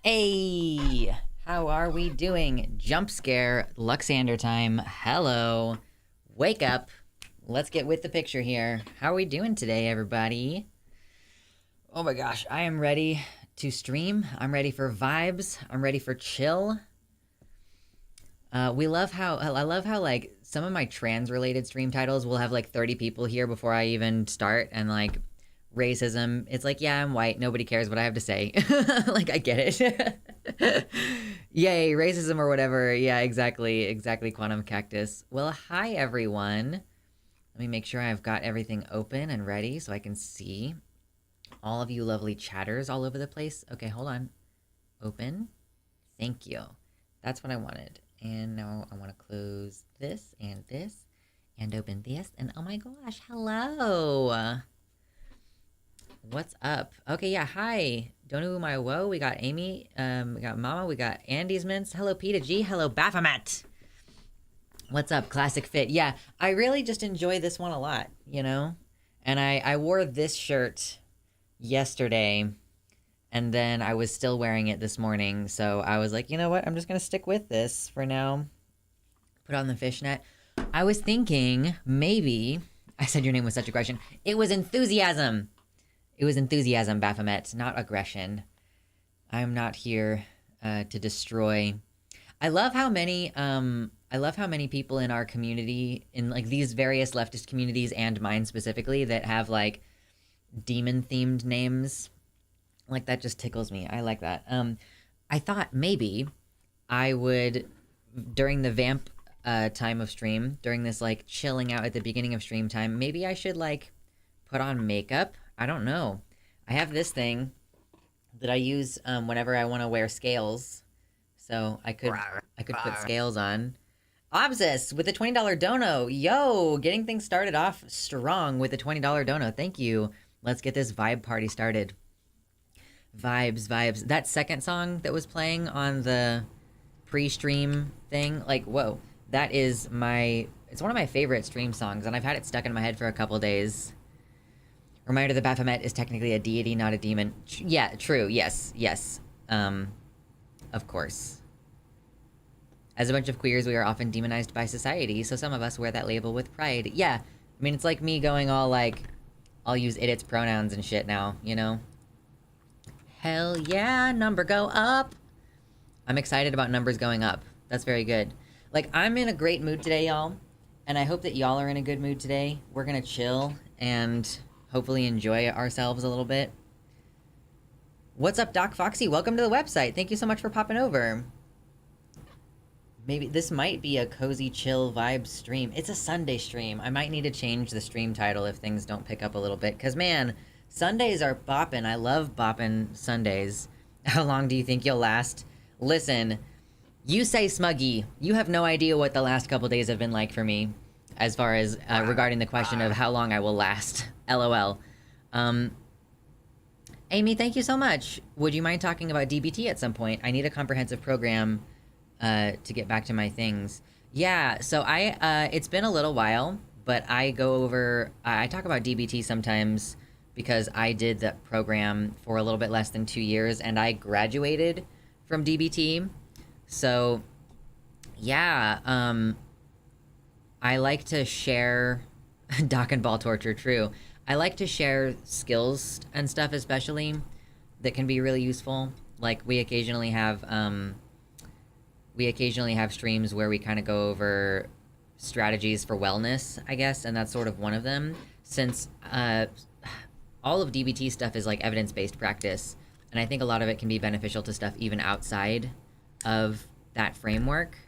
Hey, how are we doing? Jump scare, Luxander time. Hello. Wake up. Let's get with the picture here. How are we doing today, everybody? Oh my gosh, I am ready to stream. I'm ready for vibes. I'm ready for chill. I love how like some of my trans related stream titles will have like 30 people here before I even start, and like racism, it's like, yeah, I'm white, nobody cares what I have to say. Like, I get it. Yay, racism or whatever. Yeah, exactly, quantum cactus. Well, hi everyone. Let me make sure I've got everything open and ready so I can see all of you lovely chatters all over the place. Okay, hold on. Open. Thank you. That's what I wanted. And now I want to close this and open this, and oh my gosh, hello. What's up? Okay, yeah, hi. Don't know who my woe. We got Amy, we got Mama, we got Andy's Mints. Hello, Peta G. Hello, Baphomet. What's up, Classic Fit? Yeah, I really just enjoy this one a lot, you know? And I wore this shirt yesterday, and then I was still wearing it this morning, so I was like, you know what? I'm just gonna stick with this for now. Put on the fishnet. I was thinking, maybe... I said your name with such aggression. It was enthusiasm! It was enthusiasm, Baphomet, not aggression. I'm not here to destroy. I love how many people in our community, in like these various leftist communities and mine specifically, that have like demon-themed names. Like, that just tickles me. I like that. I thought maybe I would, during the vamp time of stream, during this like chilling out at the beginning of stream time, maybe I should like put on makeup. I don't know. I have this thing that I use whenever I want to wear scales. So I could put scales on. Obsis with the $20 dono. Yo, getting things started off strong with the $20 dono. Thank you. Let's get this vibe party started. Vibes. That second song that was playing on the pre-stream thing, like, whoa. That is it's one of my favorite stream songs, and I've had it stuck in my head for a couple days. Reminder that Baphomet is technically a deity, not a demon. Yeah, true. Yes. Of course. As a bunch of queers, we are often demonized by society, so some of us wear that label with pride. Yeah, I mean, it's like me going all like, I'll use its pronouns and shit now, you know? Hell yeah, number go up. I'm excited about numbers going up. That's very good. Like, I'm in a great mood today, y'all, and I hope that y'all are in a good mood today. We're gonna chill and hopefully enjoy ourselves a little bit. What's up, Doc Foxy? Welcome to the website. Thank you so much for popping over. Maybe this might be a cozy chill vibe stream. It's a Sunday stream. I might need to change the stream title if things don't pick up a little bit. Because, man, Sundays are bopping. I love bopping Sundays. How long do you think you'll last? Listen, you say Smuggy. You have no idea what the last couple days have been like for me, as far as regarding the question of how long I will last. LOL. Amy, thank you so much. Would you mind talking about DBT at some point? I need a comprehensive program to get back to my things. Yeah, so it's been a little while, but I talk about DBT sometimes because I did that program for a little bit less than 2 years, and I graduated from DBT. So, yeah, I like to share... Dock and ball torture, true. I like to share skills and stuff, especially, that can be really useful. Like, we occasionally have streams where we kind of go over strategies for wellness, I guess, and that's sort of one of them. Since all of DBT stuff is like evidence-based practice, and I think a lot of it can be beneficial to stuff even outside of that framework.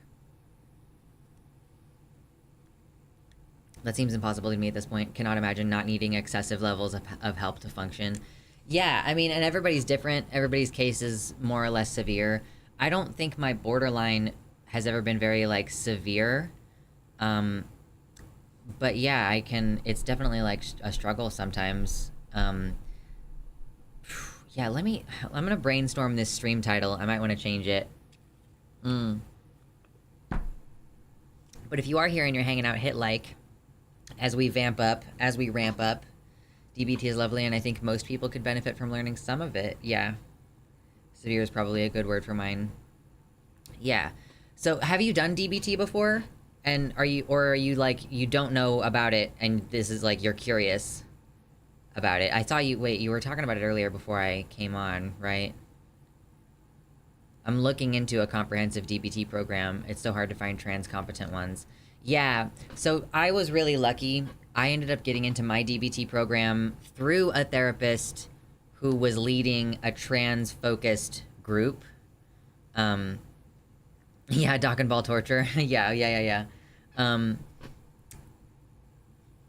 That seems impossible to me at this point. Cannot imagine not needing excessive levels of help to function. Yeah, I mean, and everybody's different. Everybody's case is more or less severe. I don't think my borderline has ever been very, like, severe. But yeah, it's definitely, like, a struggle sometimes. Yeah, I'm gonna brainstorm this stream title. I might want to change it. But if you are here and you're hanging out, hit like. As we ramp up. DBT is lovely, and I think most people could benefit from learning some of it. Yeah. Severe is probably a good word for mine. Yeah. So have you done DBT before? And are you like, you don't know about it and this is like, you're curious about it? I saw you, wait, you were talking about it earlier before I came on, right? I'm looking into a comprehensive DBT program. It's so hard to find trans competent ones. Yeah, so I was really lucky. I ended up getting into my DBT program through a therapist who was leading a trans-focused group. Yeah, dock and ball torture. Yeah.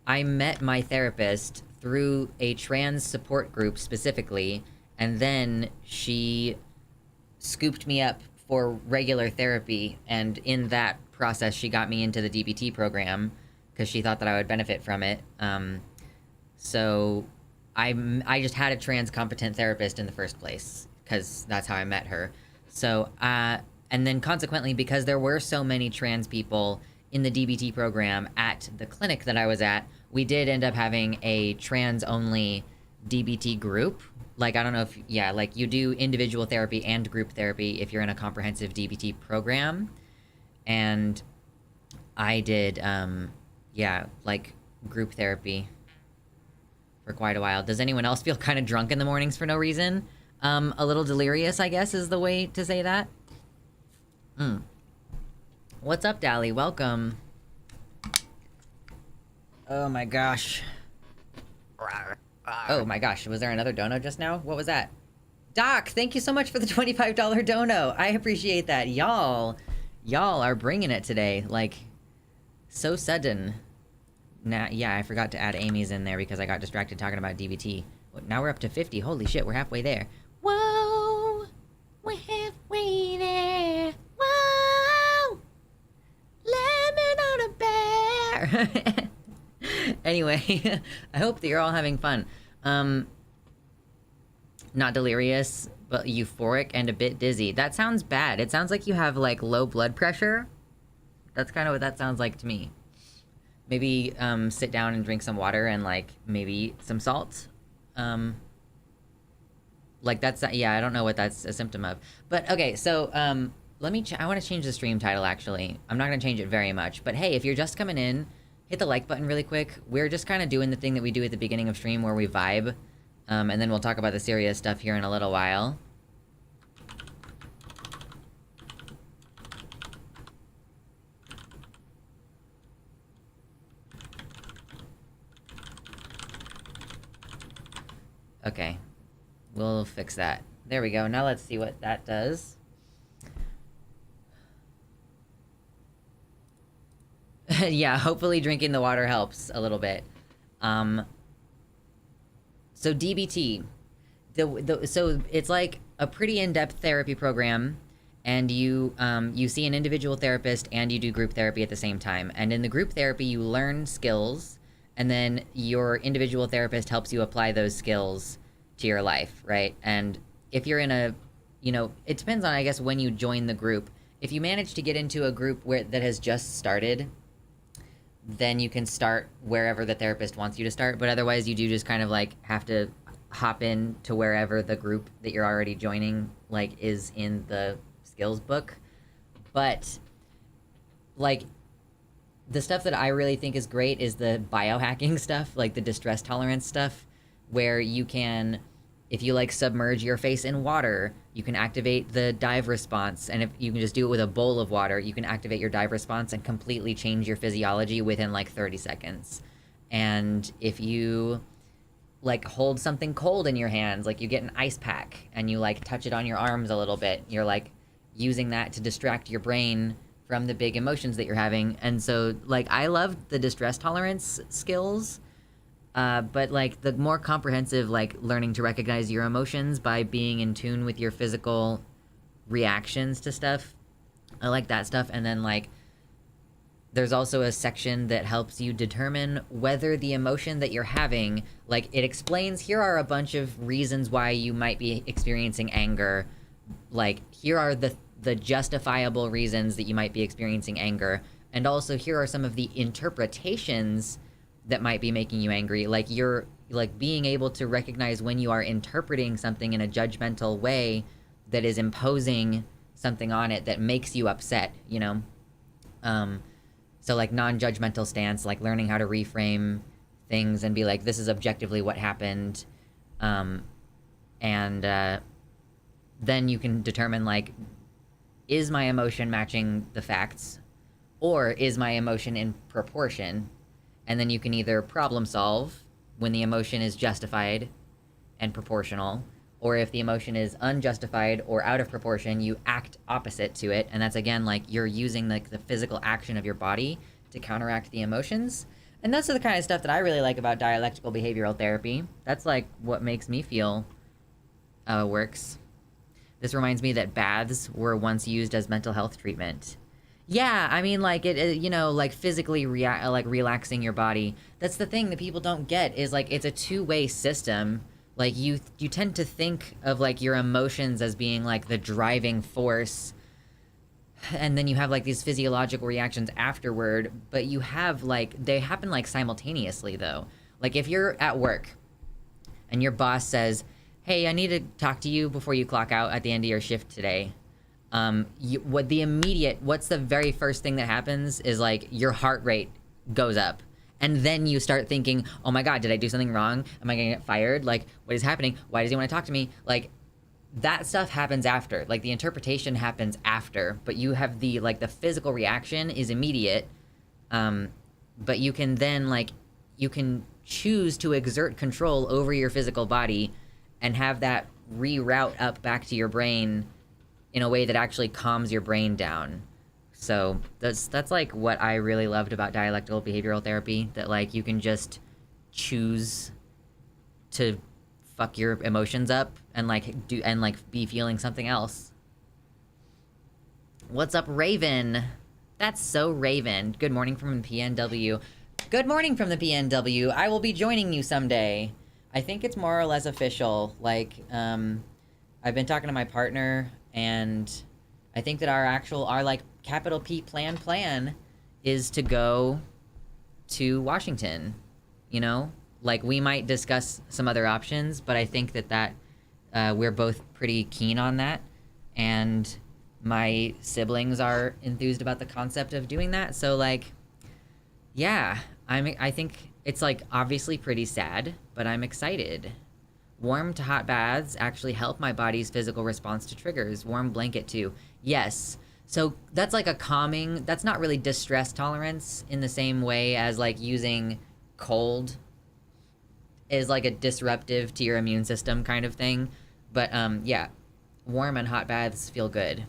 I met my therapist through a trans support group specifically, and then she scooped me up for regular therapy, and in that process she got me into the DBT program because she thought that I would benefit from it. So I just had a trans competent therapist in the first place because that's how I met her. So and then consequently, because there were so many trans people in the DBT program at the clinic that I was at, we did end up having a trans only DBT group. Like, I don't know if, yeah, like you do individual therapy and group therapy if you're in a comprehensive DBT program. And I did, yeah, like group therapy for quite a while. Does anyone else feel kind of drunk in the mornings for no reason? A little delirious, I guess, is the way to say that. What's up, Dally? Welcome. Oh my gosh. Oh my gosh, was there another dono just now? What was that? Doc, thank you so much for the $25 dono. I appreciate that. Y'all are bringing it today. Like, so sudden. Nah, yeah, I forgot to add Amy's in there because I got distracted talking about DBT. Now we're up to 50. Holy shit, we're halfway there. Whoa! We're halfway there. Whoa! Lemon on a bear! Anyway, I hope that you're all having fun. Not delirious, but euphoric and a bit dizzy. That sounds bad. It sounds like you have, like, low blood pressure. That's kind of what that sounds like to me. Maybe, sit down and drink some water and, like, maybe some salt. Like, that's, yeah, I don't know what that's a symptom of. But, okay, so, let me, I want to change the stream title, actually. I'm not going to change it very much. But, hey, if you're just coming in, hit the like button really quick. We're just kind of doing the thing that we do at the beginning of stream where we vibe. And then we'll talk about the serious stuff here in a little while. Okay. We'll fix that. There we go. Now let's see what that does. Yeah, hopefully drinking the water helps a little bit. So DBT, so it's like a pretty in-depth therapy program, and you see an individual therapist and you do group therapy at the same time. And in the group therapy, you learn skills, and then your individual therapist helps you apply those skills to your life, right? And if you're in a, you know, it depends on, I guess, when you join the group. If you manage to get into a group that has just started, then you can start wherever the therapist wants you to start. But otherwise, you do just kind of like have to hop in to wherever the group that you're already joining like is in the skills book. But like the stuff that I really think is great is the biohacking stuff, like the distress tolerance stuff, where you can, if you like submerge your face in water, you can activate the dive response. And if you can just do it with a bowl of water, you can activate your dive response and completely change your physiology within like 30 seconds. And if you like hold something cold in your hands, like you get an ice pack and you like touch it on your arms a little bit, you're like using that to distract your brain from the big emotions that you're having. And so like I love the distress tolerance skills. But like the more comprehensive, like learning to recognize your emotions by being in tune with your physical reactions to stuff, I like that stuff. And then like there's also a section that helps you determine whether the emotion that you're having, like it explains, here are a bunch of reasons why you might be experiencing anger. Like here are the justifiable reasons that you might be experiencing anger. And also here are some of the interpretations that might be making you angry. Like you're like being able to recognize when you are interpreting something in a judgmental way that is imposing something on it that makes you upset, you know? So like non-judgmental stance, like learning how to reframe things and be like, this is objectively what happened. Then you can determine like, is my emotion matching the facts, or is my emotion in proportion? And then you can either problem solve when the emotion is justified and proportional, or if the emotion is unjustified or out of proportion, you act opposite to it. And that's, again, like you're using like the physical action of your body to counteract the emotions. And that's the kind of stuff that I really like about dialectical behavioral therapy. That's like what makes me feel works. This reminds me that baths were once used as mental health treatment. Yeah, I mean, like, you know, like, physically like, relaxing your body. That's the thing that people don't get, is, like, it's a two-way system. Like, you tend to think of, like, your emotions as being, like, the driving force, and then you have, like, these physiological reactions afterward, but you have, like, they happen, like, simultaneously, though. Like, if you're at work, and your boss says, hey, I need to talk to you before you clock out at the end of your shift today. What's the very first thing that happens is like your heart rate goes up. And then you start thinking, oh my God, did I do something wrong? Am I gonna get fired? Like, what is happening? Why does he want to talk to me? Like, that stuff happens after. Like, the interpretation happens after, but you have the physical reaction is immediate. But you can then, like, you can choose to exert control over your physical body and have that reroute up back to your brain in a way that actually calms your brain down. So that's like what I really loved about dialectical behavioral therapy, that like you can just choose to fuck your emotions up and like be feeling something else. What's up, Raven? That's so Raven. Good morning from the PNW. Good morning from the PNW. I will be joining you someday. I think it's more or less official. Like, I've been talking to my partner, and I think that our like capital P plan is to go to Washington, you know? Like, we might discuss some other options, but I think that we're both pretty keen on that, and my siblings are enthused about the concept of doing that. So like, yeah, I think it's like obviously pretty sad, but I'm excited. Warm to hot baths actually help my body's physical response to triggers. Warm blanket too. Yes. So that's like a calming, that's not really distress tolerance in the same way as like using cold is like a disruptive to your immune system kind of thing. But yeah, warm and hot baths feel good.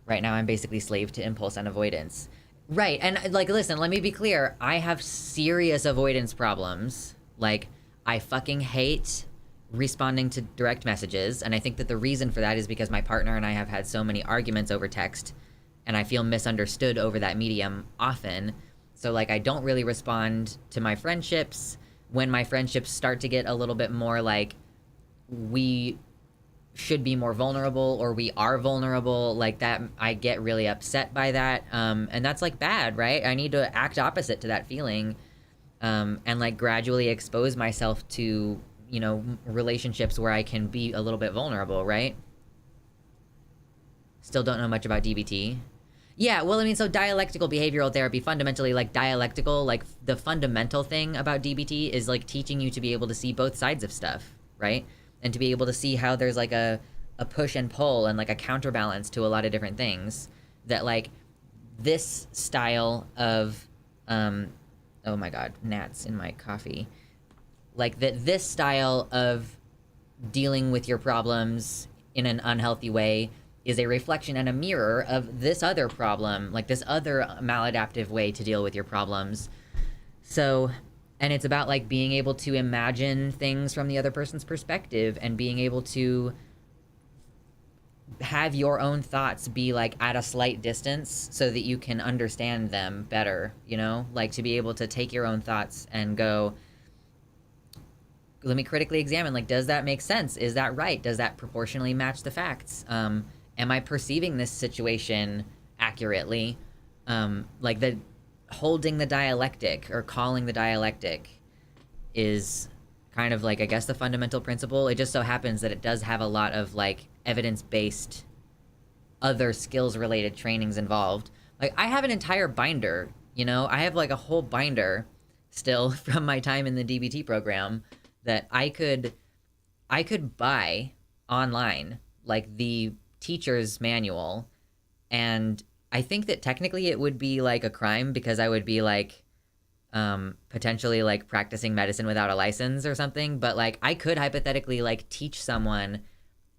Right now I'm basically slave to impulse and avoidance. Right, and like, listen, let me be clear. I have serious avoidance problems. Like, I fucking hate responding to direct messages, and I think that the reason for that is because my partner and I have had so many arguments over text, and I feel misunderstood over that medium often. So like, I don't really respond to my friendships. When my friendships start to get a little bit more like, we should be more vulnerable, or we are vulnerable, like that, I get really upset by that. And that's like bad, right? I need to act opposite to that feeling, and like gradually expose myself to, you know, relationships where I can be a little bit vulnerable, right? Still don't know much about DBT. Yeah, well, I mean, so dialectical behavioral therapy, fundamentally, like dialectical, like the fundamental thing about DBT is like teaching you to be able to see both sides of stuff, right? And to be able to see how there's like a push and pull and like a counterbalance to a lot of different things. That like this style of, oh my God, gnats in my coffee. Like that this style of dealing with your problems in an unhealthy way is a reflection and a mirror of this other problem, like this other maladaptive way to deal with your problems. So, and it's about like being able to imagine things from the other person's perspective and being able to have your own thoughts be like at a slight distance so that you can understand them better, you know? Like to be able to take your own thoughts and go, let me critically examine, like, does that make sense? Is that right? Does that proportionally match the facts? Am I perceiving this situation accurately? Like holding the dialectic or calling the dialectic is kind of like, I guess, the fundamental principle. It just so happens that it does have a lot of like evidence-based other skills related trainings involved. Like I have an entire binder, you know, I have like a whole binder still from my time in the DBT program that I could buy online, like the teacher's manual. And I think that technically it would be like a crime because I would be like potentially like practicing medicine without a license or something. But like I could hypothetically like teach someone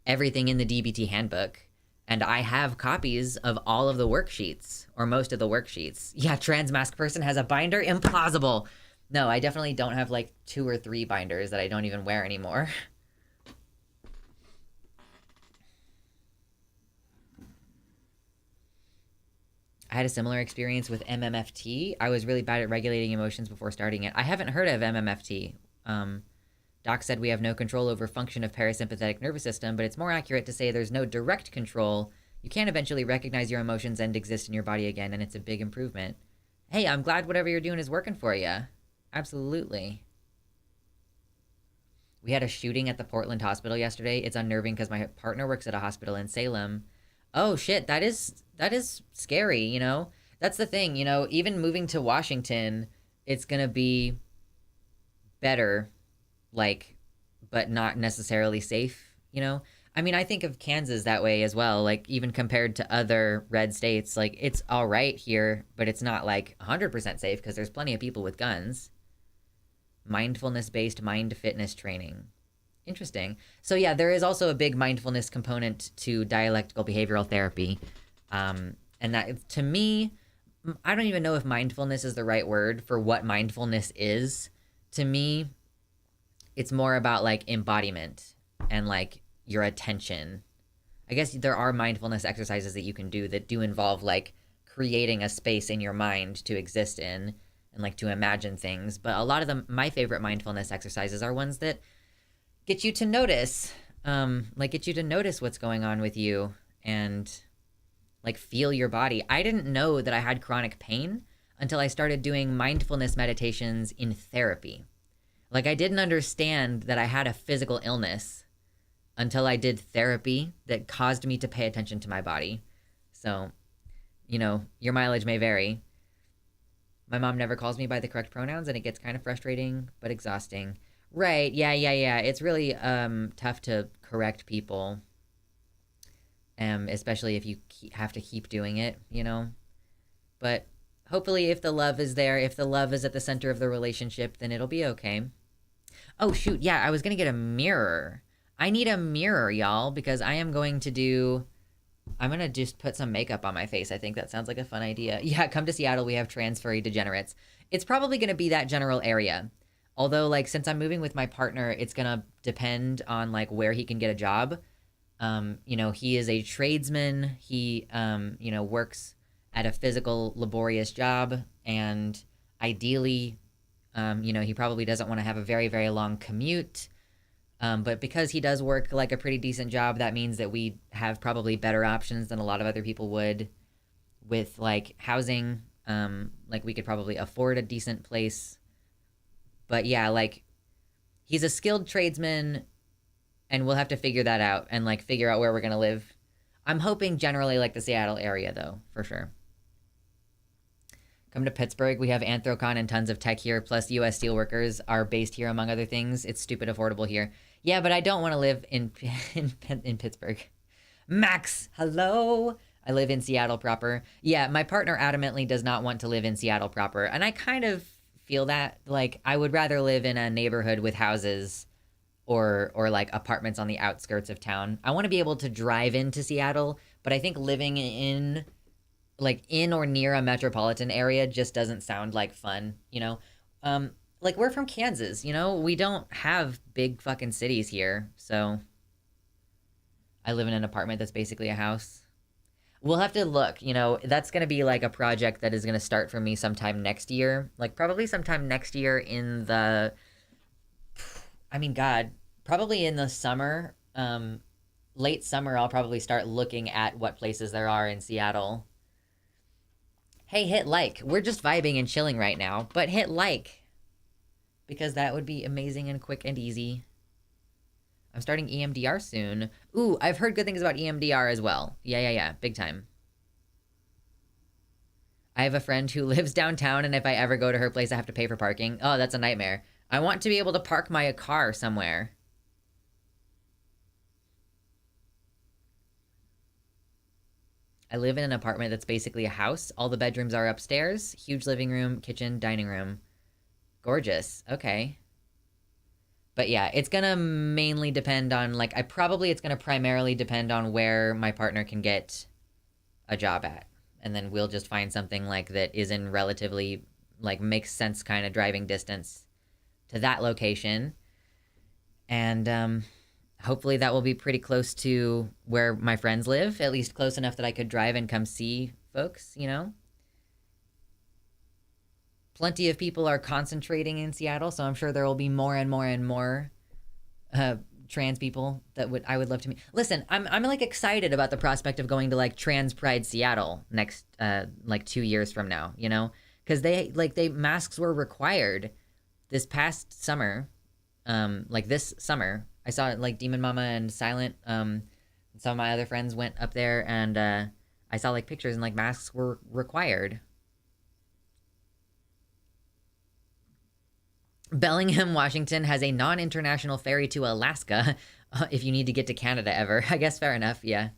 everything in the DBT handbook. And I have copies of all of the worksheets, or most of the worksheets. Yeah, trans mask person has a binder? Implausible. No, I definitely don't have like 2 or 3 binders that I don't even wear anymore. I had a similar experience with MMFT. I was really bad at regulating emotions before starting it. I haven't heard of MMFT. Doc said we have no control over function of parasympathetic nervous system, but it's more accurate to say there's no direct control. You can eventually recognize your emotions and exist in your body again, and it's a big improvement. Hey, I'm glad whatever you're doing is working for you. Absolutely. We had a shooting at the Portland hospital yesterday. It's unnerving because my partner works at a hospital in Salem. Oh shit, that is scary, you know? That's the thing, you know, even moving to Washington, it's gonna be better, like, but not necessarily safe, you know? I mean, I think of Kansas that way as well, like, even compared to other red states, like, it's all right here, but it's not, like, 100% safe because there's plenty of people with guns. Mindfulness-based mind fitness training. Interesting. So, yeah, there is also a big mindfulness component to dialectical behavioral therapy. And that, to me, I don't even know if mindfulness is the right word for what mindfulness is. To me, it's more about like embodiment and like your attention. I guess there are mindfulness exercises that you can do that do involve like creating a space in your mind to exist in and like to imagine things. But a lot of them, my favorite mindfulness exercises are ones that get you to notice, like get you to notice what's going on with you and like feel your body. I didn't know that I had chronic pain until I started doing mindfulness meditations in therapy. Like, I didn't understand that I had a physical illness until I did therapy that caused me to pay attention to my body. So, you know, your mileage may vary. My mom never calls me by the correct pronouns, and it gets kind of frustrating, but exhausting. Right, yeah. It's really tough to correct people, especially if you have to keep doing it, you know? But hopefully if the love is there, if the love is at the center of the relationship, then it'll be okay. Oh, shoot. Yeah, I was going to get a mirror. I need a mirror, y'all, because I'm going to just put some makeup on my face. I think that sounds like a fun idea. Yeah, come to Seattle. We have trans furry degenerates. It's probably going to be that general area. Although, like, since I'm moving with my partner, it's going to depend on, like, where he can get a job. You know, he is a tradesman. He, you know, works at a physical, laborious job. And ideally, you know, he probably doesn't want to have a very, very long commute. But because he does work like a pretty decent job, that means that we have probably better options than a lot of other people would with like housing. Like we could probably afford a decent place. But yeah, like he's a skilled tradesman and we'll have to figure that out and like figure out where we're going to live. I'm hoping generally like the Seattle area though, for sure. Come to Pittsburgh. We have Anthrocon and tons of tech here. Plus, U.S. steelworkers are based here, among other things. It's stupid affordable here. Yeah, but I don't want to live in Pittsburgh. Max, hello. I live in Seattle proper. Yeah, my partner adamantly does not want to live in Seattle proper, and I kind of feel that. Like, I would rather live in a neighborhood with houses or like apartments on the outskirts of town. I want to be able to drive into Seattle, but I think living in or near a metropolitan area just doesn't sound like fun, you know? Like, we're from Kansas, you know? We don't have big fucking cities here, so I live in an apartment that's basically a house. We'll have to look, you know? That's gonna be, like, a project that is gonna start for me sometime next year. Like, probably sometime next year in the... I mean, God, probably in the summer. Late summer, I'll probably start looking at what places there are in Seattle. Hey, hit like. We're just vibing and chilling right now, but hit like. because that would be amazing and quick and easy. I'm starting EMDR soon. Ooh, I've heard good things about EMDR as well. Yeah. Big time. I have a friend who lives downtown, and if I ever go to her place, I have to pay for parking. Oh, that's a nightmare. I want to be able to park my car somewhere. I live in an apartment that's basically a house. All the bedrooms are upstairs. Huge living room, kitchen, dining room. Gorgeous. Okay. But yeah, it's gonna mainly depend on, like, it's gonna primarily depend on where my partner can get a job at. And then we'll just find something, like, that is in relatively, like, makes sense kind of driving distance to that location. And, hopefully that will be pretty close to where my friends live, at least close enough that I could drive and come see folks, you know? Plenty of people are concentrating in Seattle, so I'm sure there will be more and more trans people that I would love to meet. Listen, I'm like excited about the prospect of going to like Trans Pride Seattle next like 2 years from now, you know? Cuz they masks were required this past summer. Like this summer, I saw like Demon Mama and Silent, some of my other friends went up there, and I saw like pictures, and like masks were required. Bellingham, Washington has a non-international ferry to Alaska if you need to get to Canada ever. I guess fair enough, yeah.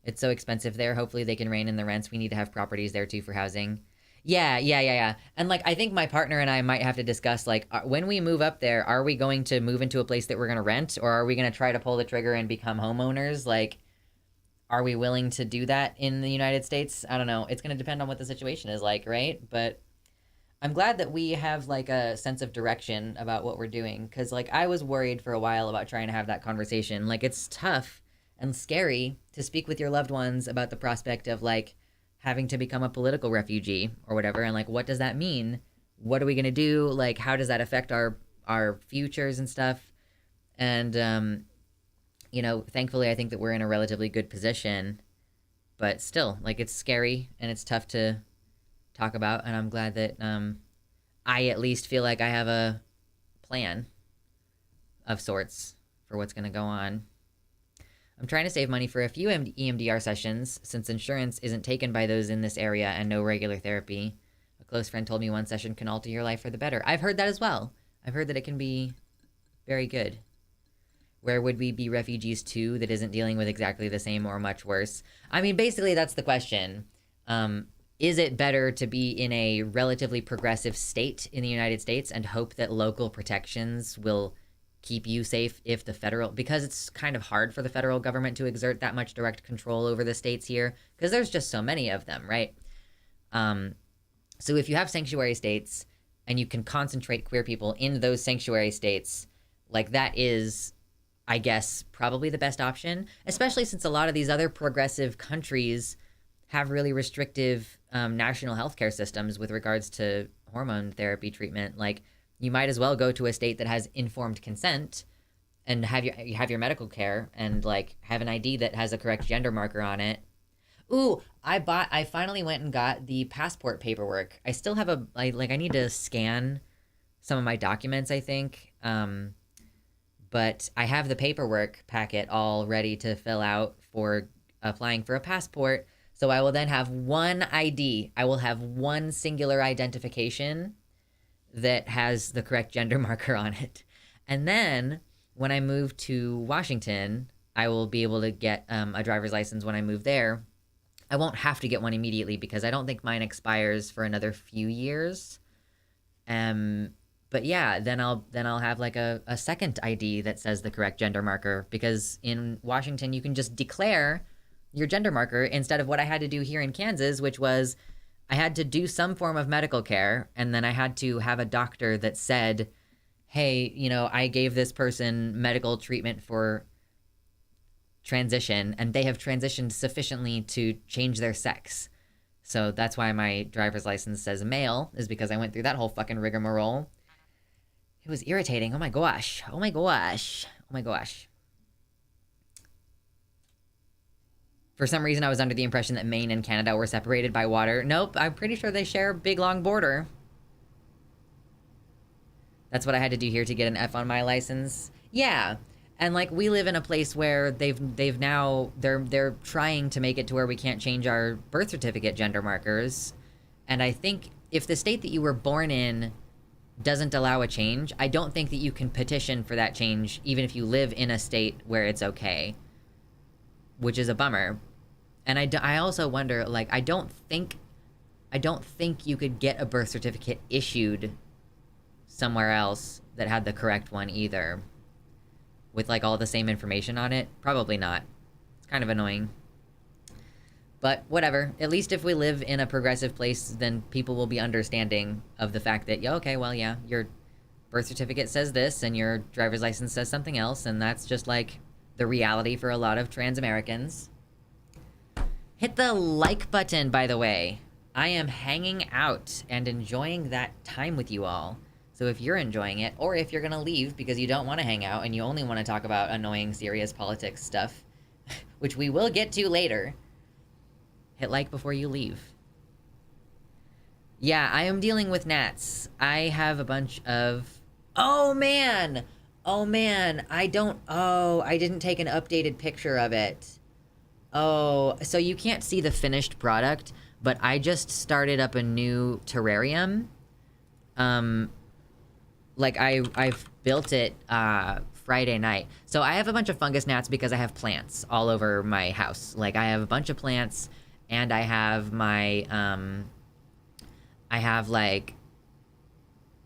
It's so expensive there. Hopefully they can rein in the rents. We need to have properties there too for housing. Yeah. And like, I think my partner and I might have to discuss, like, when we move up there, are we going to move into a place that we're going to rent, or are we going to try to pull the trigger and become homeowners? Like, are we willing to do that in the United States? I don't know. It's going to depend on what the situation is like, right? But I'm glad that we have like a sense of direction about what we're doing. Because like, I was worried for a while about trying to have that conversation. Like, it's tough and scary to speak with your loved ones about the prospect of like having to become a political refugee or whatever. And like, what does that mean? What are we going to do? Like, how does that affect our futures and stuff? And, you know, thankfully I think that we're in a relatively good position, but still, like, it's scary and it's tough to talk about. And I'm glad that, I at least feel like I have a plan of sorts for what's going to go on. I'm trying to save money for a few EMDR sessions since insurance isn't taken by those in this area and no regular therapy. A close friend told me one session can alter your life for the better. I've heard that as well. I've heard that it can be very good. Where would we be refugees to that isn't dealing with exactly the same or much worse? I mean, basically that's the question. Is it better to be in a relatively progressive state in the United States and hope that local protections will keep you safe if the federal, because it's kind of hard for the federal government to exert that much direct control over the states here because there's just so many of them, right? So if you have sanctuary states and you can concentrate queer people in those sanctuary states, like, that is, I guess, probably the best option, especially since a lot of these other progressive countries have really restrictive national healthcare systems with regards to hormone therapy treatment. Like, you might as well go to a state that has informed consent and have your medical care and like have an ID that has a correct gender marker on it. Ooh, I finally went and got the passport paperwork. I still have I need to scan some of my documents, I think. But I have the paperwork packet all ready to fill out for applying for a passport. So I will then have one ID. I will have one singular identification that has the correct gender marker on it. And then when I move to Washington, I will be able to get a driver's license when I move there. I won't have to get one immediately because I don't think mine expires for another few years. But yeah, then I'll have like a second ID that says the correct gender marker, because in Washington you can just declare your gender marker instead of what I had to do here in Kansas, which was I had to do some form of medical care, and then I had to have a doctor that said, hey, you know, I gave this person medical treatment for transition, and they have transitioned sufficiently to change their sex. So that's why my driver's license says male, is because I went through that whole fucking rigmarole. It was irritating. Oh my gosh. For some reason, I was under the impression that Maine and Canada were separated by water. Nope, I'm pretty sure they share a big, long border. That's what I had to do here to get an F on my license. Yeah, and like we live in a place where they're trying to make it to where we can't change our birth certificate gender markers. And I think if the state that you were born in doesn't allow a change, I don't think that you can petition for that change, even if you live in a state where it's okay, which is a bummer. And I also wonder, like, I don't think you could get a birth certificate issued somewhere else that had the correct one either, with like all the same information on it. Probably not. It's kind of annoying. But whatever. At least if we live in a progressive place, then people will be understanding of the fact that, yeah, okay, well, yeah, your birth certificate says this and your driver's license says something else, and that's just like the reality for a lot of trans Americans. Hit the like button, by the way. I am hanging out and enjoying that time with you all. So if you're enjoying it, or if you're gonna leave because you don't want to hang out and you only want to talk about annoying, serious politics stuff, which we will get to later, hit like before you leave. Yeah, I am dealing with gnats. I have a bunch of... Oh, man! Oh, man. I didn't take an updated picture of it. Oh, so you can't see the finished product, but I just started up a new terrarium. Like, I've built it Friday night. So I have a bunch of fungus gnats because I have plants all over my house. Like, I have a bunch of plants, and I have my, like,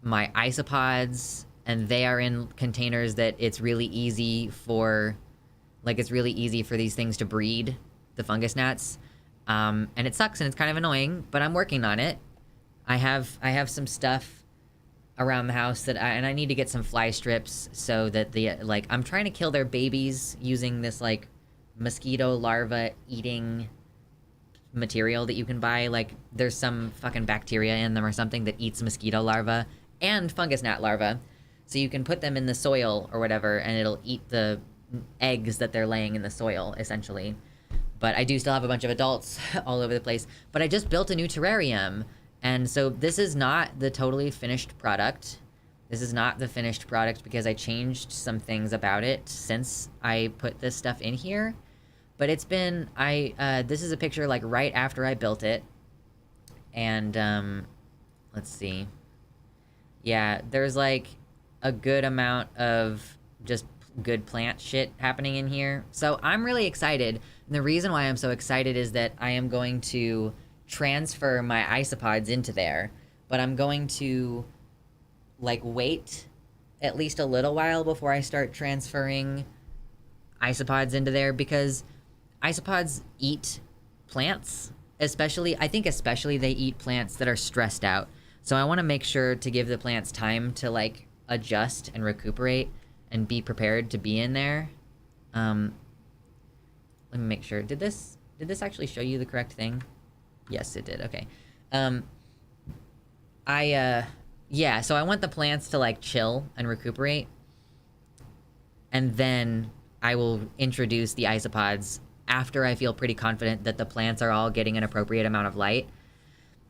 my isopods, and they are in containers that it's really easy for... Like, it's really easy for these things to breed, the fungus gnats. And it sucks and it's kind of annoying, but I'm working on it. I have some stuff around the house that and I need to get some fly strips so that like, I'm trying to kill their babies using this, like, mosquito larva eating material that you can buy. Like, there's some fucking bacteria in them or something that eats mosquito larvae and fungus gnat larvae. So you can put them in the soil or whatever, and it'll eat the eggs that they're laying in the soil, essentially. But I do still have a bunch of adults all over the place. But I just built a new terrarium, and so this is not the totally finished product. This is not the finished product because I changed some things about it since I put this stuff in here. But it's been... this is a picture, like, right after I built it. And, let's see. Yeah, there's, like, a good amount of just good plant shit happening in here. So I'm really excited. And the reason why I'm so excited is that I am going to transfer my isopods into there. But I'm going to, like, wait at least a little while before I start transferring isopods into there, because isopods eat plants, especially they eat plants that are stressed out. So I want to make sure to give the plants time to, like, adjust and recuperate and be prepared to be in there. Let me make sure. Did this actually show you the correct thing? Yes, it did. Okay. Yeah, so I want the plants to, like, chill and recuperate. And then I will introduce the isopods after I feel pretty confident that the plants are all getting an appropriate amount of light.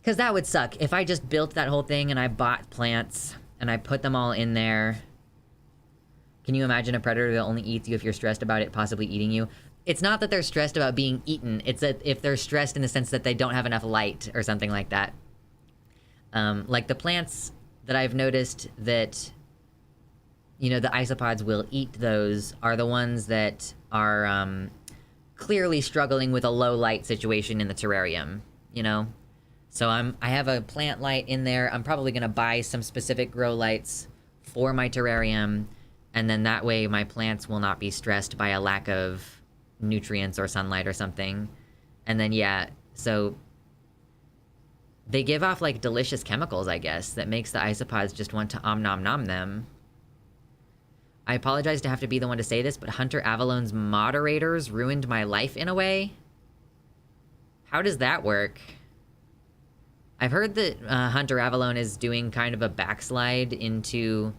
Because that would suck. If I just built that whole thing and I bought plants and I put them all in there... Can you imagine a predator that only eats you if you're stressed about it possibly eating you? It's not that they're stressed about being eaten. It's that if they're stressed in the sense that they don't have enough light or something like that. Like the plants that I've noticed that, you know, the isopods will eat those are the ones that are clearly struggling with a low light situation in the terrarium, you know? So I have a plant light in there. I'm probably going to buy some specific grow lights for my terrarium. And then that way my plants will not be stressed by a lack of nutrients or sunlight or something. And then, yeah, so they give off, like, delicious chemicals, I guess, that makes the isopods just want to nom-nom-nom them. I apologize to have to be the one to say this, but Hunter Avalon's moderators ruined my life in a way. How does that work? I've heard that Hunter Avalon is doing kind of a backslide into...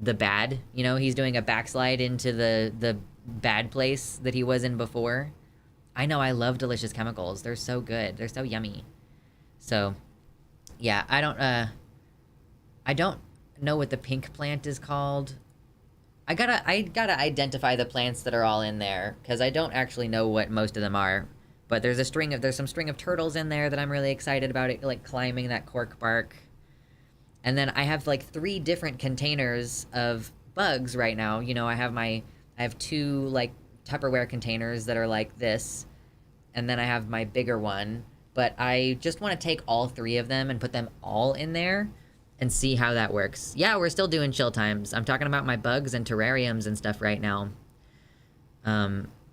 the bad, you know, he's doing a backslide into the bad place that he was in before. I know, I love delicious chemicals. They're so good. They're so yummy. So, yeah, I don't know what the pink plant is called. I gotta identify the plants that are all in there, because I don't actually know what most of them are. But there's some string of turtles in there that I'm really excited about, it, like climbing that cork bark. And then I have like 3 different containers of bugs right now. You know, I have 2 like Tupperware containers that are like this, and then I have my bigger one. But I just want to take all 3 of them and put them all in there and see how that works. Yeah, we're still doing chill times. I'm talking about my bugs and terrariums and stuff right now.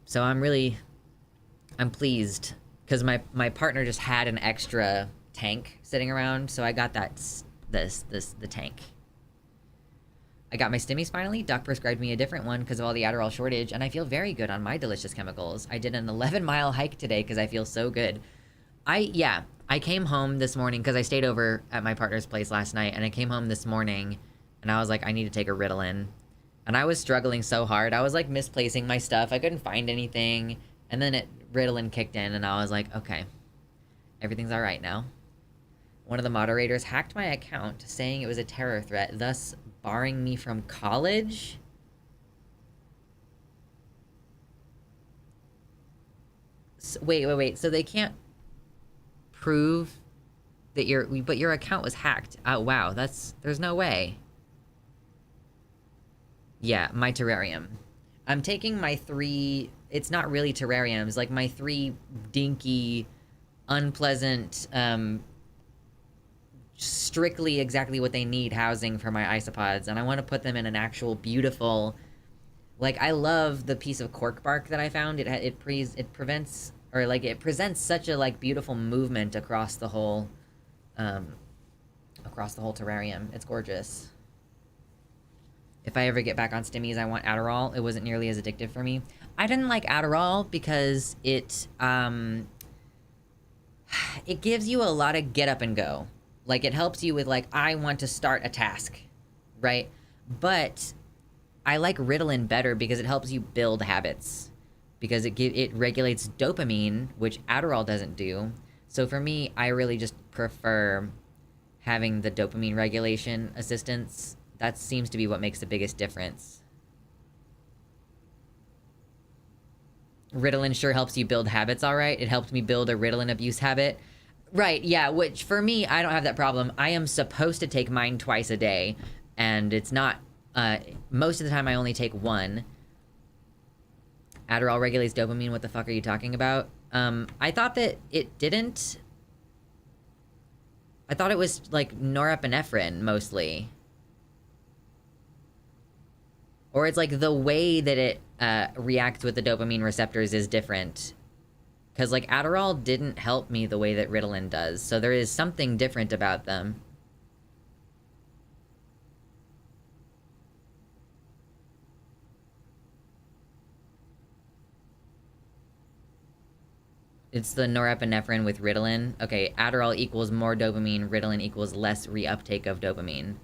So I'm pleased, because my partner just had an extra tank sitting around, so I got the tank. I got my stimmies finally. Doc prescribed me a different one because of all the Adderall shortage, and I feel very good on my delicious chemicals. I did an 11-mile hike today because I feel so good. I came home this morning because I stayed over at my partner's place last night, and I came home this morning, and I was like, I need to take a Ritalin. And I was struggling so hard. I was like misplacing my stuff. I couldn't find anything. And then Ritalin kicked in, and I was like, okay, everything's all right now. One of the moderators hacked my account, saying it was a terror threat, thus barring me from college. So, wait. So they can't prove that your account was hacked. Oh, wow. There's no way. Yeah, my terrarium. I'm taking my 3, it's not really terrariums, like my 3 dinky, unpleasant, strictly exactly what they need housing for my isopods, and I want to put them in an actual beautiful, like, I love the piece of cork bark that I found. It prevents, or like it presents such a like beautiful movement across the whole terrarium. It's gorgeous. If I ever get back on stimmies, I want Adderall. It wasn't nearly as addictive for me. I didn't like Adderall because it gives you a lot of get up and go. Like, it helps you with, like, I want to start a task, right? But I like Ritalin better because it helps you build habits. Because it regulates dopamine, which Adderall doesn't do. So for me, I really just prefer having the dopamine regulation assistance. That seems to be what makes the biggest difference. Ritalin sure helps you build habits, all right. It helped me build a Ritalin abuse habit. Right, yeah, which for me, I don't have that problem. I am supposed to take mine twice a day, and it's not, most of the time I only take 1. Adderall regulates dopamine, what the fuck are you talking about? I thought that it didn't. I thought it was, like, norepinephrine, mostly. Or it's like the way that it reacts with the dopamine receptors is different. Because, like, Adderall didn't help me the way that Ritalin does. So there is something different about them. It's the norepinephrine with Ritalin. Okay, Adderall equals more dopamine. Ritalin equals less reuptake of dopamine.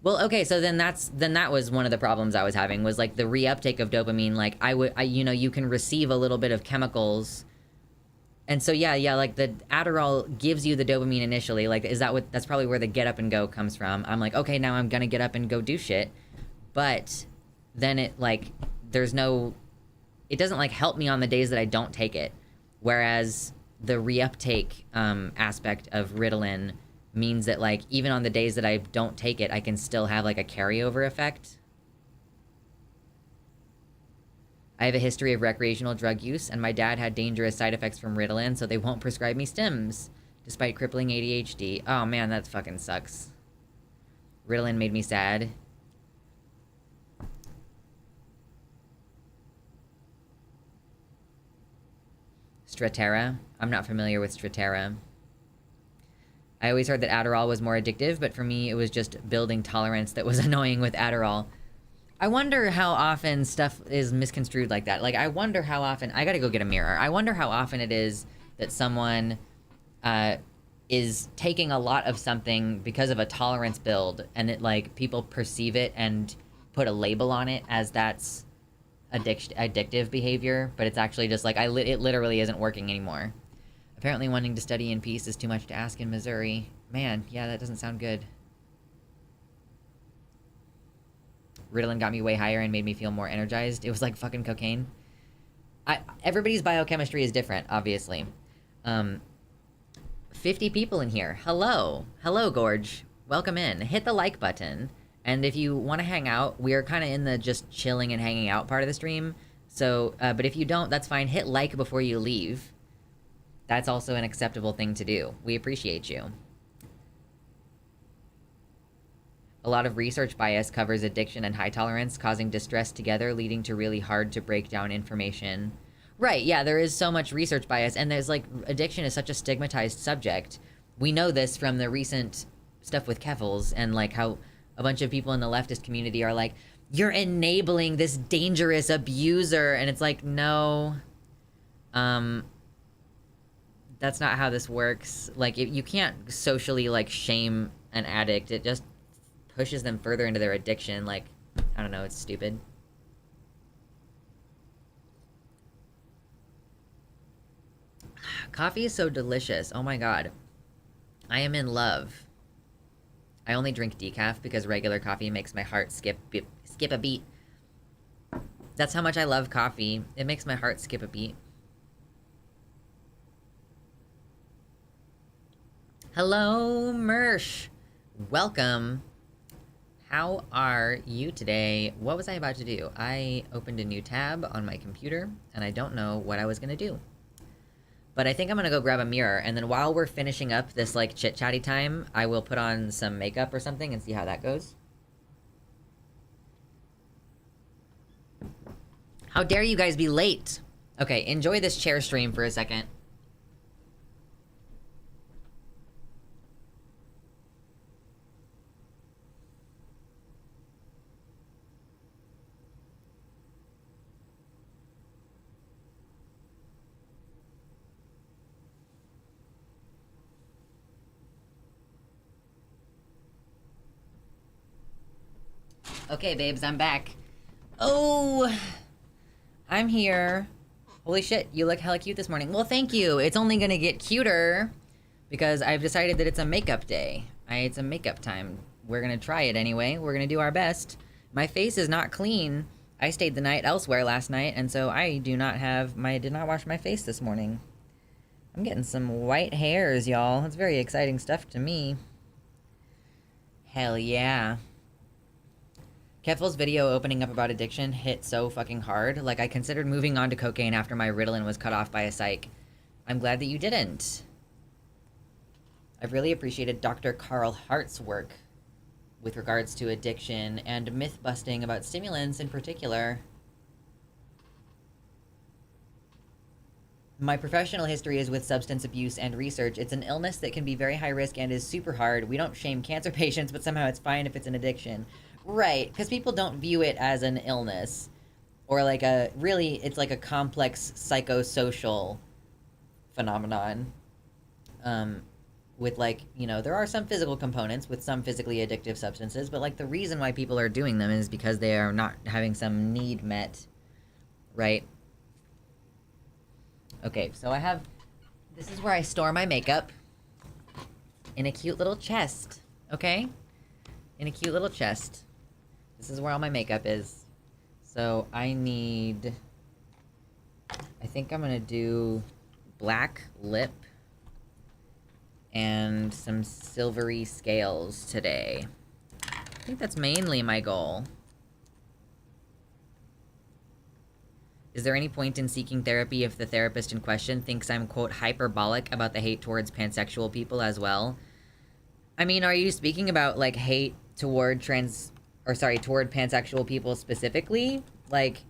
Well, okay, so then that was one of the problems I was having, was like the reuptake of dopamine. Like you know, you can receive a little bit of chemicals, and so yeah, like the Adderall gives you the dopamine initially. Like, that's probably where the get up and go comes from. I'm like, okay, now I'm gonna get up and go do shit, but then it doesn't like help me on the days that I don't take it, whereas the reuptake aspect of Ritalin means that, like, even on the days that I don't take it, I can still have, like, a carryover effect. I have a history of recreational drug use, and my dad had dangerous side effects from Ritalin, so they won't prescribe me stims, despite crippling ADHD. Oh, man, that fucking sucks. Ritalin made me sad. Strattera? I'm not familiar with Strattera. I always heard that Adderall was more addictive, but for me, it was just building tolerance that was annoying with Adderall. I wonder how often stuff is misconstrued like that. Like, I wonder how often... I gotta go get a mirror. I wonder how often it is that someone is taking a lot of something because of a tolerance build, and it, like, people perceive it and put a label on it as that's addictive behavior, but it's actually just like it literally isn't working anymore. Apparently wanting to study in peace is too much to ask in Missouri. Man, yeah, that doesn't sound good. Ritalin got me way higher and made me feel more energized. It was like fucking cocaine. Everybody's biochemistry is different, obviously. 50 people in here. Hello. Hello, Gorge. Welcome in. Hit the like button. And if you want to hang out, we're kind of in the just chilling and hanging out part of the stream. So, but if you don't, that's fine. Hit like before you leave. That's also an acceptable thing to do. We appreciate you. A lot of research bias covers addiction and high tolerance, causing distress together, leading to really hard to break down information. Right, yeah, there is so much research bias, and there's like, addiction is such a stigmatized subject. We know this from the recent stuff with Keffels, and like how a bunch of people in the leftist community are like, you're enabling this dangerous abuser, and it's like, no, that's not how this works. Like, you can't socially, like, shame an addict. It just pushes them further into their addiction. Like, I don't know, it's stupid. Coffee is so delicious. Oh my god. I am in love. I only drink decaf because regular coffee makes my heart skip a beat. That's how much I love coffee. It makes my heart skip a beat. Hello, Mersh. Welcome. How are you today? What was I about to do? I opened a new tab on my computer, and I don't know what I was gonna do. But I think I'm gonna go grab a mirror, and then while we're finishing up this, like, chit-chatty time, I will put on some makeup or something and see how that goes. How dare you guys be late? Okay, enjoy this chair stream for a second. Okay, babes, I'm back. Oh, I'm here. Holy shit, you look hella cute this morning. Well, thank you. It's only gonna get cuter because I've decided that it's a makeup day. It's a makeup time. We're gonna try it anyway. We're gonna do our best. My face is not clean. I stayed the night elsewhere last night, and so I did not wash my face this morning. I'm getting some white hairs, y'all. That's very exciting stuff to me. Hell yeah. Keffel's video opening up about addiction hit so fucking hard. Like, I considered moving on to cocaine after my Ritalin was cut off by a psych. I'm glad that you didn't. I've really appreciated Dr. Carl Hart's work with regards to addiction and myth-busting about stimulants in particular. My professional history is with substance abuse and research. It's an illness that can be very high risk and is super hard. We don't shame cancer patients, but somehow it's fine if it's an addiction. Right, because people don't view it as an illness. Or like it's like a complex psychosocial phenomenon. With like, you know, there are some physical components with some physically addictive substances, but like the reason why people are doing them is because they are not having some need met, right? Okay, so this is where I store my makeup in a cute little chest, okay? In a cute little chest. This is where all my makeup is. So I think I'm gonna do black lip and some silvery scales today. I think that's mainly my goal. Is there any point in seeking therapy if the therapist in question thinks I'm, quote, hyperbolic about the hate towards pansexual people as well? I mean, are you speaking about, like, hate toward toward pansexual people specifically? Like,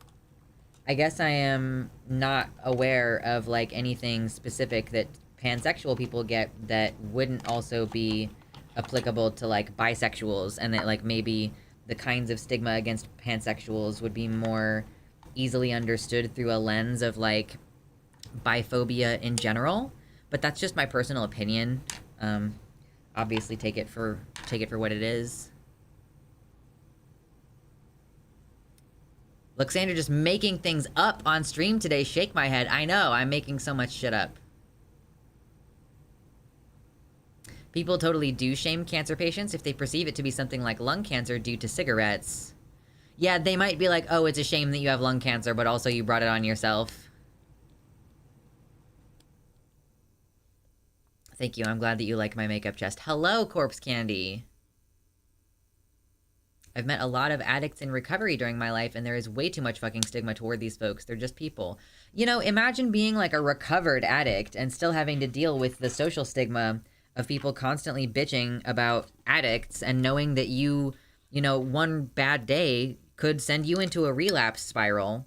I guess I am not aware of, like, anything specific that pansexual people get that wouldn't also be applicable to, like, bisexuals, and that, like, maybe the kinds of stigma against pansexuals would be more easily understood through a lens of, like, biphobia in general. But that's just my personal opinion. Obviously take it for what it is. Luxander just making things up on stream today. Shake my head. I know, I'm making so much shit up. People totally do shame cancer patients if they perceive it to be something like lung cancer due to cigarettes. Yeah, they might be like, oh, it's a shame that you have lung cancer, but also you brought it on yourself. Thank you. I'm glad that you like my makeup chest. Hello, Corpse Candy. I've met a lot of addicts in recovery during my life, and there is way too much fucking stigma toward these folks. They're just people. You know, imagine being like a recovered addict and still having to deal with the social stigma of people constantly bitching about addicts and knowing that you know, one bad day could send you into a relapse spiral.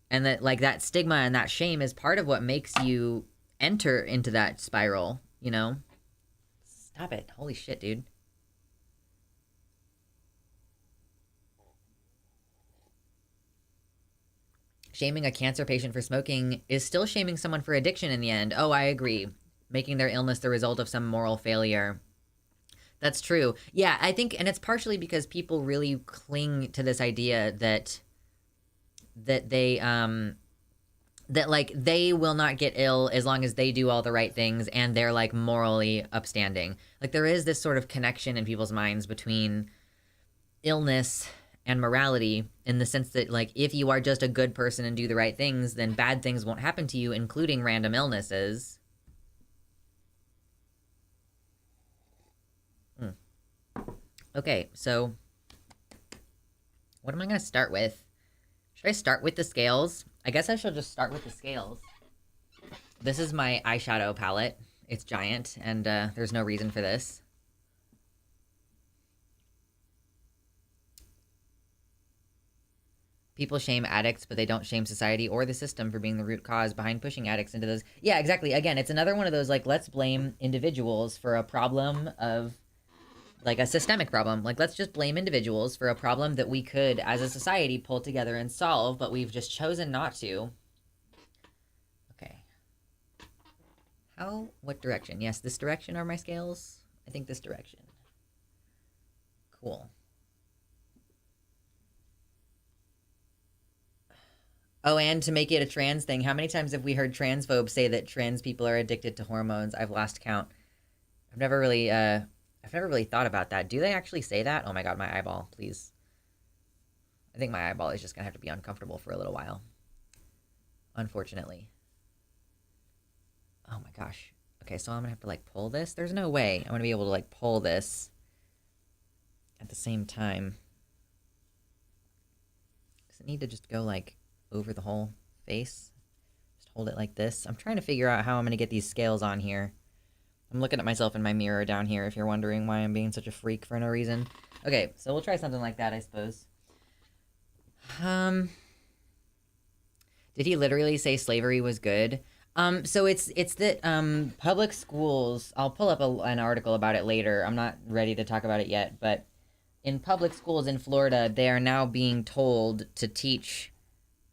And that, like, that stigma and that shame is part of what makes you enter into that spiral, you know? Stop it. Holy shit, dude. Shaming a cancer patient for smoking is still shaming someone for addiction in the end. Oh, I agree. Making their illness the result of some moral failure. That's true. Yeah, I think, and it's partially because people really cling to this idea that they, that, like, they will not get ill as long as they do all the right things and they're, like, morally upstanding. Like, there is this sort of connection in people's minds between illness and morality, in the sense that, like, if you are just a good person and do the right things, then bad things won't happen to you, including random illnesses. Okay, so what am I going to start with? Should I start with the scales? I guess I should just start with the scales. This is my eyeshadow palette. It's giant, and there's no reason for this. People shame addicts, but they don't shame society or the system for being the root cause behind pushing addicts into those. Yeah, exactly. Again, it's another one of those, like, let's blame individuals for a problem of, like, a systemic problem. Like, let's just blame individuals for a problem that we could, as a society, pull together and solve, but we've just chosen not to. Okay. What direction? Yes, this direction are my scales? I think this direction. Cool. Oh, and to make it a trans thing, how many times have we heard transphobes say that trans people are addicted to hormones? I've lost count. I've never really thought about that. Do they actually say that? Oh my god, my eyeball, please. I think my eyeball is just gonna have to be uncomfortable for a little while. Unfortunately. Oh my gosh. Okay, so I'm gonna have to, like, pull this. There's no way I'm gonna be able to, like, pull this at the same time. Does it need to just go, like, over the whole face? Just hold it like this. I'm trying to figure out how I'm gonna get these scales on here. I'm looking at myself in my mirror down here, if you're wondering why I'm being such a freak for no reason. Okay, so we'll try something like that, I suppose. Did he literally say slavery was good? So it's that, public schools, I'll pull up an article about it later. I'm not ready to talk about it yet, but in public schools in Florida, they are now being told to teach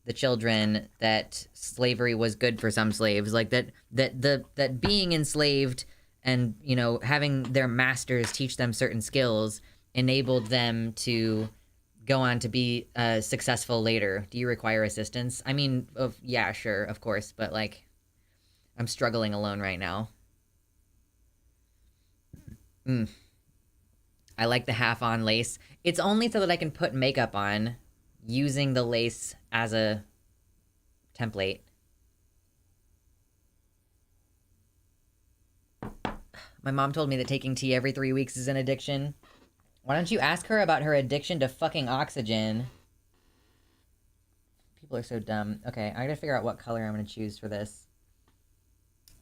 the children that slavery was good for some slaves. Like, that being enslaved and, you know, having their masters teach them certain skills enabled them to go on to be successful later. Do you require assistance? I mean, yeah, sure, of course, but, like, I'm struggling alone right now. I like the half-on lace. It's only so that I can put makeup on using the lace as a template. My mom told me that taking tea every 3 weeks is an addiction. Why don't you ask her about her addiction to fucking oxygen? People are so dumb. Okay, I gotta figure out what color I'm gonna choose for this.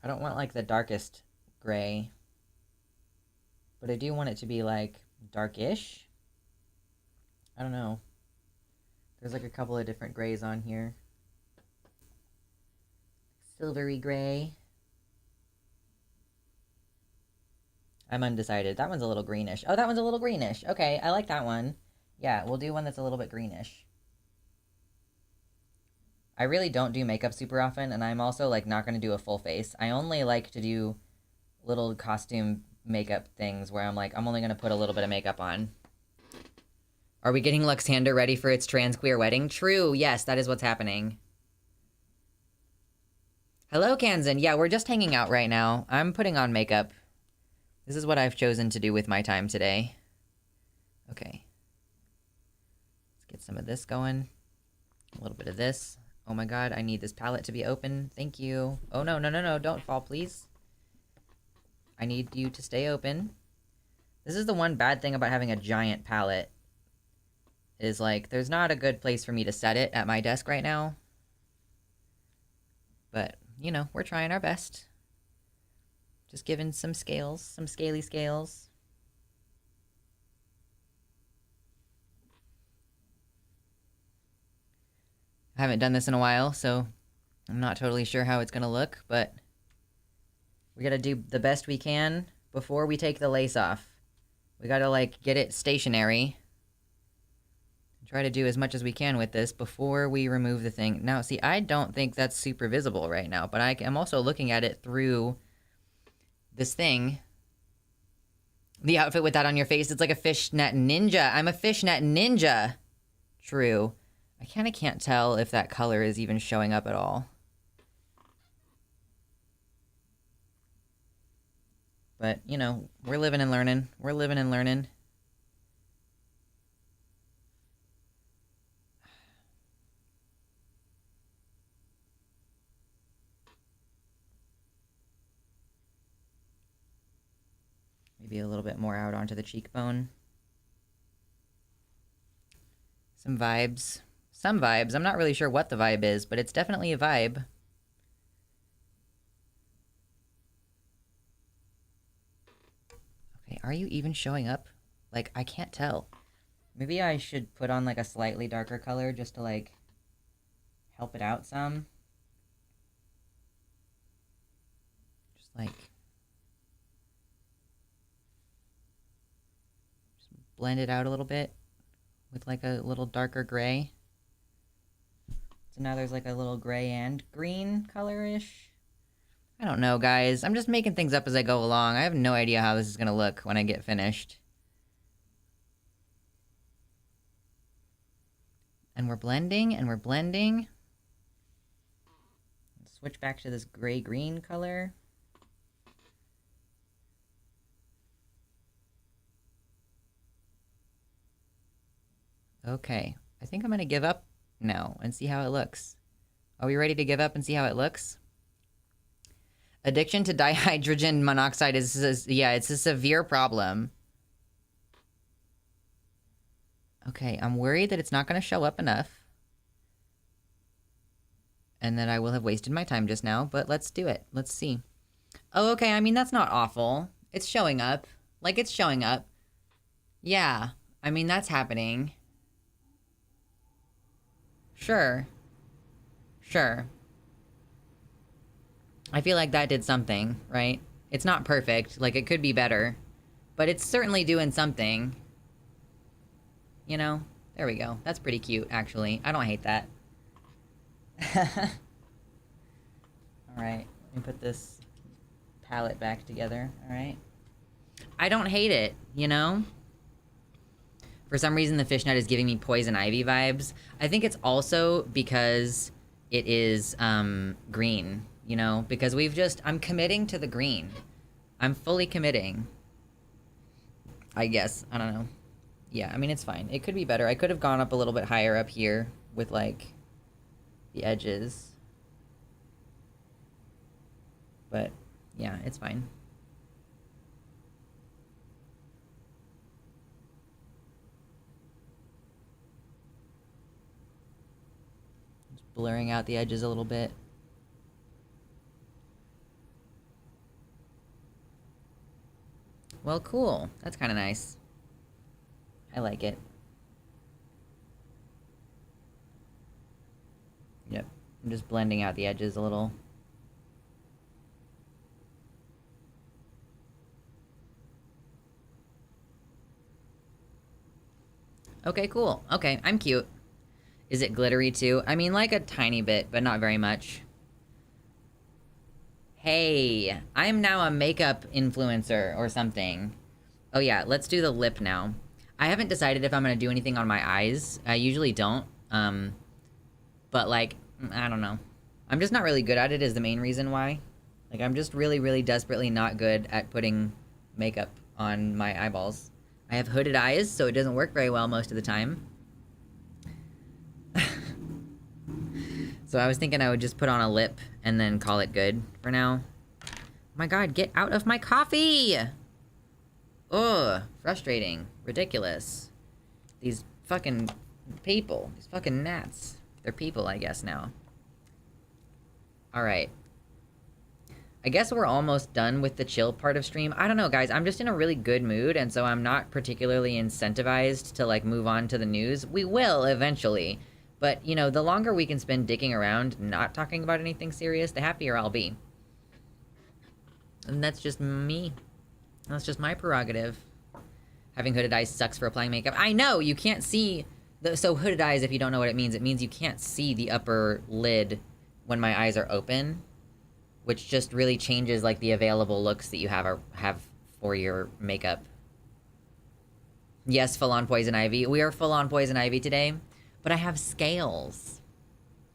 I don't want, like, the darkest gray, but I do want it to be, like, darkish. I don't know. There's, like, a couple of different grays on here. Silvery gray. I'm undecided. That one's a little greenish. Oh, that one's a little greenish. Okay, I like that one. Yeah, we'll do one that's a little bit greenish. I really don't do makeup super often, and I'm also, like, not going to do a full face. I only like to do little costume makeup things where I'm like, I'm only going to put a little bit of makeup on. Are we getting Luxander ready for its trans queer wedding? True, yes, that is what's happening. Hello, Kansan. Yeah, we're just hanging out right now. I'm putting on makeup. This is what I've chosen to do with my time today. Okay. Let's get some of this going. A little bit of this. Oh my god, I need this palette to be open. Thank you. Oh no, no, no, no, don't fall, please. I need you to stay open. This is the one bad thing about having a giant palette. Is like, there's not a good place for me to set it at my desk right now. But, you know, we're trying our best. Just giving some scales, some scaly scales. I haven't done this in a while, so I'm not totally sure how it's gonna look, but we gotta do the best we can before we take the lace off. We gotta, like, get it stationary. Try to do as much as we can with this before we remove the thing. Now, see, I don't think that's super visible right now, but I'm also looking at it through this thing. The outfit with that on your face, it's like a fishnet ninja. I'm a fishnet ninja. True. I kind of can't tell if that color is even showing up at all. But, you know, we're living and learning. We're living and learning. Maybe a little bit more out onto the cheekbone. Some vibes. Some vibes. I'm not really sure what the vibe is, but it's definitely a vibe. Okay, are you even showing up? Like, I can't tell. Maybe I should put on, like, a slightly darker color just to, like, help it out some. Just, like... just blend it out a little bit with, like, a little darker gray. So now there's, like, a little gray and green color-ish. I don't know, guys. I'm just making things up as I go along. I have no idea how this is gonna look when I get finished. And we're blending, and we're blending. Switch back to this gray-green color. Okay. I think I'm gonna give up now and see how it looks. Are we ready to give up and see how it looks? Addiction to dihydrogen monoxide is yeah, it's a severe problem. Okay, I'm worried that it's not going to show up enough. And that I will have wasted my time just now, but let's do it. Let's see. Oh, okay, I mean, that's not awful. It's showing up. Like, it's showing up. Yeah, I mean, that's happening. Sure. Sure. I feel like that did something, right? It's not perfect. Like, it could be better. But it's certainly doing something. You know? There we go. That's pretty cute, actually. I don't hate that. Alright. Let me put this palette back together. Alright. I don't hate it, you know? For some reason, the fishnet is giving me poison ivy vibes. I think it's also because it is green, you know? Because I'm committing to the green. I'm fully committing. I guess. I don't know. Yeah, I mean, it's fine. It could be better. I could have gone up a little bit higher up here with, like, the edges. But, yeah, it's fine. Blurring out the edges a little bit. Well, cool. That's kind of nice. I like it. Yep. I'm just blending out the edges a little. Okay, cool. Okay, I'm cute. Is it glittery too? I mean, like a tiny bit, but not very much. Hey, I'm now a makeup influencer or something. Oh yeah, let's do the lip now. I haven't decided if I'm gonna do anything on my eyes. I usually don't. But like, I don't know. I'm just not really good at it is the main reason why. Like, I'm just really, really desperately not good at putting makeup on my eyeballs. I have hooded eyes, so it doesn't work very well most of the time. So I was thinking I would just put on a lip and then call it good for now. Oh my god, get out of my coffee! Ugh, frustrating. Ridiculous. These fucking people. These fucking gnats. They're people, I guess, now. Alright. I guess we're almost done with the chill part of stream. I don't know, guys. I'm just in a really good mood, and so I'm not particularly incentivized to, like, move on to the news. We will, eventually. But, you know, the longer we can spend dicking around, not talking about anything serious, the happier I'll be. And that's just me. That's just my prerogative. Having hooded eyes sucks for applying makeup. I know! You can't see... So hooded eyes, if you don't know what it means you can't see the upper lid when my eyes are open. Which just really changes, like, the available looks that you have for your makeup. Yes, full-on Poison Ivy. We are full-on Poison Ivy today. But I have scales.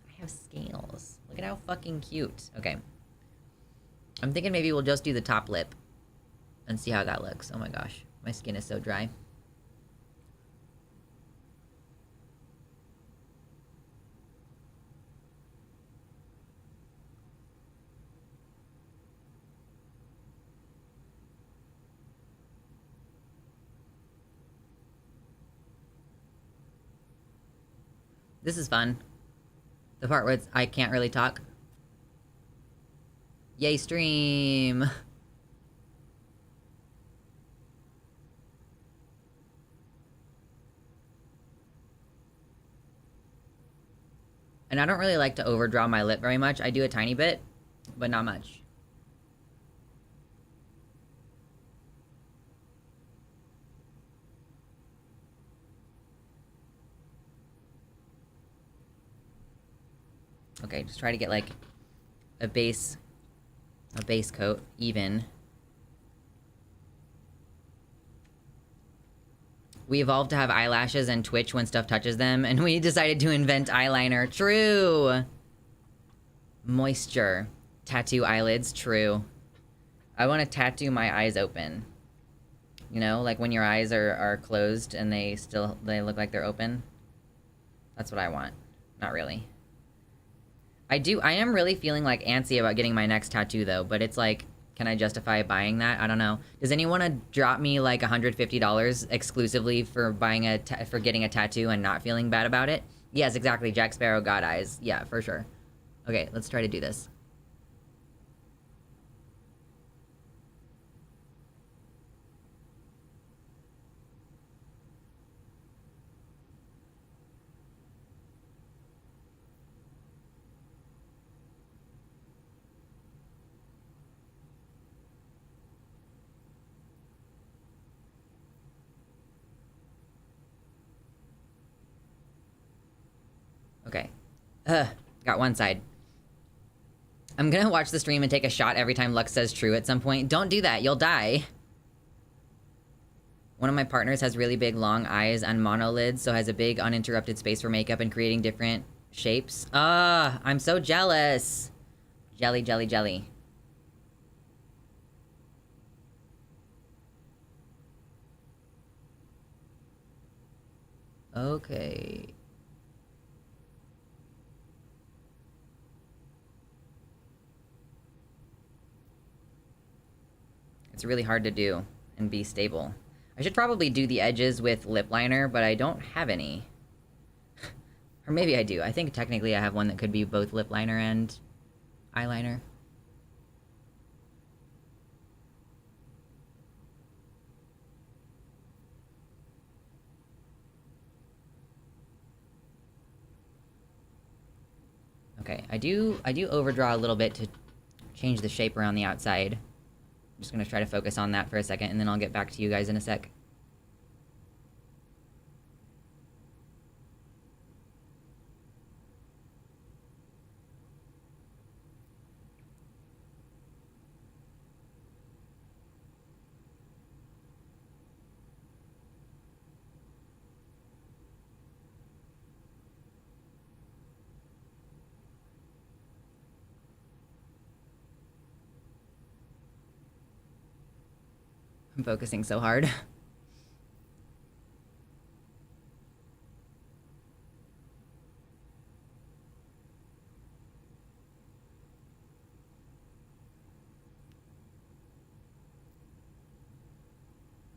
I have scales. Look at how fucking cute. Okay. I'm thinking maybe we'll just do the top lip. And see how that looks. Oh my gosh. My skin is so dry. This is fun. The part where I can't really talk. Yay, stream! And I don't really like to overdraw my lip very much. I do a tiny bit, but not much. Okay, just try to get, like, a base coat, even. We evolved to have eyelashes and twitch when stuff touches them, and we decided to invent eyeliner. True! Moisture. Tattoo eyelids. True. I want to tattoo my eyes open. You know, like when your eyes are closed and they look like they're open. That's what I want. Not really. I am really feeling, like, antsy about getting my next tattoo, though, but it's like, can I justify buying that? I don't know. Does anyone want to drop me, like, $150 exclusively for for getting a tattoo and not feeling bad about it? Yes, exactly. Jack Sparrow got eyes. Yeah, for sure. Okay, let's try to do this. Okay. Got one side. I'm gonna watch the stream and take a shot every time Lux says true at some point. Don't do that, you'll die. One of my partners has really big long eyes and monolids, so has a big uninterrupted space for makeup and creating different shapes. I'm so jealous. Jelly, jelly, jelly. Okay. It's really hard to do and be stable. I should probably do the edges with lip liner, but I don't have any. Or maybe I do. I think technically I have one that could be both lip liner and eyeliner. Okay, I do overdraw a little bit to change the shape around the outside. I'm just gonna try to focus on that for a second, and then I'll get back to you guys in a sec. I'm focusing so hard.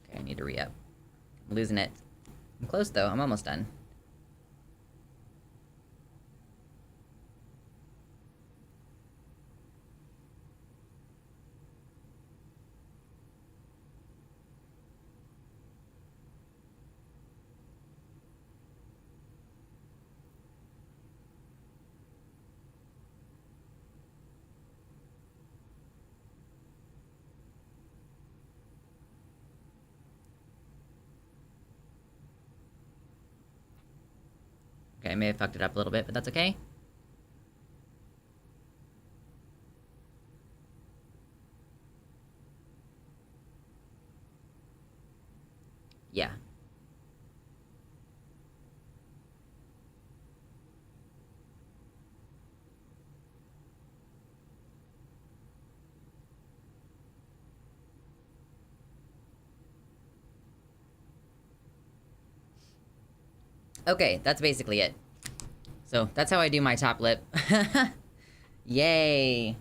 Okay, I need to re-up. I'm losing it. I'm close though, I'm almost done. Okay, I may have fucked it up a little bit, but that's okay. Yeah. Okay, that's basically it. So, that's how I do my top lip. Yay!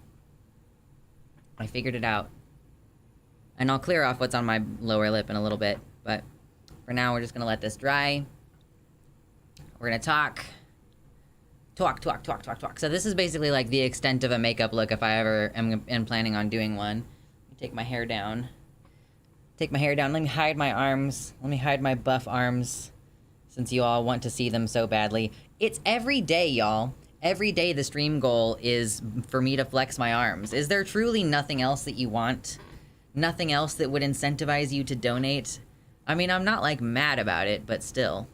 I figured it out. And I'll clear off what's on my lower lip in a little bit, but for now we're just gonna let this dry. We're gonna talk. Talk. So this is basically like the extent of a makeup look if I ever am planning on doing one. Let me take my hair down. Take my hair down. Let me hide my arms. Let me hide my buff arms, since you all want to see them so badly. It's every day, y'all. Every day the stream goal is for me to flex my arms. Is there truly nothing else that you want? Nothing else that would incentivize you to donate? I mean, I'm not, like, mad about it, but still.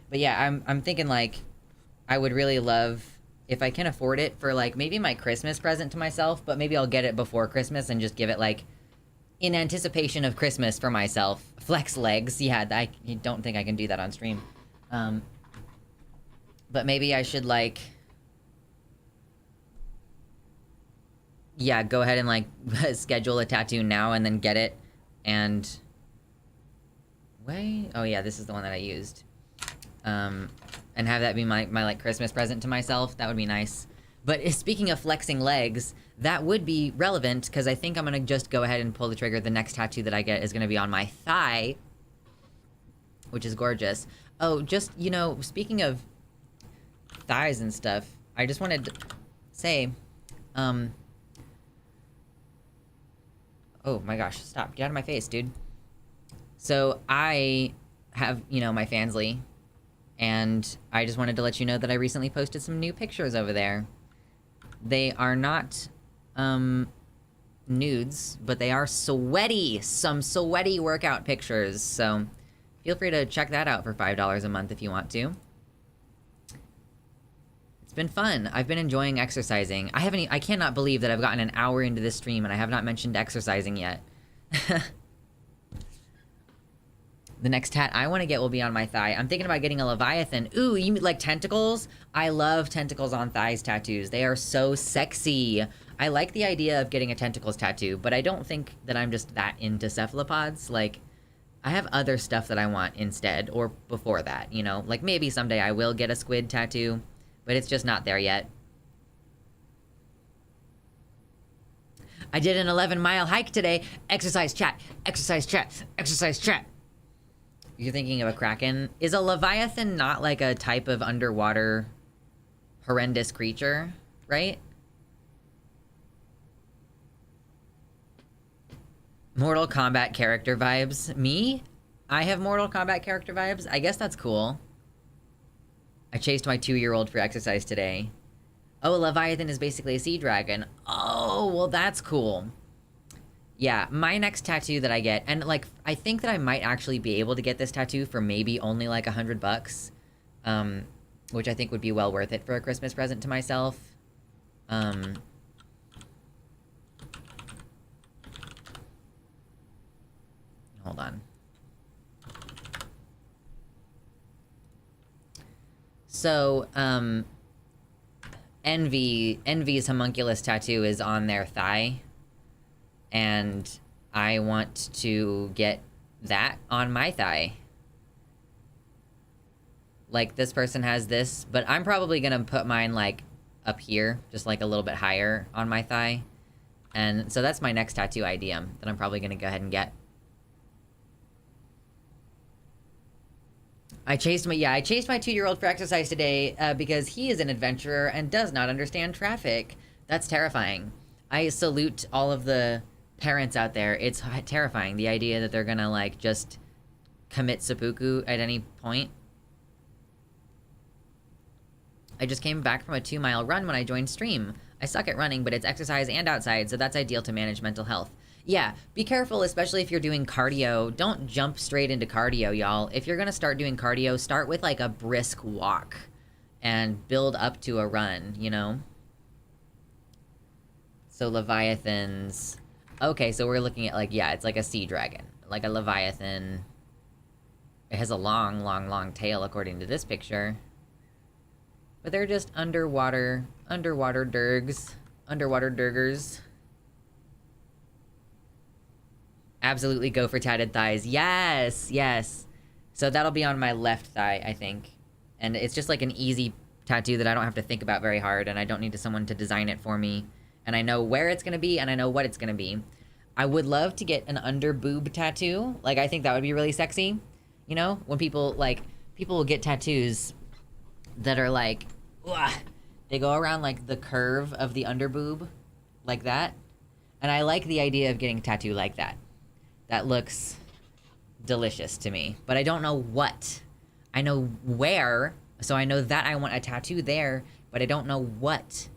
But yeah, I'm thinking, like, I would really love, if I can afford it, for, like, maybe my Christmas present to myself, but maybe I'll get it before Christmas and just give it, like, in anticipation of Christmas for myself. Flex legs. Yeah, I don't think I can do that on stream. But maybe I should, like... Yeah, go ahead and, like, schedule a tattoo now and then get it. And... Wait... Oh, yeah, this is the one that I used. And have that be my like, Christmas present to myself. That would be nice. But speaking of flexing legs, that would be relevant, because I think I'm gonna just go ahead and pull the trigger. The next tattoo that I get is gonna be on my thigh, which is gorgeous. Oh, just, you know, speaking of thighs and stuff, I just wanted to say, oh my gosh, stop. Get out of my face, dude. So I have, you know, my Fansly, and I just wanted to let you know that I recently posted some new pictures over there. They are not, nudes, but they are sweaty. Some sweaty workout pictures, so feel free to check that out for $5 a month if you want to. It's been fun. I've been enjoying exercising. I cannot believe that I've gotten an hour into this stream and I have not mentioned exercising yet. The next tat I want to get will be on my thigh. I'm thinking about getting a Leviathan. Ooh, you mean like tentacles? I love tentacles on thighs tattoos. They are so sexy. I like the idea of getting a tentacles tattoo, but I don't think that I'm just that into cephalopods. Like, I have other stuff that I want instead, or before that, you know? Like, maybe someday I will get a squid tattoo, but it's just not there yet. I did an 11-mile hike today. Exercise chat, exercise chat, exercise chat. You're thinking of a kraken? Is a Leviathan not like a type of underwater horrendous creature, right? Mortal Kombat character vibes. Me? I have Mortal Kombat character vibes? I guess that's cool. I chased my 2-year-old for exercise today. Oh, a Leviathan is basically a sea dragon. Oh, well that's cool. Yeah, my next tattoo that I get, and, like, I think that I might actually be able to get this tattoo for maybe only, like, $100, which I think would be well worth it for a Christmas present to myself. Hold on. So, Envy's homunculus tattoo is on their thigh. And I want to get that on my thigh. Like, this person has this, but I'm probably gonna put mine, like, up here, just, like, a little bit higher on my thigh. And so that's my next tattoo idea that I'm probably gonna go ahead and get. I chased my 2-year-old for exercise today because he is an adventurer and does not understand traffic. That's terrifying. I salute all of the parents out there. It's terrifying, the idea that they're gonna, like, just commit seppuku at any point. I just came back from a 2-mile run when I joined stream. I suck at running, but it's exercise and outside, so that's ideal to manage mental health. Yeah, be careful, especially if you're doing cardio. Don't jump straight into cardio, y'all. If you're gonna start doing cardio, start with, like, a brisk walk and build up to a run, you know? So Leviathans... Okay, so we're looking at, like, yeah, it's like a sea dragon. Like a Leviathan. It has a long, long, long tail, according to this picture. But they're just underwater durgs. Underwater durgers. Absolutely go for tatted thighs. Yes, yes. So that'll be on my left thigh, I think. And it's just like an easy tattoo that I don't have to think about very hard, and I don't need someone to design it for me. And I know where it's gonna be, and I know what it's gonna be. I would love to get an under boob tattoo. Like, I think that would be really sexy. You know? When people will get tattoos that are like, ugh, they go around, like, the curve of the under boob. Like that. And I like the idea of getting a tattoo like that. That looks delicious to me. But I don't know what. I know where, so I know that I want a tattoo there, but I don't know what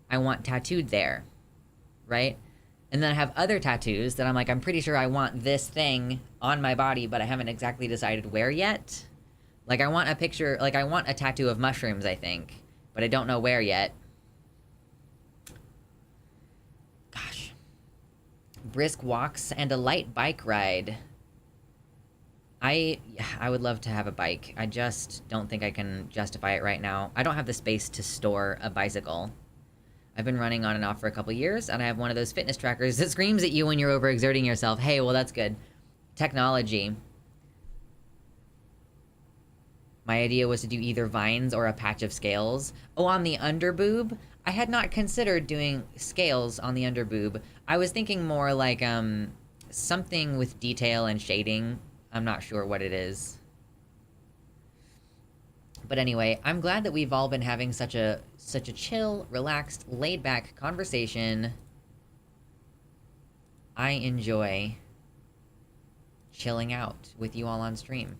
I want tattooed there. Right? And then I have other tattoos that I'm like, I'm pretty sure I want this thing on my body, but I haven't exactly decided where yet. Like, I want a picture, like, I want a tattoo of mushrooms, I think. But I don't know where yet. Gosh. Brisk walks and a light bike ride. I would love to have a bike. I just don't think I can justify it right now. I don't have the space to store a bicycle. I've been running on and off for a couple years, and I have one of those fitness trackers that screams at you when you're overexerting yourself. Hey, well, that's good. Technology. My idea was to do either vines or a patch of scales. Oh, on the underboob? I had not considered doing scales on the underboob. I was thinking more like, something with detail and shading. I'm not sure what it is. But anyway, I'm glad that we've all been having such a chill, relaxed, laid-back conversation. I enjoy chilling out with you all on stream.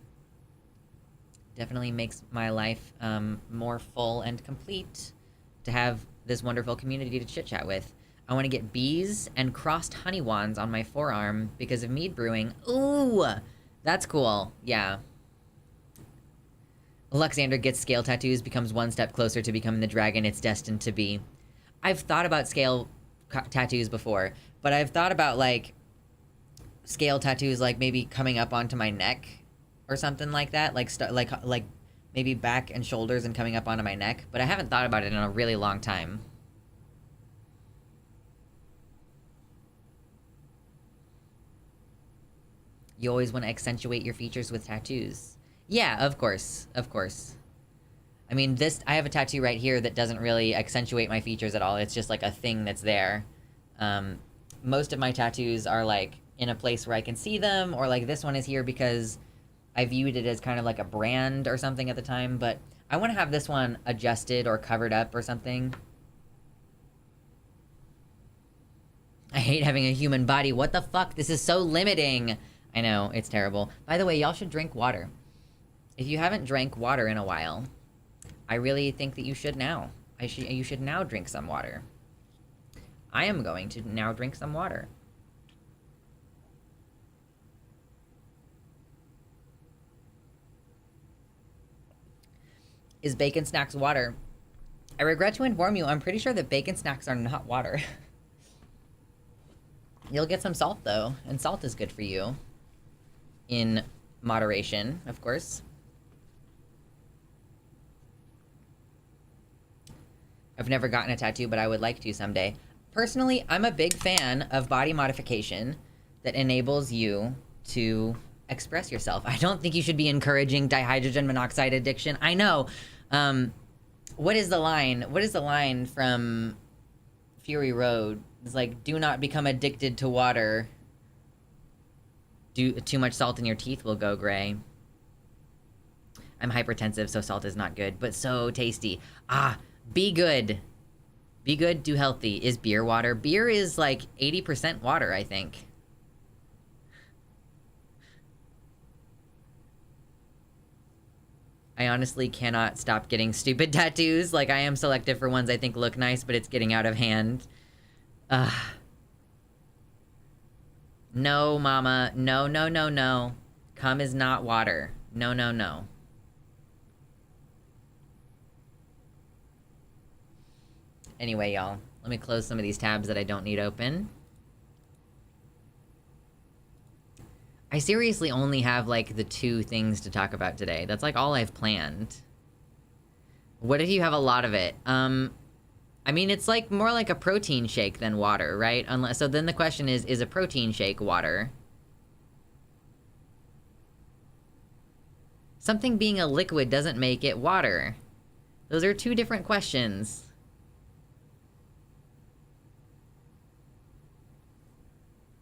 Definitely makes my life more full and complete to have this wonderful community to chit-chat with. I want to get bees and crossed honey wands on my forearm because of mead brewing. Ooh! That's cool. Yeah. Luxander gets scale tattoos, becomes one step closer to becoming the dragon it's destined to be. I've thought about scale tattoos before, but I've thought about, like, scale tattoos, like, maybe coming up onto my neck or something like that. Like maybe back and shoulders and coming up onto my neck. But I haven't thought about it in a really long time. You always want to accentuate your features with tattoos. Yeah, of course. Of course. I mean, I have a tattoo right here that doesn't really accentuate my features at all. It's just like a thing that's there. Most of my tattoos are like in a place where I can see them, or like this one is here because I viewed it as kind of like a brand or something at the time, but I want to have this one adjusted or covered up or something. I hate having a human body. What the fuck? This is so limiting. I know, it's terrible. By the way, y'all should drink water. If you haven't drank water in a while, I really think that you should now. You should now drink some water. I am going to now drink some water. Is bacon snacks water? I regret to inform you, I'm pretty sure that bacon snacks are not water. You'll get some salt, though, and salt is good for you. In moderation, of course. I've never gotten a tattoo, but I would like to someday. Personally, I'm a big fan of body modification that enables you to express yourself. I don't think you should be encouraging dihydrogen monoxide addiction. I know. What is the line? What is the line from Fury Road? It's like, do not become addicted to water. Too much salt in your teeth will go gray. I'm hypertensive, so salt is not good, but so tasty. Ah, be good. Be good, do healthy. Is beer water? Beer is like 80% water, I think. I honestly cannot stop getting stupid tattoos. Like, I am selective for ones I think look nice, but it's getting out of hand. No, mama. No, no, no, no. Cum is not water. No, no, no. Anyway, y'all. Let me close some of these tabs that I don't need open. I seriously only have, like, the 2 things to talk about today. That's, like, all I've planned. What if you have a lot of it? I mean, it's, like, more like a protein shake than water, right? So then the question is a protein shake water? Something being a liquid doesn't make it water. Those are 2 different questions.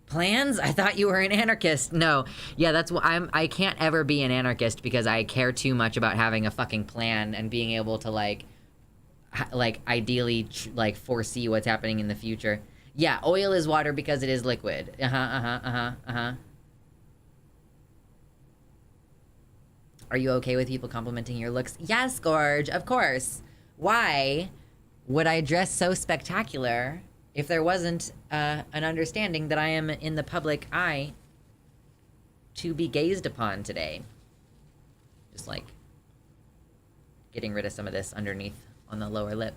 Plans? I thought you were an anarchist. No. Yeah, that's what I can't ever be an anarchist because I care too much about having a fucking plan and being able to like ideally like foresee what's happening in the future. Yeah, oil is water because it is liquid. Are you okay with people complimenting your looks? Yes, Gorge, of course. Why would I dress so spectacular if there wasn't an understanding that I am in the public eye to be gazed upon today? Just like getting rid of some of this underneath on the lower lip.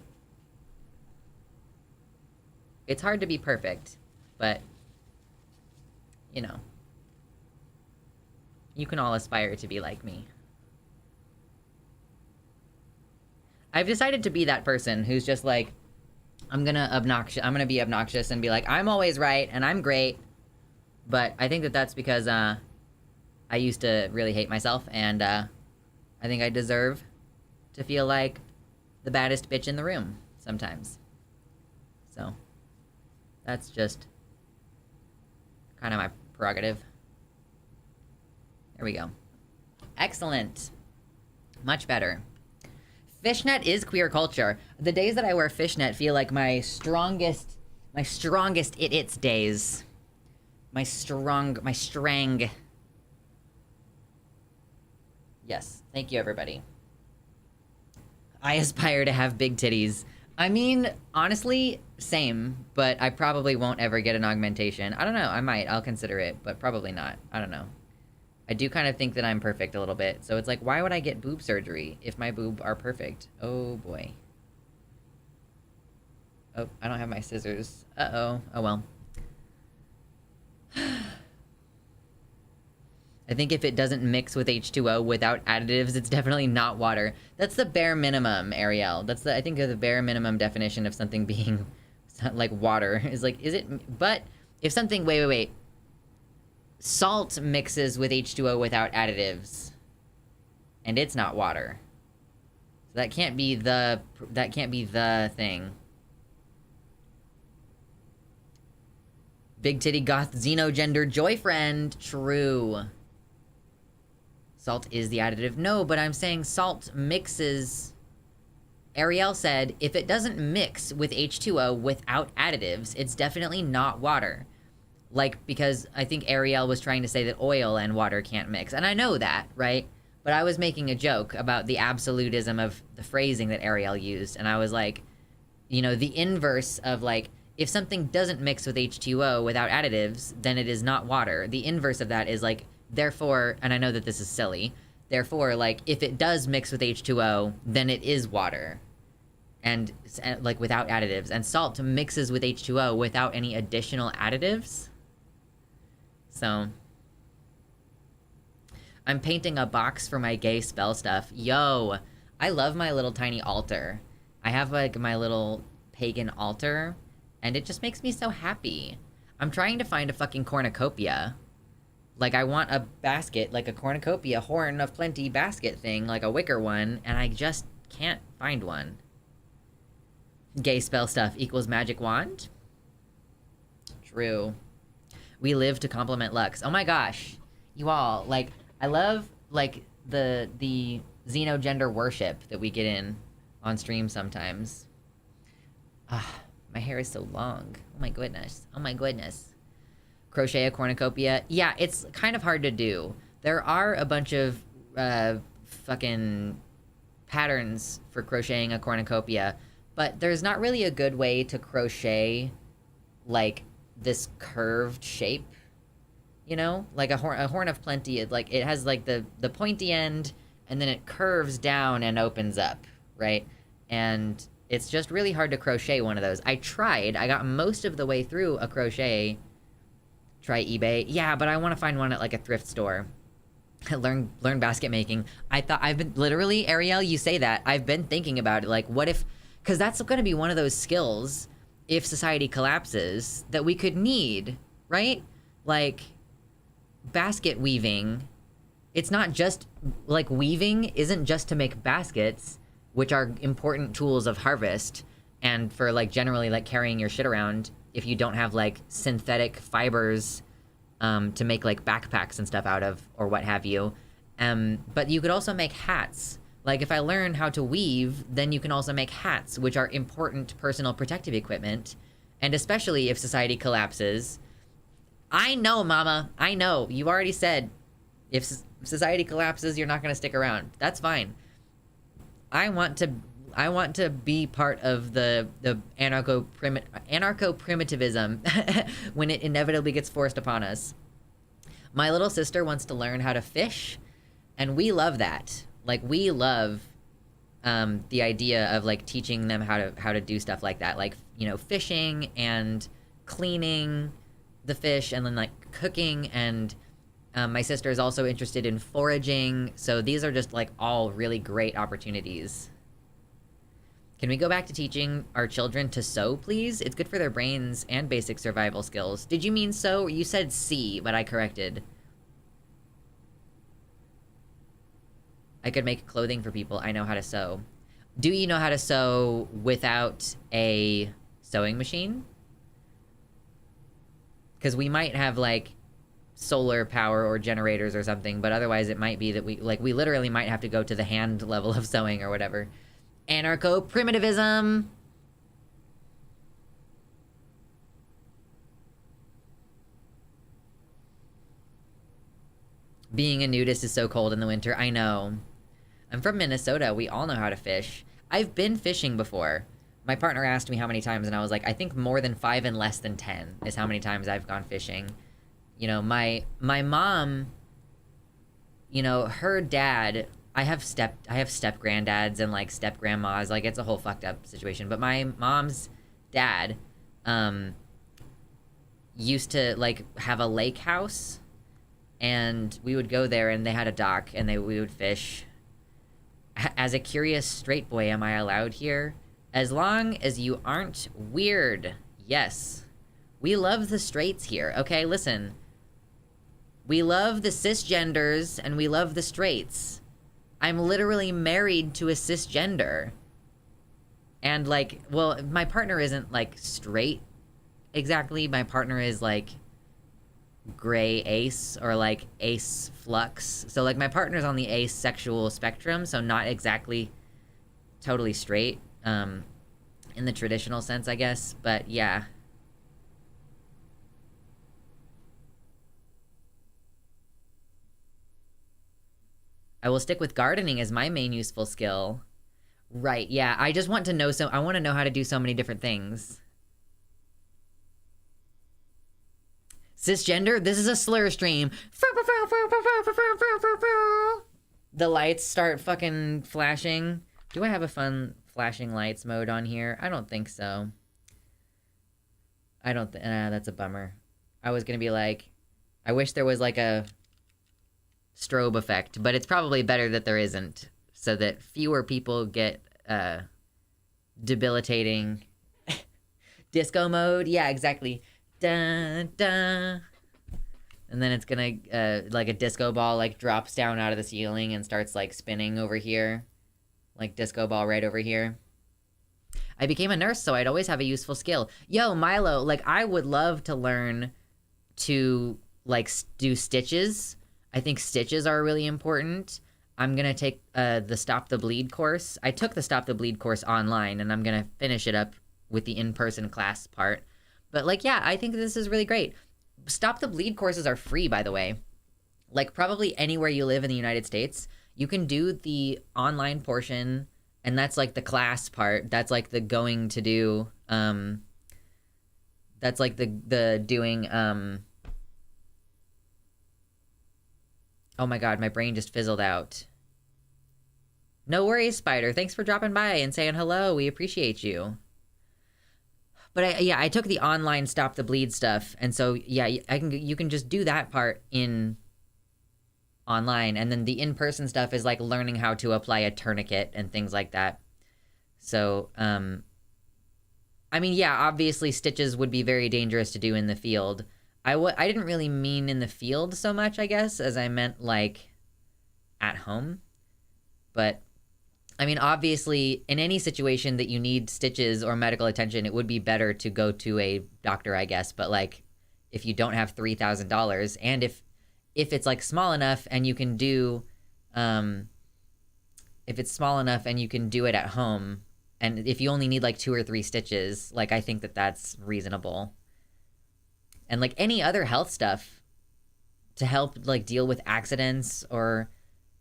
It's hard to be perfect, but you know, you can all aspire to be like me. I've decided to be that person who's just like, I'm gonna be obnoxious and be like, I'm always right and I'm great. But I think that that's because I used to really hate myself, and I think I deserve to feel like the baddest bitch in the room sometimes. So that's just kind of my prerogative. There we go. Excellent. Much better. Fishnet is queer culture. The days that I wear fishnet feel like my strongest it-its days. My strang. Yes, thank you, everybody. I aspire to have big titties. I mean, honestly, same, but I probably won't ever get an augmentation. I don't know, I might, I'll consider it, but probably not. I don't know. I do kind of think that I'm perfect a little bit, so it's like, why would I get boob surgery if my boob are perfect? Oh, boy. Oh, I don't have my scissors. Uh-oh. Oh, well. I think if it doesn't mix with H2O without additives, it's definitely not water. That's the bare minimum, Ariel. That's I think the bare minimum definition of something being like water. Is like, is it? But if something, wait. Salt mixes with H2O without additives, and it's not water. So that can't be the thing. Big titty goth xenogender joy friend. True. Salt is the additive. No, but I'm saying salt mixes. Ariel said if it doesn't mix with H2O without additives, it's definitely not water. Like, because I think Ariel was trying to say that oil and water can't mix. And I know that, right? But I was making a joke about the absolutism of the phrasing that Ariel used. And I was like, you know, the inverse of, like, if something doesn't mix with H2O without additives, then it is not water. The inverse of that is, like, therefore, and I know that this is silly, therefore, like, if it does mix with H2O, then it is water. And, like, without additives. And salt mixes with H2O without any additional additives. So, I'm painting a box for my gay spell stuff. Yo, I love my little tiny altar. I have, like, my little pagan altar, and it just makes me so happy. I'm trying to find a fucking cornucopia. Like, I want a basket, like a cornucopia, horn of plenty basket thing, like a wicker one, and I just can't find one. Gay spell stuff equals magic wand? True. We live to compliment Lux. Oh my gosh. You all, like, I love, like, the xenogender worship that we get in on stream sometimes. Ah, my hair is so long. Oh my goodness. Oh my goodness. Crochet a cornucopia. Yeah, it's kind of hard to do. There are a bunch of fucking patterns for crocheting a cornucopia, but there's not really a good way to crochet like this curved shape, you know? Like a horn of plenty, it has like the pointy end, and then it curves down and opens up, right? And it's just really hard to crochet one of those. I tried. I got most of the way through a crochet. Try eBay. Yeah, but I want to find one at like a thrift store. learn basket making. I've been literally, Ariel, you say that. I've been thinking about it. Like, what if, because that's going to be one of those skills if society collapses that we could need, right? Like, basket weaving. It's not just, like, weaving isn't just to make baskets, which are important tools of harvest and for, like, generally, like, carrying your shit around if you don't have, like, synthetic fibers to make, like, backpacks and stuff out of, or what have you. But you could also make hats. Like, if I learn how to weave, then you can also make hats, which are important personal protective equipment. And especially if society collapses. I know, mama. I know. You already said if society collapses, you're not going to stick around. That's fine. I want to be part of the anarcho-primitivism when it inevitably gets forced upon us. My little sister wants to learn how to fish, and we love that. Like, we love the idea of, like, teaching them how to do stuff like that. Like, you know, fishing and cleaning the fish and then, like, cooking. And my sister is also interested in foraging. So these are just, like, all really great opportunities. Can we go back to teaching our children to sew, please? It's good for their brains and basic survival skills. Did you mean sew? You said see, but I corrected. I could make clothing for people. I know how to sew. Do you know how to sew without a sewing machine? Because we might have, like, solar power or generators or something, but otherwise it might be that we literally might have to go to the hand level of sewing or whatever. Anarcho-primitivism! Being a nudist is so cold in the winter. I know. I'm from Minnesota. We all know how to fish. I've been fishing before. My partner asked me how many times, and I was like, I think more than 5 and less than 10 is how many times I've gone fishing. You know, my mom, you know, her dad, I have step granddads and, like, step grandmas. Like, it's a whole fucked up situation. But my mom's dad used to, like, have a lake house, and we would go there, and they had a dock, and we would fish. As a curious straight boy, am I allowed here? As long as you aren't weird. Yes. We love the straights here. Okay, listen. We love the cisgenders, and we love the straights. I'm literally married to a cisgender. And, like, well, my partner isn't, like, straight exactly. My partner is, like, gray ace or, like, ace flux. So, like, my partner's on the asexual spectrum, so not exactly totally straight in the traditional sense, I guess. But, yeah. I will stick with gardening as my main useful skill. Right, yeah. I just want to know I want to know how to do so many different things. Cisgender? This is a slur stream. The lights start fucking flashing. Do I have a fun flashing lights mode on here? I don't think so. I don't that's a bummer. I was gonna be like, I wish there was like a strobe effect, but it's probably better that there isn't, so that fewer people get debilitating disco mode. Yeah, exactly. Dun, dun. And then it's gonna, like a disco ball, like drops down out of the ceiling and starts like spinning over here. Like disco ball right over here. I became a nurse, so I'd always have a useful skill. Yo, Milo, like I would love to learn to like do stitches. I think stitches are really important. I'm gonna take the Stop the Bleed course. I took the Stop the Bleed course online, and I'm gonna finish it up with the in-person class part. But like, yeah, I think this is really great. Stop the Bleed courses are free, by the way. Like probably anywhere you live in the United States, you can do the online portion, and that's like the class part. That's like the going to do. That's like the doing. Oh my god, my brain just fizzled out. No worries, Spider. Thanks for dropping by and saying hello. We appreciate you. But I took the online Stop the Bleed stuff, and so yeah, you can just do that part in online, and then the in-person stuff is like learning how to apply a tourniquet and things like that. So I mean, yeah, obviously stitches would be very dangerous to do in the field. I didn't really mean in the field so much, I guess, as I meant like at home. But I mean, obviously, in any situation that you need stitches or medical attention, it would be better to go to a doctor, I guess. But like, if you don't have $3,000, and if it's like small enough and you can do, if it's small enough and you can do it at home, and if you only need like 2 or 3 stitches, like I think that that's reasonable. And like any other health stuff to help like deal with accidents, or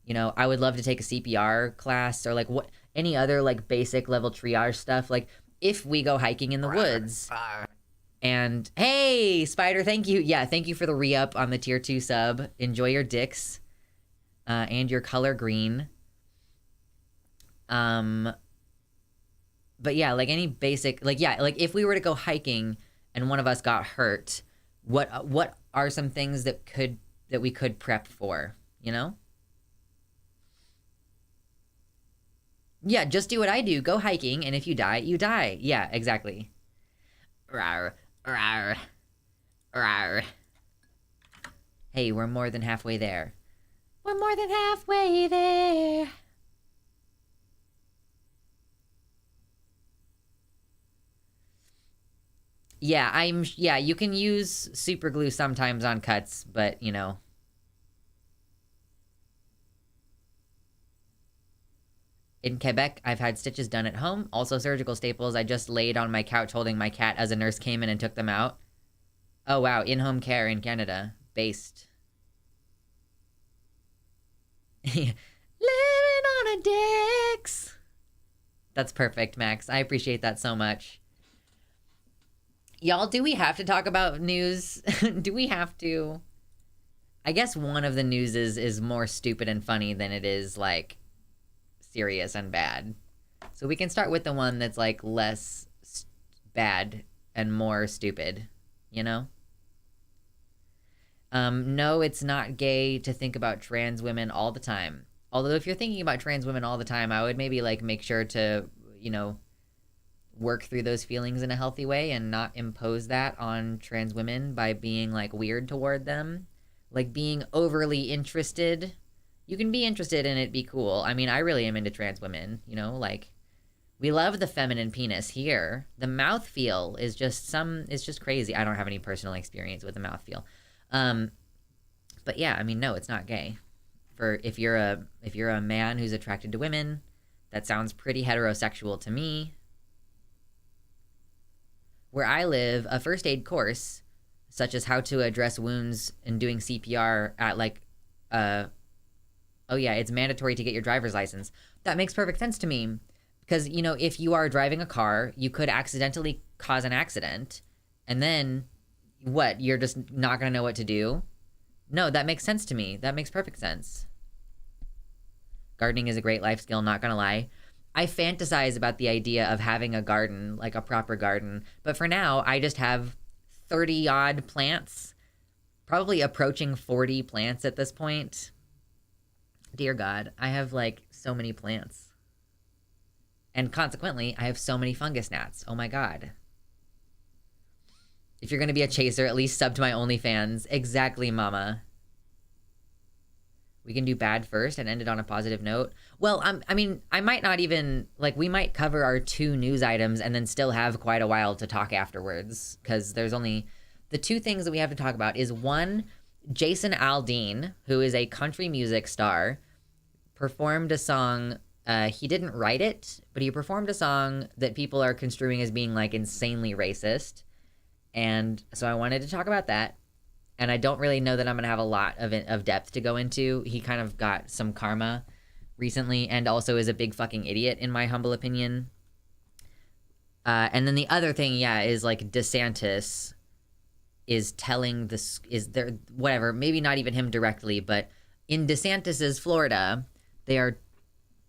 you know, I would love to take a CPR class, or like what any other like basic level triage stuff. Like if we go hiking in the woods, and hey, Spider, thank you. Yeah, thank you for the re-up on the tier 2 sub. Enjoy your dicks, and your color green. But yeah, like any basic, like yeah, like if we were to go hiking and one of us got hurt, what are some things that we could prep for, you know? Yeah, just do what I do. Go hiking, and if you die, you die. Yeah, exactly. Rawr, rawr, rawr. Hey, we're more than halfway there. We're more than halfway there. Yeah, you can use super glue sometimes on cuts, but, you know. In Quebec, I've had stitches done at home. Also surgical staples. I just laid on my couch holding my cat as a nurse came in and took them out. Oh, wow. In-home care in Canada. Based. Living on a dicks. That's perfect, Max. I appreciate that so much. Y'all, do we have to talk about news? Do we have to? I guess one of the news is more stupid and funny than it is, like, serious and bad. So we can start with the one that's, like, less bad and more stupid, you know? No, it's not gay to think about trans women all the time. Although if you're thinking about trans women all the time, I would maybe, like, make sure to, you know, work through those feelings in a healthy way and not impose that on trans women by being like weird toward them, like being overly interested. You can be interested and it be cool. I mean, I really am into trans women, you know, like we love the feminine penis here. The mouthfeel is just it's just crazy. I don't have any personal experience with the mouthfeel. But yeah, I mean, no, it's not gay. For if you're a man who's attracted to women, that sounds pretty heterosexual to me. Where I live, a first aid course, such as how to address wounds and doing CPR at like, oh yeah, it's mandatory to get your driver's license. That makes perfect sense to me. Because, you know, if you are driving a car, you could accidentally cause an accident. And then, what, you're just not going to know what to do? No, that makes sense to me. That makes perfect sense. Gardening is a great life skill, not going to lie. I fantasize about the idea of having a garden, like a proper garden. But for now, I just have 30-odd plants. Probably approaching 40 plants at this point. Dear God, I have, like, so many plants. And consequently, I have so many fungus gnats. Oh my God. If you're gonna be a chaser, at least sub to my OnlyFans. Exactly, mama. We can do bad first and end it on a positive note. Well, I mean, I might not even, like, we might cover our 2 news items and then still have quite a while to talk afterwards. Because there's only... The 2 things that we have to talk about is, 1, Jason Aldean, who is a country music star, performed a song... he didn't write it, but he performed a song that people are construing as being, like, insanely racist. And so I wanted to talk about that. And I don't really know that I'm going to have a lot of depth to go into. He kind of got some karma recently and also is a big fucking idiot, in my humble opinion. And then the other thing, yeah, is, like, Desantis is telling this... Is there... Whatever, maybe not even him directly, but in DeSantis's Florida, they are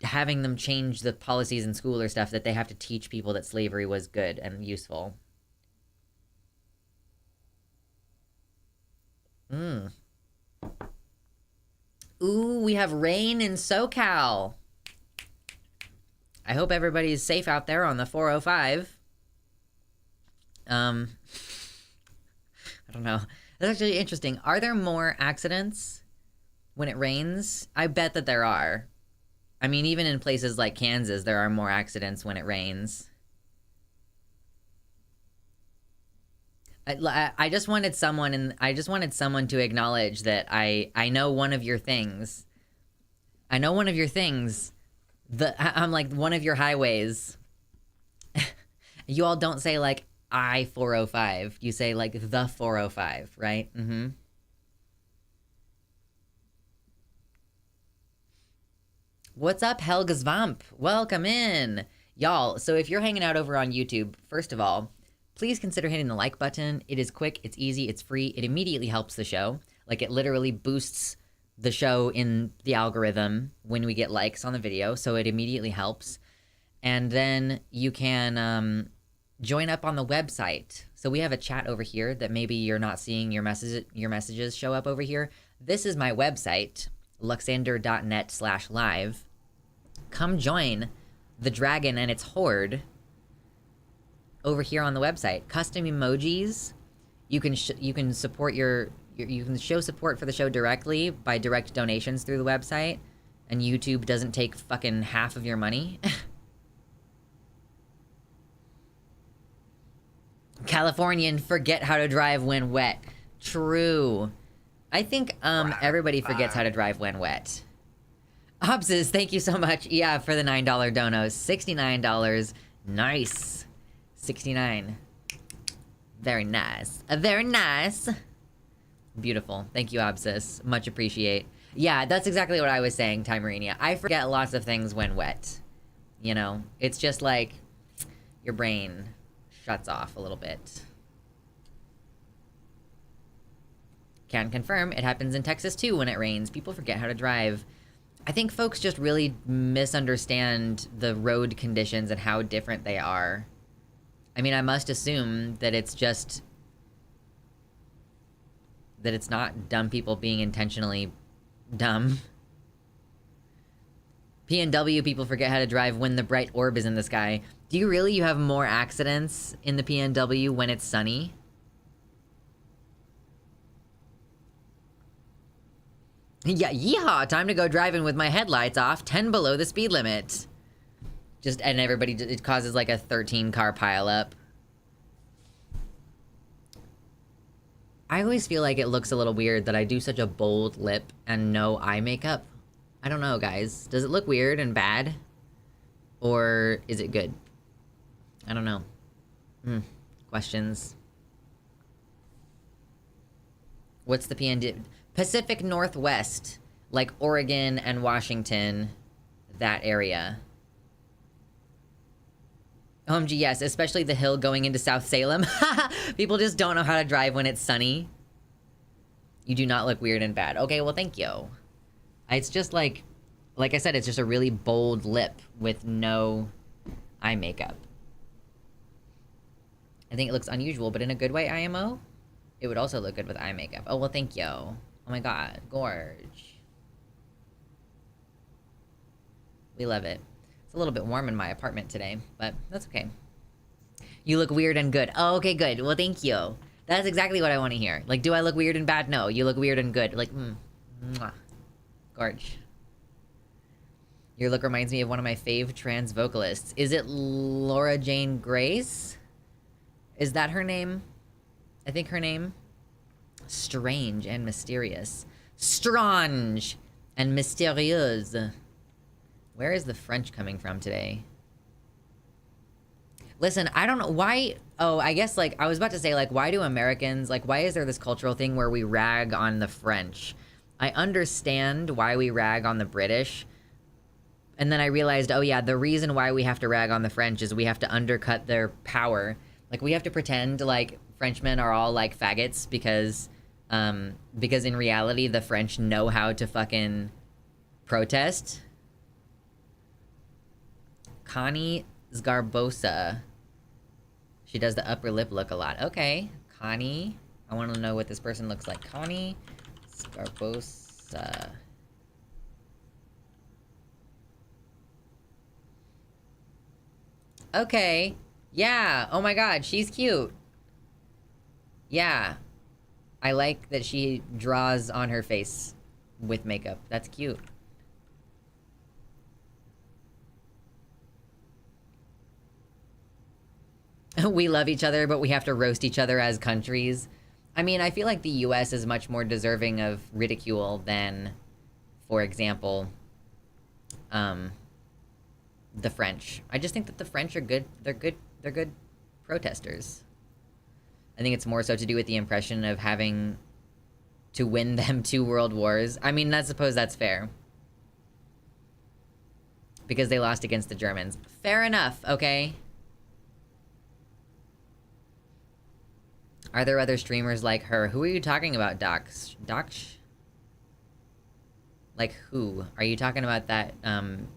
having them change the policies in school or stuff that they have to teach people that slavery was good and useful. Ooh, we have rain in SoCal. I hope everybody's safe out there on the 405. I don't know. That's actually interesting. Are there more accidents when it rains? I bet that there are. I mean, even in places like Kansas, there are more accidents when it rains. I just wanted someone, and I just wanted someone to acknowledge that I know one of your things. I know one of your things. I'm like one of your highways. You all don't say like I-405. You say like the 405, right? Mm-hmm. What's up, Helga's Vamp? Welcome in. Y'all, so if you're hanging out over on YouTube, first of all, please consider hitting the like button. It is quick, it's easy, it's free. It immediately helps the show. Like, it literally boosts the show in the algorithm when we get likes on the video, so it immediately helps. And then you can join up on the website. So we have a chat over here that maybe you're not seeing your messages show up over here. This is my website, luxander.net/live. Come join the dragon and its horde over here on the website. Custom emojis. You can support you can show support for the show directly by direct donations through the website, and YouTube doesn't take fucking half of your money. Californian forget how to drive when wet. True. I think everybody forgets how to drive when wet. Hobbses, thank you so much. Yeah, for the $9 donos. $69. Nice. 69. Very nice. Very nice. Beautiful. Thank you, Obsis. Much appreciate. Yeah, that's exactly what I was saying, Timerinia. I forget lots of things when wet. You know? It's just like your brain shuts off a little bit. Can confirm, it happens in Texas too when it rains. People forget how to drive. I think folks just really misunderstand the road conditions and how different they are. I mean, I must assume that it's just... that it's not dumb people being intentionally dumb. PNW people forget how to drive when the bright orb is in the sky. Do you really? You have more accidents in the PNW when it's sunny? Yeah, yeehaw! Time to go driving with my headlights off, 10 below the speed limit. Just, and everybody, it causes like a 13-car pileup. I always feel like it looks a little weird that I do such a bold lip and no eye makeup. I don't know, guys. Does it look weird and bad? Or is it good? I don't know. Questions. What's the PND? Pacific Northwest. Like Oregon and Washington. That area. OMG, yes, especially the hill going into South Salem. People just don't know how to drive when it's sunny. You do not look weird and bad. Okay, well, thank you. It's just like I said, it's just a really bold lip with no eye makeup. I think it looks unusual, but in a good way, IMO. It would also look good with eye makeup. Oh, well, thank you. Oh my god, gorge. We love it. It's a little bit warm in my apartment today, but that's okay. You look weird and good. Oh, okay, good. Well, thank you. That's exactly what I want to hear. Like, do I look weird and bad? No, you look weird and good. Like, mwah. Gorge. Your look reminds me of one of my fave trans vocalists. Is it Laura Jane Grace? Is that her name? I think her name? Strange and mysterious. Strange and mystérieuse. Where is the French coming from today? Listen, I don't know why. Oh, I guess, like, I was about to say, like, why do Americans, like, why is there this cultural thing where we rag on the French? I understand why we rag on the British. And then I realized, oh yeah, the reason why we have to rag on the French is we have to undercut their power. Like, we have to pretend like Frenchmen are all like faggots because in reality the French know how to fucking protest. Connie Zgarbosa. She does the upper lip look a lot. Okay, Connie. I want to know what this person looks like. Connie Zgarbosa. Okay. Yeah. Oh my god, she's cute. Yeah. I like that she draws on her face with makeup. That's cute. We love each other, but we have to roast each other as countries. I mean, I feel like the US is much more deserving of ridicule than, for example, the French. I just think that the French are good. They're good protesters. I think it's more so to do with the impression of having to win them 2 world wars. I mean, I suppose that's fair. Because they lost against the Germans. Fair enough, okay? Are there other streamers like her? Who are you talking about, Docs? Docs? Like who? Are you talking about that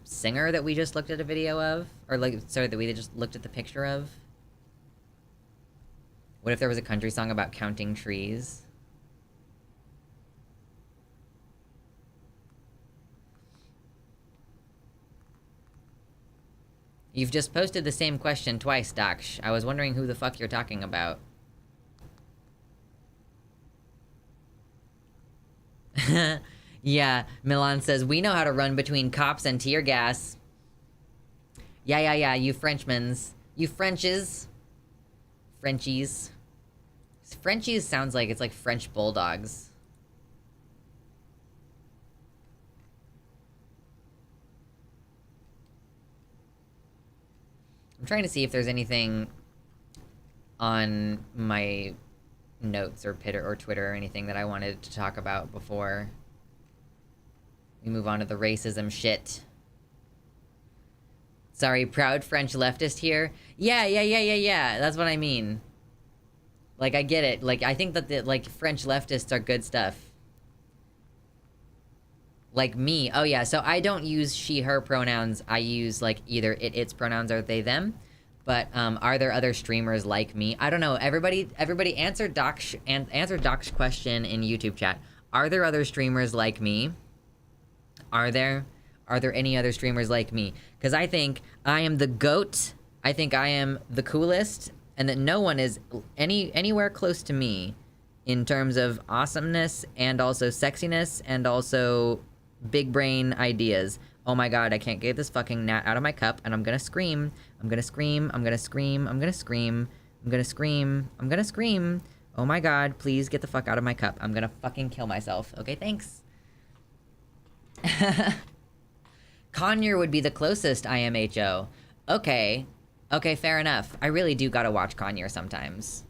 singer that we just looked at a video of? Or like, sorry, that we just looked at the picture of? What if there was a country song about counting trees? You've just posted the same question twice, Daksh. I was wondering who the fuck you're talking about. Yeah, Milan says, we know how to run between cops and tear gas. Yeah, you Frenchmans. You Frenches. Frenchies. Frenchies sounds like it's like French bulldogs. I'm trying to see if there's anything on my notes or Twitter or anything that I wanted to talk about before we move on to the racism shit. Sorry, proud French leftist here. Yeah. That's what I mean. Like, I get it. Like, I think that the, like, French leftists are good stuff. Like me. Oh yeah, so I don't use she, her pronouns. I use, like, either it, its pronouns or they, them. But, are there other streamers like me? I don't know. Everybody answer Doc's question in YouTube chat. Are there other streamers like me? Are there any other streamers like me? Because I think I am the GOAT. I think I am the coolest. And that no one is anywhere close to me in terms of awesomeness and also sexiness and also big brain ideas. Oh my god, I can't get this fucking gnat out of my cup, and I'm gonna scream. I'm gonna scream. I'm gonna scream. I'm gonna scream. I'm gonna scream. I'm gonna scream. Oh my god, please get the fuck out of my cup. I'm gonna fucking kill myself. Okay, thanks. Conyer would be the closest IMHO. Okay. Okay, fair enough. I really do gotta watch Conyer sometimes.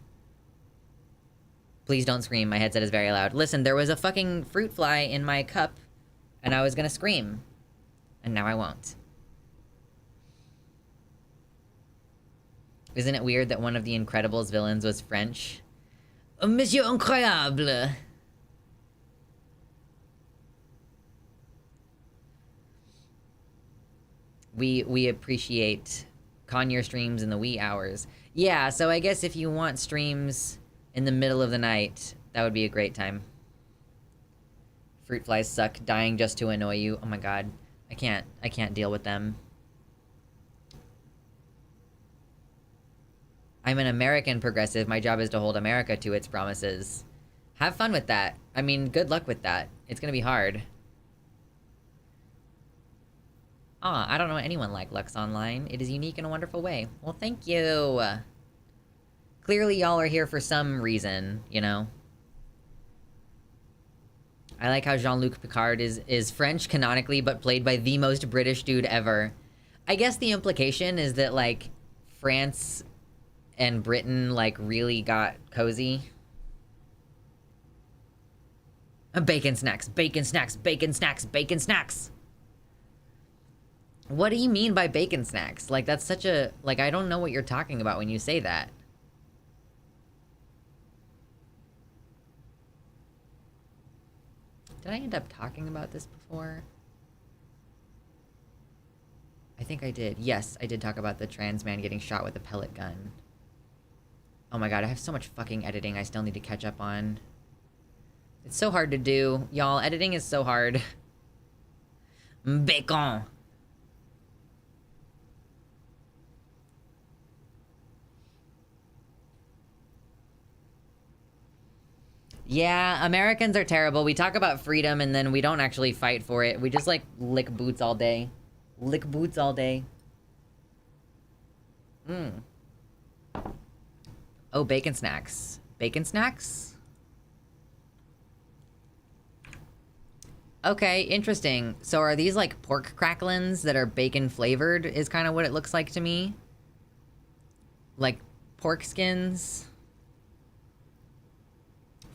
Please don't scream. My headset is very loud. Listen, there was a fucking fruit fly in my cup, and I was gonna scream. And now I won't. Isn't it weird that one of the Incredibles villains was French? Oh, Monsieur Incroyable! We appreciate Conyer streams in the wee hours. Yeah, so I guess if you want streams in the middle of the night, that would be a great time. Fruit flies suck, dying just to annoy you. Oh my god. I can't deal with them. I'm an American progressive. My job is to hold America to its promises. Have fun with that. I mean, good luck with that. It's gonna be hard. I don't know anyone like Lux Online. It is unique in a wonderful way. Well, thank you. Clearly y'all are here for some reason, you know? I like how Jean-Luc Picard is French canonically, but played by the most British dude ever. I guess the implication is that, like, France and Britain, like, really got cozy. Bacon snacks, bacon snacks, bacon snacks, bacon snacks! What do you mean by bacon snacks? Like, that's such a... Like, I don't know what you're talking about when you say that. Did I end up talking about this before? I think I did. Yes, I did talk about the trans man getting shot with a pellet gun. Oh my god, I have so much fucking editing I still need to catch up on. It's so hard to do. Y'all, editing is so hard. Bacon! Yeah, Americans are terrible. We talk about freedom and then we don't actually fight for it. We just, like, lick boots all day. Lick boots all day. Oh, bacon snacks. Bacon snacks? Okay, interesting. So are these, like, pork cracklins that are bacon flavored is kind of what it looks like to me? Like, pork skins?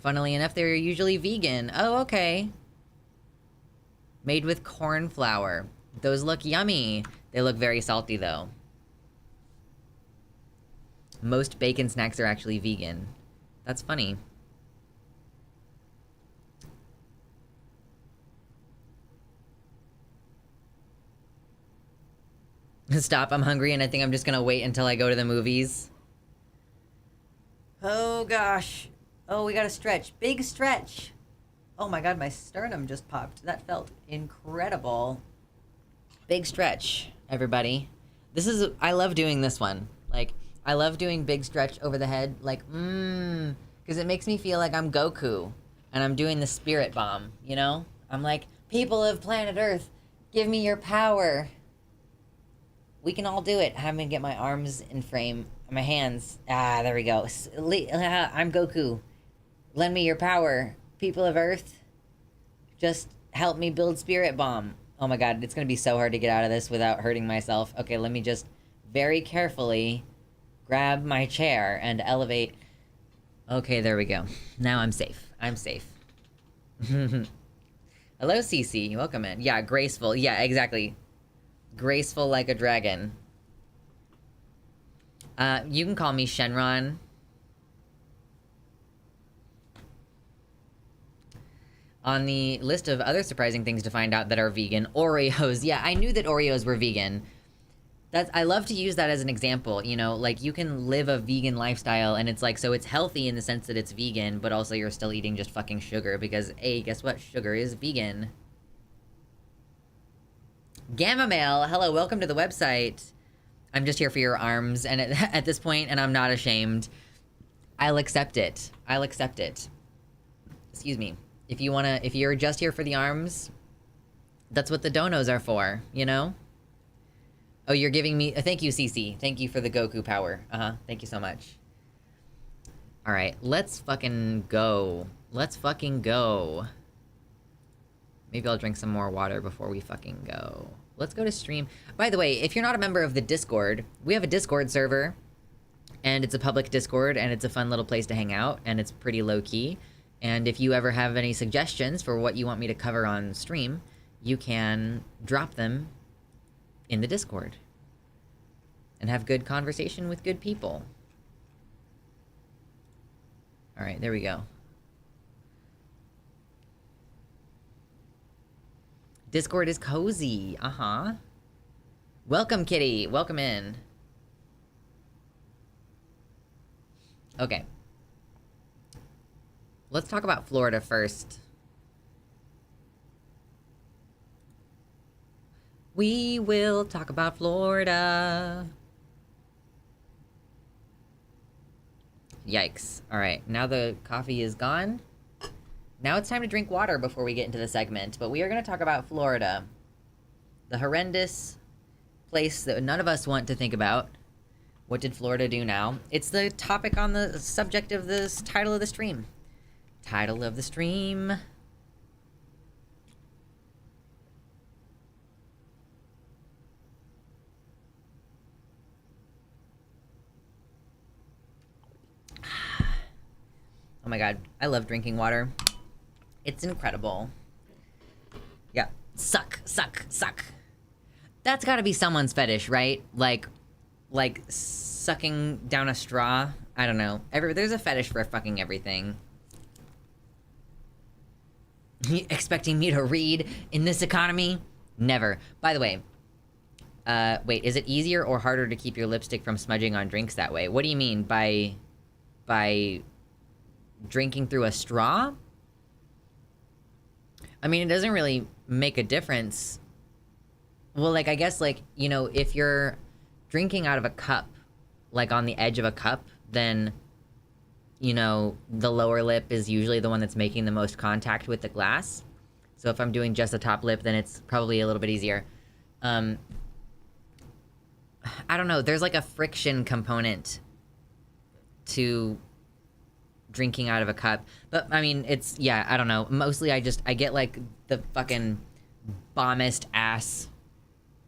Funnily enough, they're usually vegan. Oh, okay. Made with corn flour. Those look yummy. They look very salty, though. Most bacon snacks are actually vegan. That's funny. Stop, I'm hungry and I think I'm just gonna wait until I go to the movies. Oh, gosh. Oh, we gotta stretch. Big stretch. Oh my god, my sternum just popped. That felt incredible. Big stretch, everybody. This is... I love doing this one. Like, I love doing big stretch over the head. Like, because it makes me feel like I'm Goku. And I'm doing the spirit bomb, you know? I'm like, people of planet Earth, give me your power. We can all do it. I'm gonna get my arms in frame. My hands. Ah, there we go. I'm Goku. Lend me your power. People of Earth, just help me build Spirit Bomb. Oh my god, it's gonna be so hard to get out of this without hurting myself. Okay, let me just very carefully grab my chair and elevate. Okay, there we go. Now I'm safe. I'm safe. Hello, Cece. Welcome in. Yeah, graceful. Yeah, exactly. Graceful like a dragon. You can call me Shenron. On the list of other surprising things to find out that are vegan, Oreos. Yeah, I knew that Oreos were vegan. I love to use that as an example, you know, like you can live a vegan lifestyle and it's like, so it's healthy in the sense that it's vegan, but also you're still eating just fucking sugar because, hey, guess what? Sugar is vegan. Gamma Mail, hello, welcome to the website. I'm just here for your arms, and at this point, and I'm not ashamed, I'll accept it. I'll accept it. Excuse me. If you're just here for the arms, that's what the donos are for, you know? Oh, you're giving me... thank you, Cece. Thank you for the Goku power. Thank you so much. Alright, let's fucking go. Let's fucking go. Maybe I'll drink some more water before we fucking go. Let's go to stream. By the way, if you're not a member of the Discord, we have a Discord server. And it's a public Discord, and it's a fun little place to hang out, and it's pretty low-key. And if you ever have any suggestions for what you want me to cover on stream, you can drop them in the Discord. And have good conversation with good people. Alright, there we go. Discord is cozy. Welcome, kitty. Welcome in. Okay. Let's talk about Florida first. We will talk about Florida. Yikes. All right, now the coffee is gone. Now it's time to drink water before we get into the segment. But we are going to talk about Florida. The horrendous place that none of us want to think about. What did Florida do now? It's the topic on the subject of this title of the stream. Title of the stream. Oh my god, I love drinking water. It's incredible. Yeah, suck, suck, suck. That's gotta be someone's fetish, right? Like sucking down a straw. I don't know. There's a fetish for fucking everything. Expecting me to read in this economy? Never. By the way, wait, is it easier or harder to keep your lipstick from smudging on drinks that way? What do you mean by drinking through a straw? I mean, it doesn't really make a difference. Well, like, I guess, like, you know, if you're drinking out of a cup, like on the edge of a cup, then, you know, the lower lip is usually the one that's making the most contact with the glass. So if I'm doing just the top lip, then it's probably a little bit easier. I don't know. There's like a friction component to drinking out of a cup. But, I mean, it's, yeah, I don't know. Mostly I get like the fucking bombest ass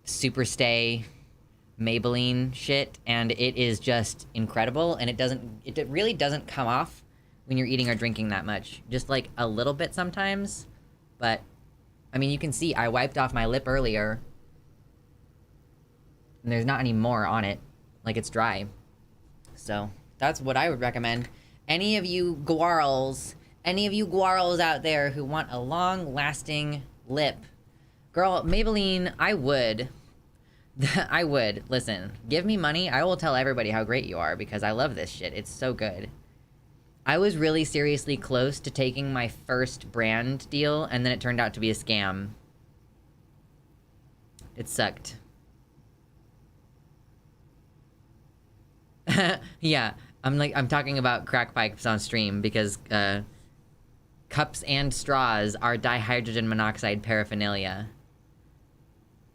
super stay Maybelline shit, and it is just incredible, and it really doesn't come off when you're eating or drinking that much. Just like a little bit sometimes, but I mean, you can see I wiped off my lip earlier and there's not any more on it. Like, it's dry. So that's what I would recommend. Any of you guarls out there who want a long lasting lip, girl, Maybelline, I would. Listen, give me money. I will tell everybody how great you are because I love this shit. It's so good. I was really seriously close to taking my first brand deal, and then it turned out to be a scam. It sucked. Yeah, I'm talking about crack pipes on stream because cups and straws are dihydrogen monoxide paraphernalia.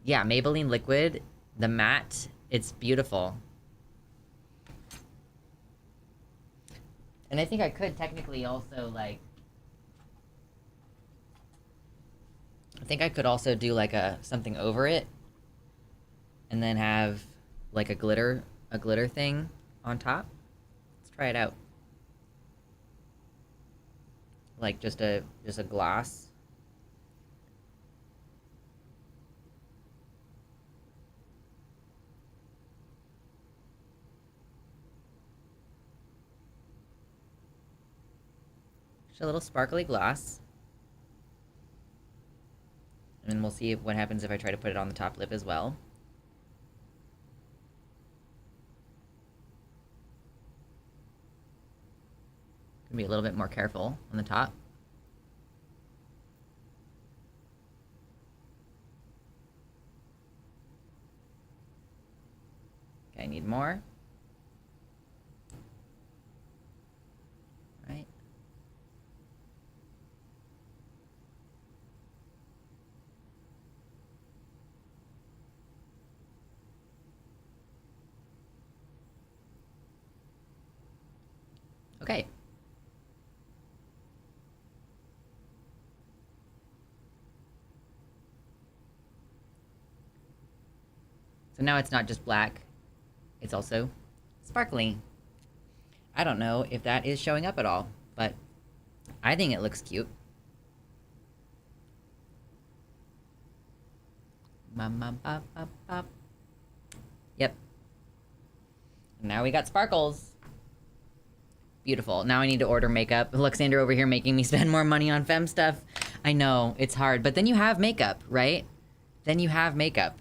Yeah, Maybelline liquid. The matte, it's beautiful. And I think I could technically also, like... I think I could also do, like, something over it. And then have, like, a glitter thing on top. Let's try it out. Like, just a gloss. Just a little sparkly gloss. And then we'll see what happens if I try to put it on the top lip as well. Gonna be a little bit more careful on the top. Okay, I need more. Right. Okay. So now it's not just black, it's also sparkly. I don't know if that is showing up at all, but I think it looks cute. Yep. Now we got sparkles. Beautiful. Now I need to order makeup. Luxander over here making me spend more money on femme stuff. I know, it's hard. But then you have makeup, right? Then you have makeup.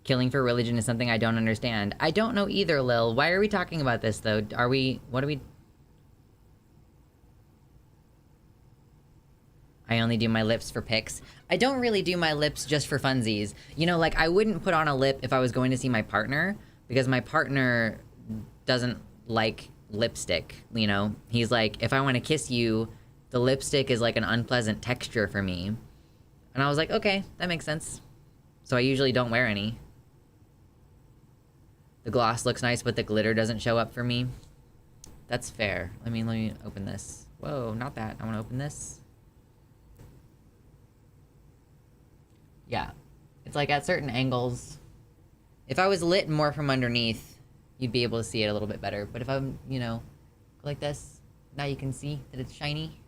Killing for religion is something I don't understand. I don't know either, Lil. Why are we talking about this, though? What are we... I only do my lips for pics. I don't really do my lips just for funsies. You know, like, I wouldn't put on a lip if I was going to see my partner, because my partner doesn't like lipstick, you know? He's like, if I want to kiss you, the lipstick is like an unpleasant texture for me. And I was like, okay, that makes sense. So I usually don't wear any. The gloss looks nice, but the glitter doesn't show up for me. That's fair. Let me open this. Whoa, not that. I want to open this. Yeah. It's like at certain angles. If I was lit more from underneath, you'd be able to see it a little bit better. But if I'm, you know, like this, now you can see that it's shiny.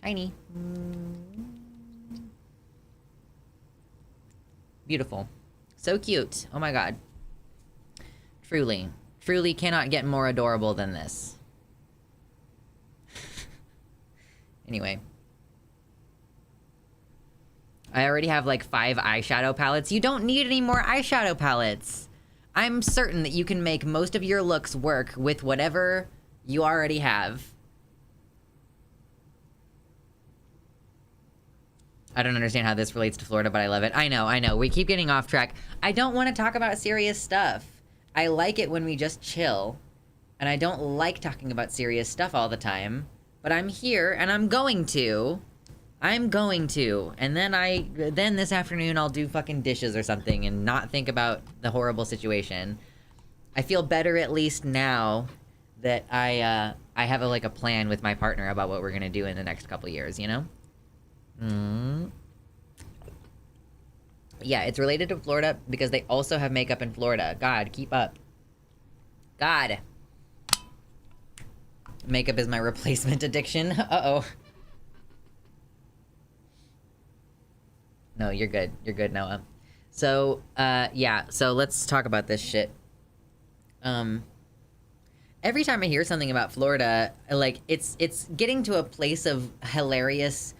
Shiny. Beautiful. So cute. Oh my god. Truly. Truly cannot get more adorable than this. Anyway. I already have like 5 eyeshadow palettes. You don't need any more eyeshadow palettes. I'm certain that you can make most of your looks work with whatever you already have. I don't understand how this relates to Florida, but I love it. I know. We keep getting off track. I don't want to talk about serious stuff. I like it when we just chill. And I don't like talking about serious stuff all the time. But I'm here, and I'm going to. I'm going to. And then this afternoon I'll do fucking dishes or something and not think about the horrible situation. I feel better at least now that I have a plan with my partner about what we're gonna do in the next couple years, you know? Yeah, it's related to Florida because they also have makeup in Florida. God, keep up. God. Makeup is my replacement addiction. Uh-oh. No, you're good. You're good, Noah. So, yeah. So let's talk about this shit. Every time I hear something about Florida, like, it's getting to a place of hilarious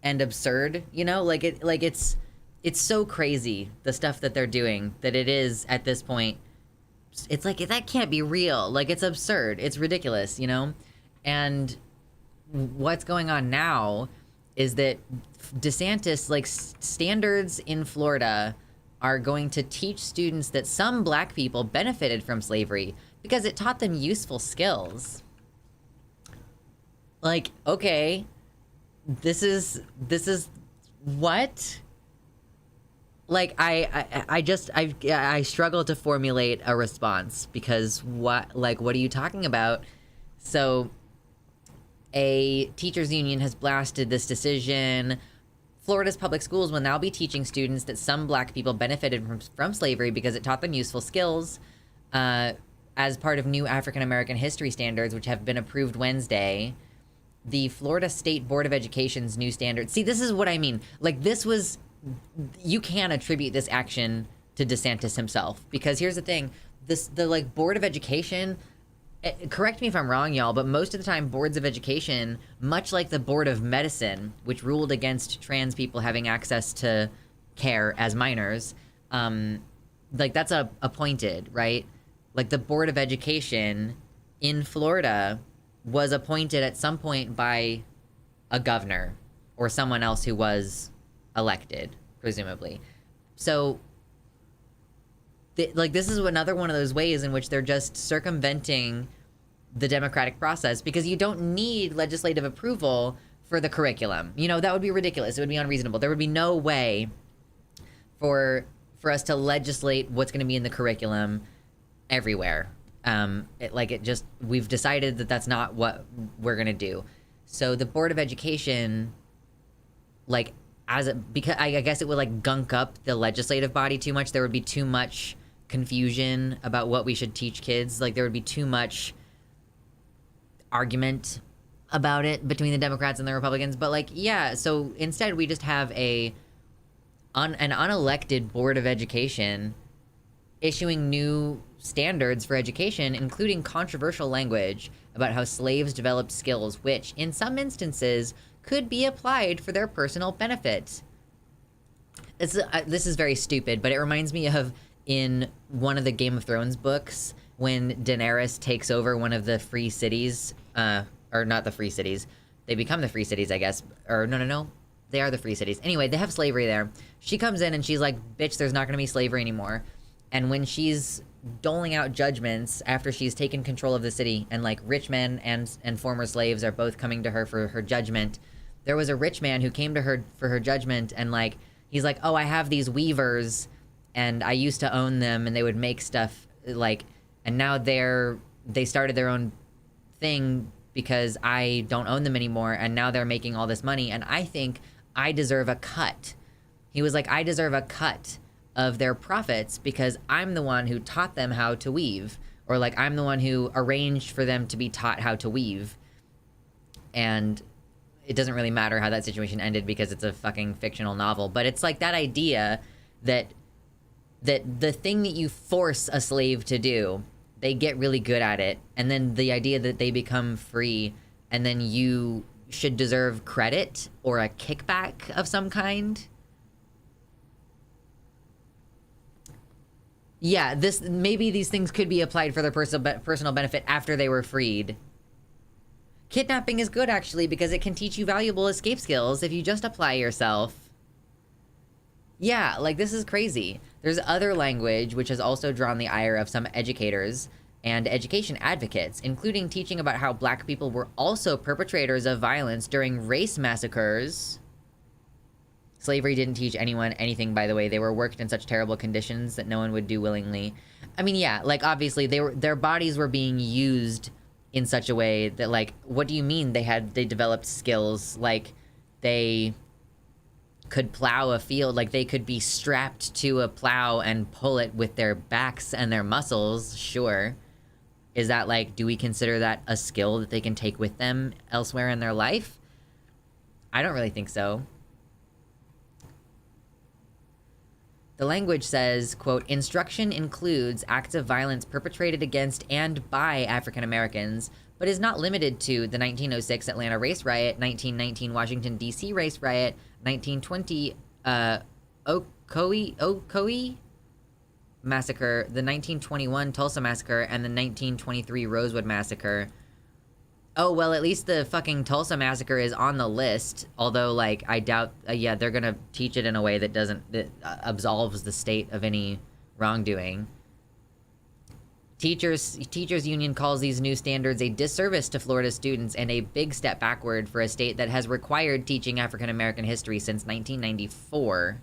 and absurd, you know? It's so crazy, the stuff that they're doing, that it is, at this point, it's like, that can't be real. Like, it's absurd. It's ridiculous, you know? And what's going on now is that Desantis, like, standards in Florida are going to teach students that some black people benefited from slavery because it taught them useful skills. Like, okay, this is what? Like, I struggle to formulate a response because what are you talking about? So a teachers union has blasted this decision. Florida's public schools will now be teaching students that some black people benefited from slavery because it taught them useful skills as part of new African American history standards, which have been approved Wednesday. The Florida State Board of Education's new standards. See, this is what I mean. Like, this was... You can attribute this action to Desantis himself. Because here's the thing. The Board of Education... Correct me if I'm wrong, y'all, but most of the time, boards of education, much like the Board of Medicine, which ruled against trans people having access to care as minors, that's appointed, right? Like, the Board of Education in Florida was appointed at some point by a governor or someone else who was elected, presumably. So... this is another one of those ways in which they're just circumventing the democratic process because you don't need legislative approval for the curriculum. You know, that would be ridiculous. It would be unreasonable. There would be no way for us to legislate what's going to be in the curriculum everywhere. We've decided that that's not what we're going to do. So the Board of Education, because I guess it would gunk up the legislative body too much. There would be too much confusion about what we should teach kids. Like, there would be too much argument about it between the Democrats and the Republicans. But so instead we just have an unelected Board of Education issuing new standards for education, including controversial language about how slaves developed skills which, in some instances, could be applied for their personal benefit. This is very stupid, but it reminds me of in one of the Game of Thrones books when Daenerys takes over one of the free cities, or not the free cities. They become the free cities, I guess. Or no. They are the free cities. Anyway, they have slavery there. She comes in and she's like, bitch, there's not going to be slavery anymore. And when she's doling out judgments after she's taken control of the city, and like rich men and former slaves are both coming to her for her judgment. There was a rich man who came to her for her judgment, and like he's like, oh, I have these weavers and I used to own them and they would make stuff, like, and now they started their own thing because I don't own them anymore, and now they're making all this money, and I think I deserve a cut. He was like, I deserve a cut of their profits because I'm the one who taught them how to weave, or like I'm the one who arranged for them to be taught how to weave. And it doesn't really matter how that situation ended because it's a fucking fictional novel, but it's like that idea that the thing that you force a slave to do, they get really good at it, and then the idea that they become free and then you should deserve credit or a kickback of some kind. Yeah, maybe these things could be applied for their personal benefit after they were freed. Kidnapping is good, actually, because it can teach you valuable escape skills if you just apply yourself. Yeah, like, this is crazy. There's other language which has also drawn the ire of some educators and education advocates, including teaching about how black people were also perpetrators of violence during race massacres. Slavery didn't teach anyone anything, by the way. They were worked in such terrible conditions that no one would do willingly. I mean, yeah, like, obviously, their bodies were being used in such a way that, like, what do you mean they developed skills? Like, they could plow a field, like, they could be strapped to a plow and pull it with their backs and their muscles, sure. Is that, like, do we consider that a skill that they can take with them elsewhere in their life? I don't really think so. The language says, quote, instruction includes acts of violence perpetrated against and by African Americans, but is not limited to the 1906 Atlanta race riot, 1919 Washington, D.C. race riot, 1920 Ocoee massacre, the 1921 Tulsa massacre, and the 1923 Rosewood massacre. Oh, well, at least the fucking Tulsa massacre is on the list. Although, like, I doubt, yeah, they're gonna teach it in a way that absolves the state of any wrongdoing. Teachers Union calls these new standards a disservice to Florida students and a big step backward for a state that has required teaching African American history since 1994.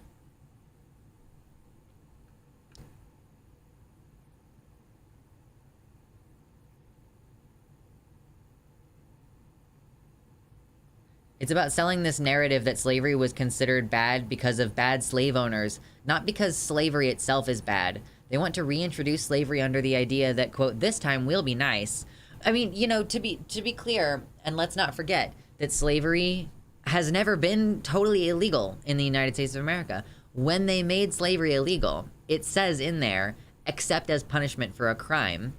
It's about selling this narrative that slavery was considered bad because of bad slave owners, not because slavery itself is bad. They want to reintroduce slavery under the idea that, quote, this time we'll be nice. I mean, you know, to be clear, and let's not forget that slavery has never been totally illegal in the United States of America. When they made slavery illegal, it says in there, except as punishment for a crime.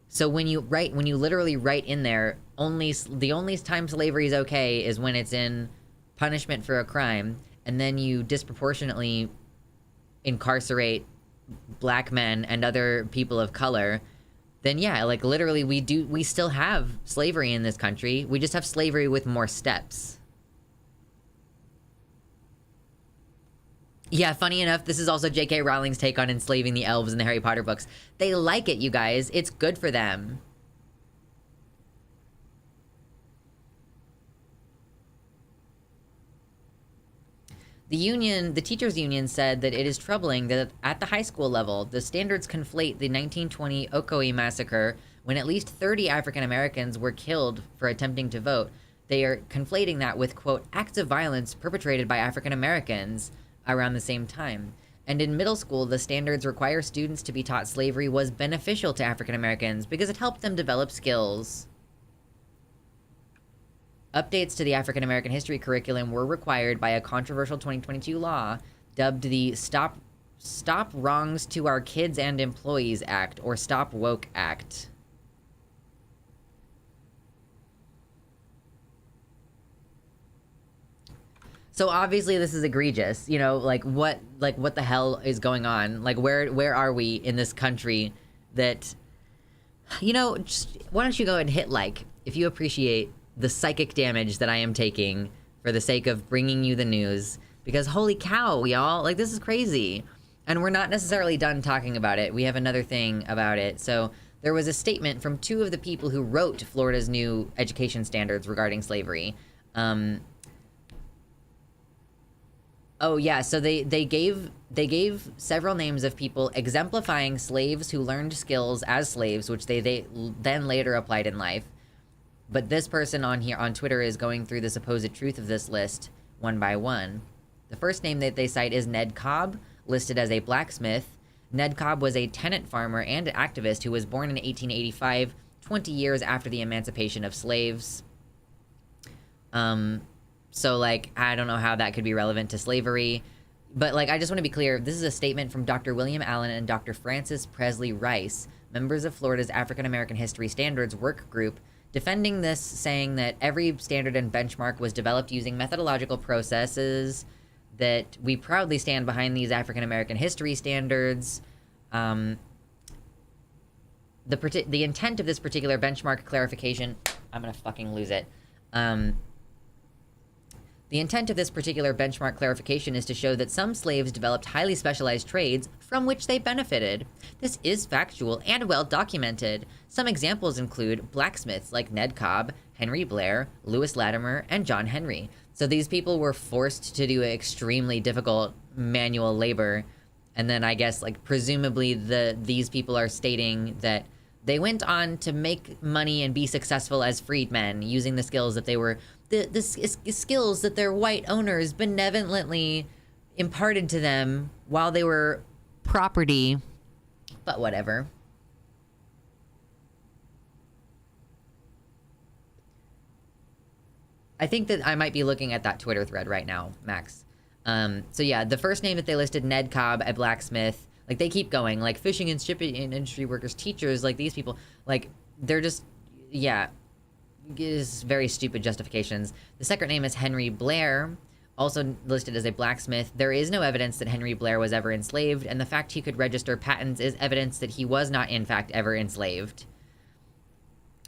So when you literally write in there, the only time slavery is okay is when it's in punishment for a crime, and then you disproportionately incarcerate black men and other people of color, then yeah, like, literally we still have slavery in this country. We just have slavery with more steps. Yeah, funny enough, this is also J.K. Rowling's take on enslaving the elves in the Harry Potter books. They like it, you guys. It's good for them. The teachers union said that it is troubling that at the high school level, the standards conflate the 1920 Ocoee massacre, when at least 30 African Americans were killed for attempting to vote. They are conflating that with, quote, acts of violence perpetrated by African Americans around the same time. And in middle school, the standards require students to be taught slavery was beneficial to African Americans because it helped them develop skills. Updates to the African American history curriculum were required by a controversial 2022 law dubbed the Stop Wrongs to Our Kids and Employees Act, or Stop Woke Act. So obviously this is egregious, you know, like what the hell is going on? Like, where are we in this country that, you know, just, why don't you go and hit like if you appreciate the psychic damage that I am taking for the sake of bringing you the news, because holy cow, y'all, like, this is crazy. And we're not necessarily done talking about it. We have another thing about it. So there was a statement from two of the people who wrote Florida's new education standards regarding slavery. Oh yeah, so they gave several names of people exemplifying slaves who learned skills as slaves, which they then later applied in life. But this person on here on Twitter is going through the supposed truth of this list one by one. The first name that they cite is Ned Cobb, listed as a blacksmith. Ned Cobb was a tenant farmer and an activist who was born in 1885, 20 years after the emancipation of slaves. So, like, I don't know how that could be relevant to slavery. But, like, I just want to be clear. This is a statement from Dr. William Allen and Dr. Francis Presley Rice, members of Florida's African American History Standards Work Group, defending this, saying that every standard and benchmark was developed using methodological processes, that we proudly stand behind these African American history standards. The intent of this particular benchmark clarification... I'm gonna fucking lose it. The intent of this particular benchmark clarification is to show that some slaves developed highly specialized trades from which they benefited. This is factual and well documented. Some examples include blacksmiths like Ned Cobb, Henry Blair, Lewis Latimer, and John Henry. So these people were forced to do extremely difficult manual labor. And then I guess, like, presumably these people are stating that they went on to make money and be successful as freedmen using the skills that they were... The skills that their white owners benevolently imparted to them while they were property. But whatever. I think that I might be looking at that Twitter thread right now, Max. So yeah, the first name that they listed, Ned Cobb, a blacksmith. Like, they keep going. Like, fishing and shipping industry workers, teachers, like, these people. Like, they're just... Yeah. Is very stupid justifications. The second name is Henry Blair, also listed as a blacksmith. There is no evidence that Henry Blair was ever enslaved, and the fact he could register patents is evidence that he was not, in fact, ever enslaved.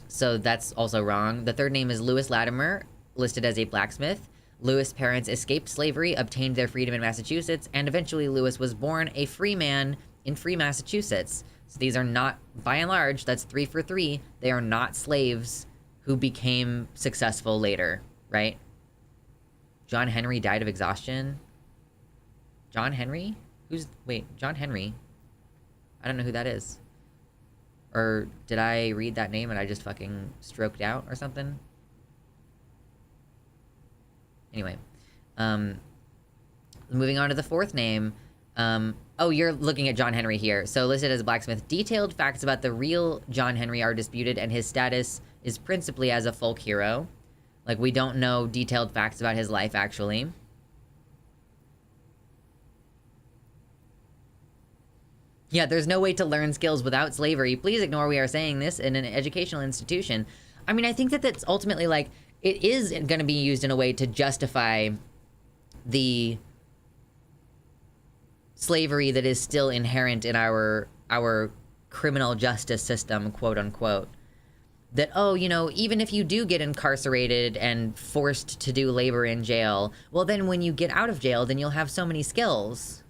So that's also wrong. The third name is Lewis Latimer, listed as a blacksmith. Lewis' parents escaped slavery, obtained their freedom in Massachusetts, and eventually Lewis was born a free man in free Massachusetts. So these are not, by and large, that's 3 for 3. They are not slaves who became successful later, right? John Henry died of exhaustion. John Henry? Wait, John Henry? I don't know who that is. Or did I read that name and I just fucking stroked out or something? Anyway. Moving on to the fourth name. Oh, you're looking at John Henry here. So listed as a blacksmith. Detailed facts about the real John Henry are disputed, and his status is principally as a folk hero. Like, we don't know detailed facts about his life, actually. Yeah, there's no way to learn skills without slavery. Please ignore we are saying this in an educational institution. I mean, I think that that's ultimately, like, it is going to be used in a way to justify the slavery that is still inherent in our criminal justice system, quote unquote. That, oh, you know, even if you do get incarcerated and forced to do labor in jail, well, then when you get out of jail, then you'll have so many skills.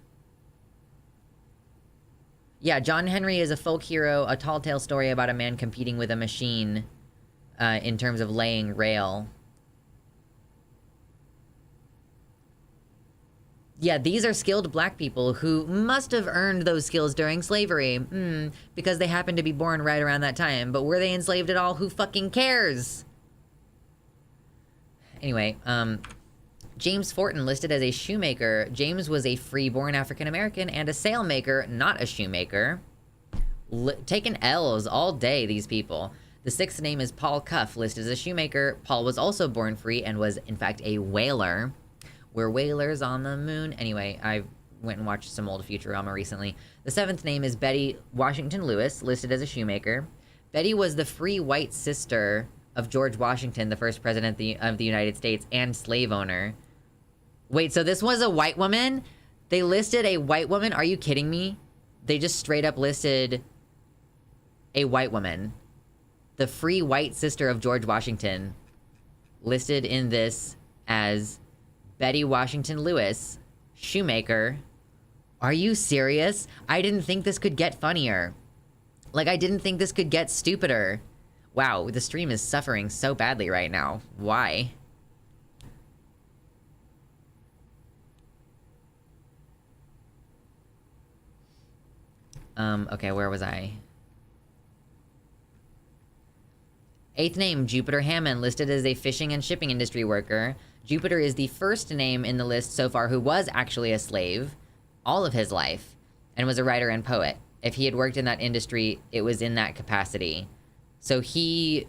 Yeah, John Henry is a folk hero, a tall tale story about a man competing with a machine in terms of laying rail. Yeah, these are skilled black people who must have earned those skills during slavery. Because they happened to be born right around that time. But were they enslaved at all? Who fucking cares? Anyway, James Fortin, listed as a shoemaker. James was a free-born African-American and a sailmaker, not a shoemaker. Taking L's all day, these people. The sixth name is Paul Cuff, listed as a shoemaker. Paul was also born free and was, in fact, a whaler. We're whalers on the moon. Anyway, I went and watched some old Futurama recently. The seventh name is Betty Washington Lewis, listed as a shoemaker. Betty was the free white sister of George Washington, the first president of the United States, and slave owner. Wait, so this was a white woman? They listed a white woman? Are you kidding me? They just straight up listed a white woman. The free white sister of George Washington, listed in this as Betty Washington Lewis, shoemaker. Are you serious? I didn't think this could get funnier. Like, I didn't think this could get stupider. Wow, the stream is suffering so badly right now. Why? Okay, where was I? 8th name, Jupiter Hammond, listed as a fishing and shipping industry worker. Jupiter is the first name in the list so far who was actually a slave all of his life and was a writer and poet. If he had worked in that industry, it was in that capacity. So he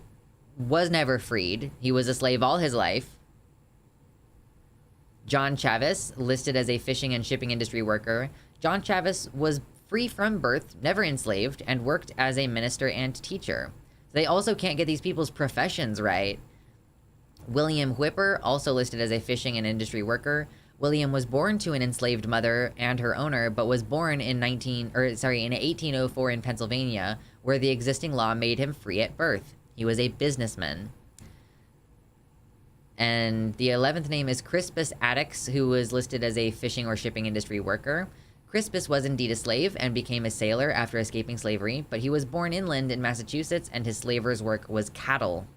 was never freed. He was a slave all his life. John Chavis, listed as a fishing and shipping industry worker. John Chavis was free from birth, never enslaved, and worked as a minister and teacher. They also can't get these people's professions right. William Whipper, also listed as a fishing and industry worker. William was born to an enslaved mother and her owner, but was born in 1804 in Pennsylvania, where the existing law made him free at birth. He was a businessman. And the 11th name is Crispus Attucks, who was listed as a fishing or shipping industry worker. Crispus was indeed a slave and became a sailor after escaping slavery, but he was born inland in Massachusetts, and his slaver's work was cattle.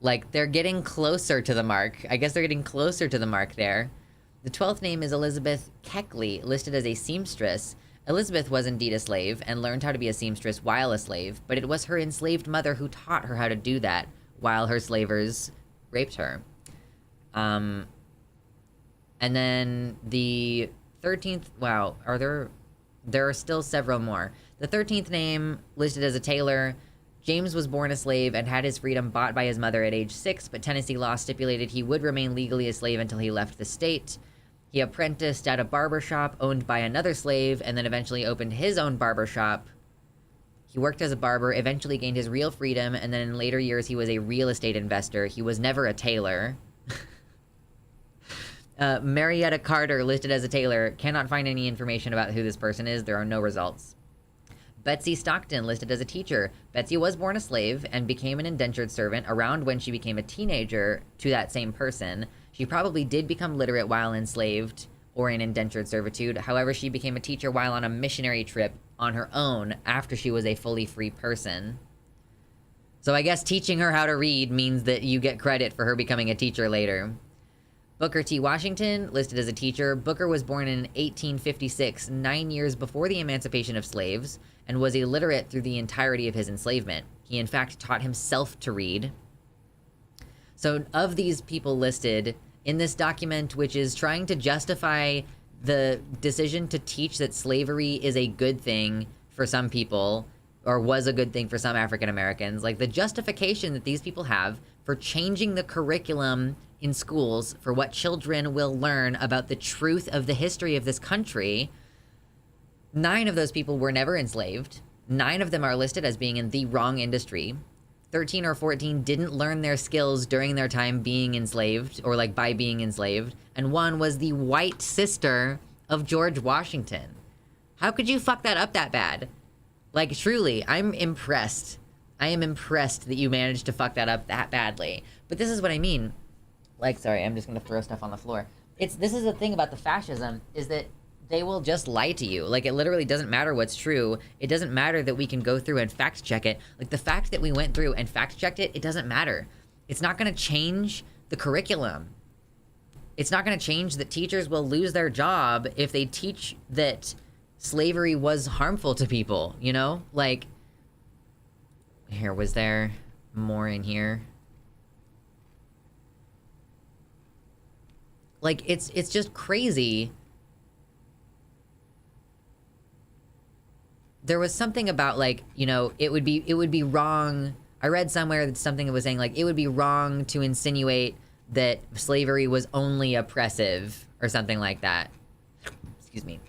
Like, they're getting closer to the mark. I guess they're getting closer to the mark there. The 12th name is Elizabeth Keckley, listed as a seamstress. Elizabeth was indeed a slave and learned how to be a seamstress while a slave, but it was her enslaved mother who taught her how to do that while her slavers raped her. And then the 13th... Wow, there are still several more. The 13th name, listed as a tailor. James was born a slave and had his freedom bought by his mother at age 6, but Tennessee law stipulated he would remain legally a slave until he left the state. He apprenticed at a barber shop owned by another slave, and then eventually opened his own barber shop. He worked as a barber, eventually gained his real freedom, and then in later years he was a real estate investor. He was never a tailor. Marietta Carter, listed as a tailor. Cannot find any information about who this person is. There are no results. Betsy Stockton, listed as a teacher. Betsy was born a slave and became an indentured servant around when she became a teenager to that same person. She probably did become literate while enslaved or in indentured servitude. However, she became a teacher while on a missionary trip on her own after she was a fully free person. So I guess teaching her how to read means that you get credit for her becoming a teacher later. Booker T. Washington, listed as a teacher. Booker was born in 1856, 9 years before the emancipation of slaves, and was illiterate through the entirety of his enslavement. He, in fact, taught himself to read. So, of these people listed in this document, which is trying to justify the decision to teach that slavery is a good thing for some people, or was a good thing for some African Americans, like the justification that these people have for changing the curriculum in schools for what children will learn about the truth of the history of this country. 9 of those people were never enslaved. 9 of them are listed as being in the wrong industry. 13 or 14 didn't learn their skills during their time being enslaved, or like by being enslaved. And 1 was the white sister of George Washington. How could you fuck that up that bad? Like, truly, I'm impressed. I am impressed that you managed to fuck that up that badly. But this is what I mean. Like, sorry, I'm just gonna throw stuff on the floor. This is the thing about the fascism, is that they will just lie to you. Like, it literally doesn't matter what's true. It doesn't matter that we can go through and fact check it. Like, the fact that we went through and fact checked it, it doesn't matter. It's not gonna change the curriculum. It's not gonna change that teachers will lose their job if they teach that slavery was harmful to people, you know? Like, here, was there more in here? Like, it's just crazy. There was something about, like, you know, it would be wrong. I read somewhere that something was saying, like, it would be wrong to insinuate that slavery was only oppressive or something like that. Excuse me.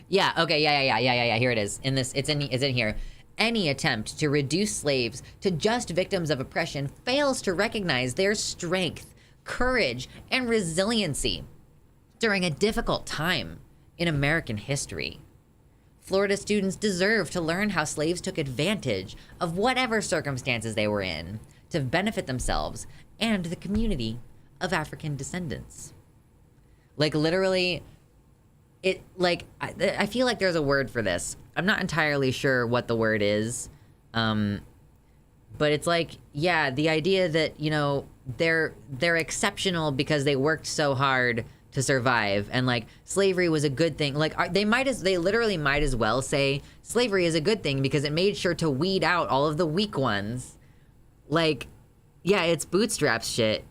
Yeah, okay, yeah, here it is. It's in here. Any attempt to reduce slaves to just victims of oppression fails to recognize their strength, courage, and resiliency during a difficult time in American history. Florida students deserve to learn how slaves took advantage of whatever circumstances they were in to benefit themselves and the community of African descendants. Like, literally, I feel like there's a word for this. I'm not entirely sure what the word is. But it's like, yeah, the idea that, you know, they're exceptional because they worked so hard to survive, and like slavery was a good thing. Like they literally might as well say slavery is a good thing because it made sure to weed out all of the weak ones. Like, yeah, it's bootstraps shit.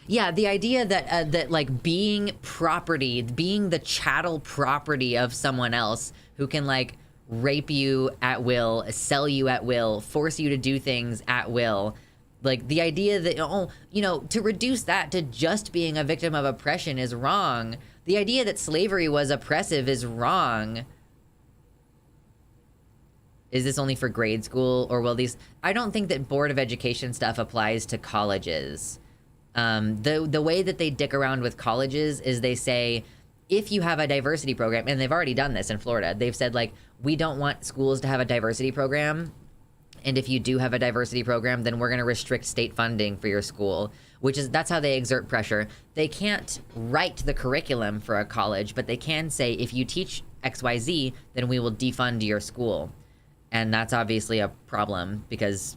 Yeah, the idea that that like being property, being the chattel property of someone else who can like rape you at will, sell you at will, force you to do things at will. Like the idea that, oh, you know, to reduce that to just being a victim of oppression is wrong. The idea that slavery was oppressive is wrong. Is this only for grade school, or will these... I don't think that Board of Education stuff applies to colleges. The way that they dick around with colleges is they say, if you have a diversity program, and they've already done this in Florida, they've said, like, we don't want schools to have a diversity program, and if you do have a diversity program, then we're going to restrict state funding for your school, that's how they exert pressure. They can't write the curriculum for a college, but they can say, if you teach XYZ, then we will defund your school. And that's obviously a problem because,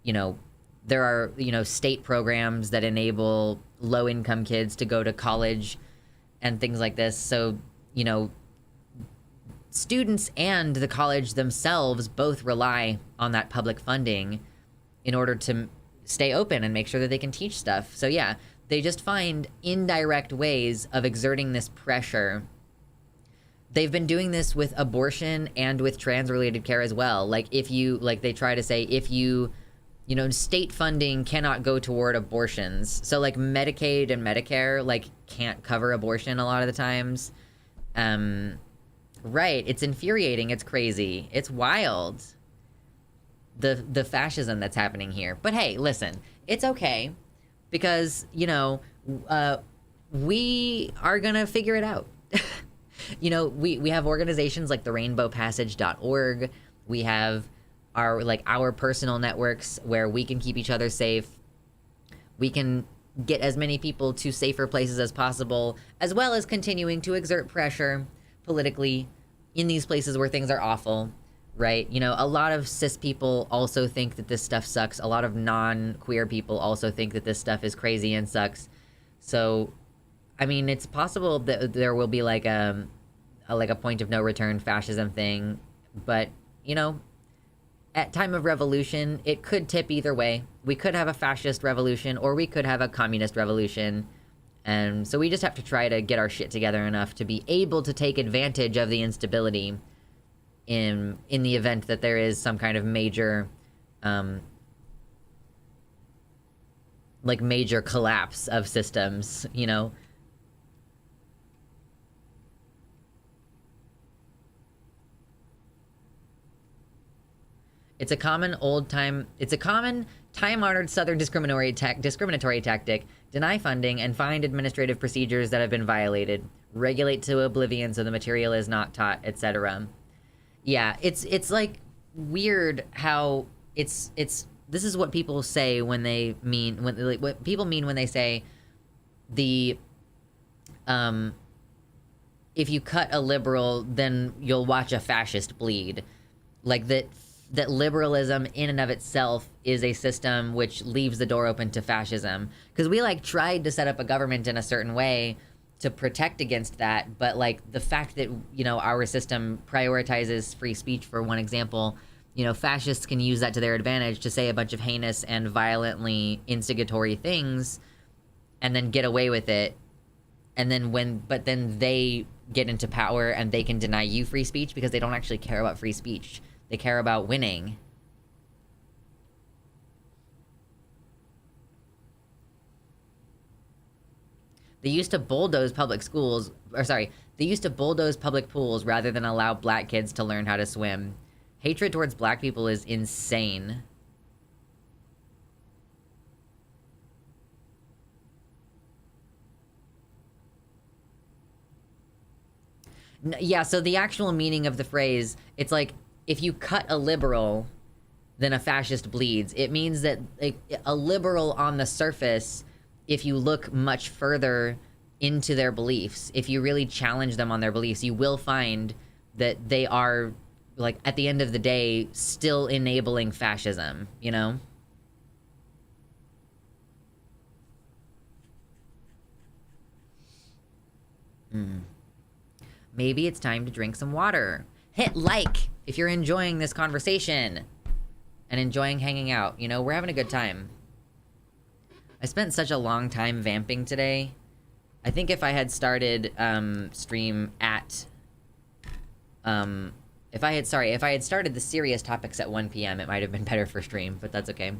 you know, there are, you know, state programs that enable low-income kids to go to college and things like this. So, you know, students and the college themselves both rely on that public funding in order to stay open and make sure that they can teach stuff. So yeah, they just find indirect ways of exerting this pressure. They've been doing this with abortion and with trans-related care as well. Like if you, like they try to say, if you know, state funding cannot go toward abortions. So like Medicaid and Medicare, like can't cover abortion a lot of the times. Right, it's infuriating, it's crazy, it's wild. The fascism that's happening here. But hey, listen, it's okay because, you know, we are gonna figure it out. You know, we have organizations like the rainbowpassage.org. We have our personal networks where we can keep each other safe. We can get as many people to safer places as possible, as well as continuing to exert pressure politically in these places where things are awful, right? You know, a lot of cis people also think that this stuff sucks. A lot of non-queer people also think that this stuff is crazy and sucks. So, I mean, it's possible that there will be like a point of no return fascism thing, but, you know, at time of revolution, it could tip either way. We could have a fascist revolution, or we could have a communist revolution. And so we just have to try to get our shit together enough to be able to take advantage of the instability in the event that there is some kind of major, like major collapse of systems, you know? It's a common time-honored Southern discriminatory tactic. Deny funding and find administrative procedures that have been violated. Regulate to oblivion so the material is not taught, etc. Yeah, it's like weird how this is what people say when they mean what people mean when they say the if you cut a liberal, then you'll watch a fascist bleed. Like that liberalism in and of itself is a system which leaves the door open to fascism. Because we like tried to set up a government in a certain way to protect against that, but like the fact that, you know, our system prioritizes free speech, for one example, you know, fascists can use that to their advantage to say a bunch of heinous and violently instigatory things and then get away with it. And then then they get into power and they can deny you free speech because they don't actually care about free speech. They care about winning. They used to bulldoze public schools, they used to bulldoze public pools rather than allow black kids to learn how to swim. Hatred towards black people is insane. Yeah, so the actual meaning of the phrase, it's like, if you cut a liberal, then a fascist bleeds. It means that like, a liberal on the surface, if you look much further into their beliefs, if you really challenge them on their beliefs, you will find that they are, like, at the end of the day, still enabling fascism, you know? Maybe it's time to drink some water. Hit like if you're enjoying this conversation and enjoying hanging out. You know, we're having a good time. I spent such a long time vamping today. I think if I had started stream at if I had started the serious topics at 1 p.m. it might have been better for stream, but that's okay.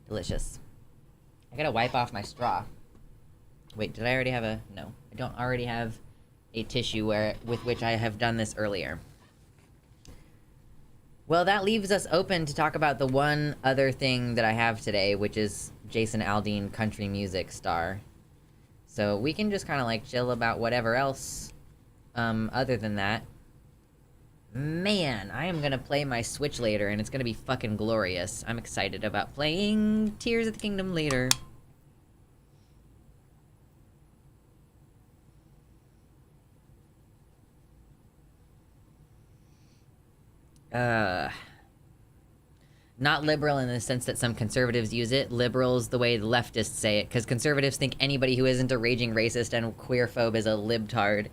Delicious. I gotta wipe off my straw. Wait, did I already have a... No, I don't already have a tissue with which I have done this earlier. Well, that leaves us open to talk about the one other thing that I have today, which is Jason Aldean, country music star. So we can just kind of, like, chill about whatever else, other than that. Man, I am gonna play my Switch later, and it's gonna be fucking glorious. I'm excited about playing Tears of the Kingdom later. Not liberal in the sense that some conservatives use it. Liberals the way the leftists say it, because conservatives think anybody who isn't a raging racist and queerphobe is a libtard.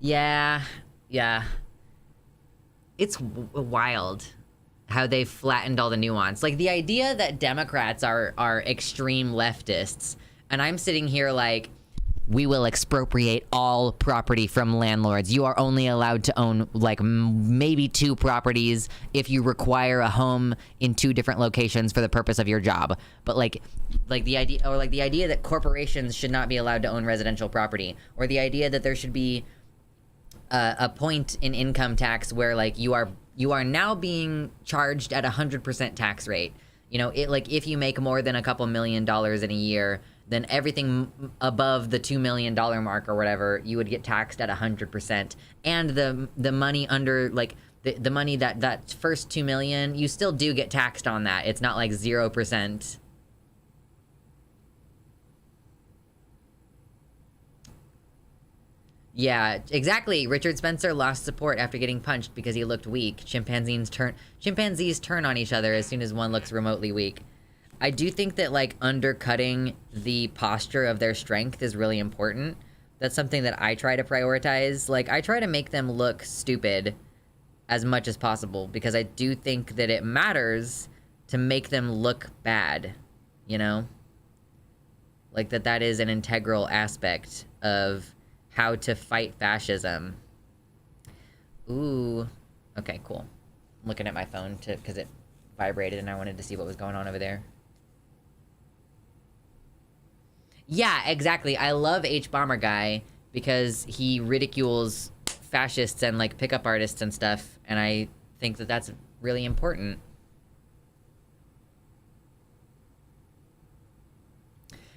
Yeah. It's wild how they've flattened all the nuance. Like, the idea that Democrats are extreme leftists, and I'm sitting here like, we will expropriate all property from landlords. You are only allowed to own, like, maybe 2 properties if you require a home in 2 different locations for the purpose of your job. But, like the idea that corporations should not be allowed to own residential property, or the idea that there should be a point in income tax where, like, you are now being charged at 100% tax rate. You know, like, if you make more than a couple $1 million in a year, then everything above the $2 million mark or whatever, you would get taxed at 100%. And the money under, like, the money that first $2 million, you still do get taxed on that. It's not like 0%. Yeah, exactly. Richard Spencer lost support after getting punched because he looked weak. Chimpanzees turn on each other as soon as one looks remotely weak. I do think that, like, undercutting the posture of their strength is really important. That's something that I try to prioritize. Like, I try to make them look stupid as much as possible, because I do think that it matters to make them look bad, you know? Like, that is an integral aspect of how to fight fascism. Ooh. Okay, cool. I'm looking at my phone because it vibrated and I wanted to see what was going on over there. Yeah, exactly. I love H. Bomber Guy because he ridicules fascists and, like, pickup artists and stuff, and I think that that's really important.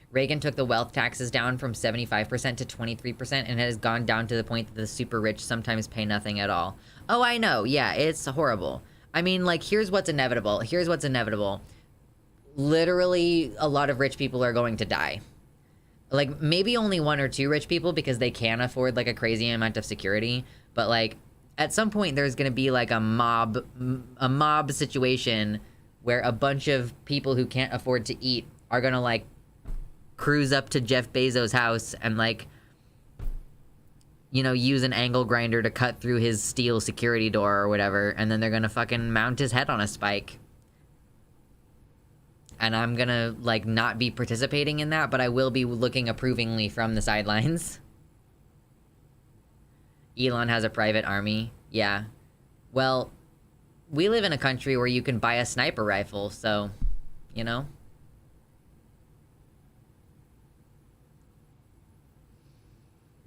Reagan took the wealth taxes down from 75% to 23%, and it has gone down to the point that the super rich sometimes pay nothing at all. Oh, I know. Yeah, it's horrible. I mean, like, here's what's inevitable. Literally, a lot of rich people are going to die. Like, maybe only 1 or 2 rich people because they can afford, like, a crazy amount of security. But, like, at some point there's gonna be, like, a mob situation where a bunch of people who can't afford to eat are gonna, like, cruise up to Jeff Bezos' house and, like, you know, use an angle grinder to cut through his steel security door or whatever, and then they're gonna fucking mount his head on a spike. And I'm gonna, like, not be participating in that, but I will be looking approvingly from the sidelines. Elon has a private army. Yeah. Well, we live in a country where you can buy a sniper rifle, so, you know?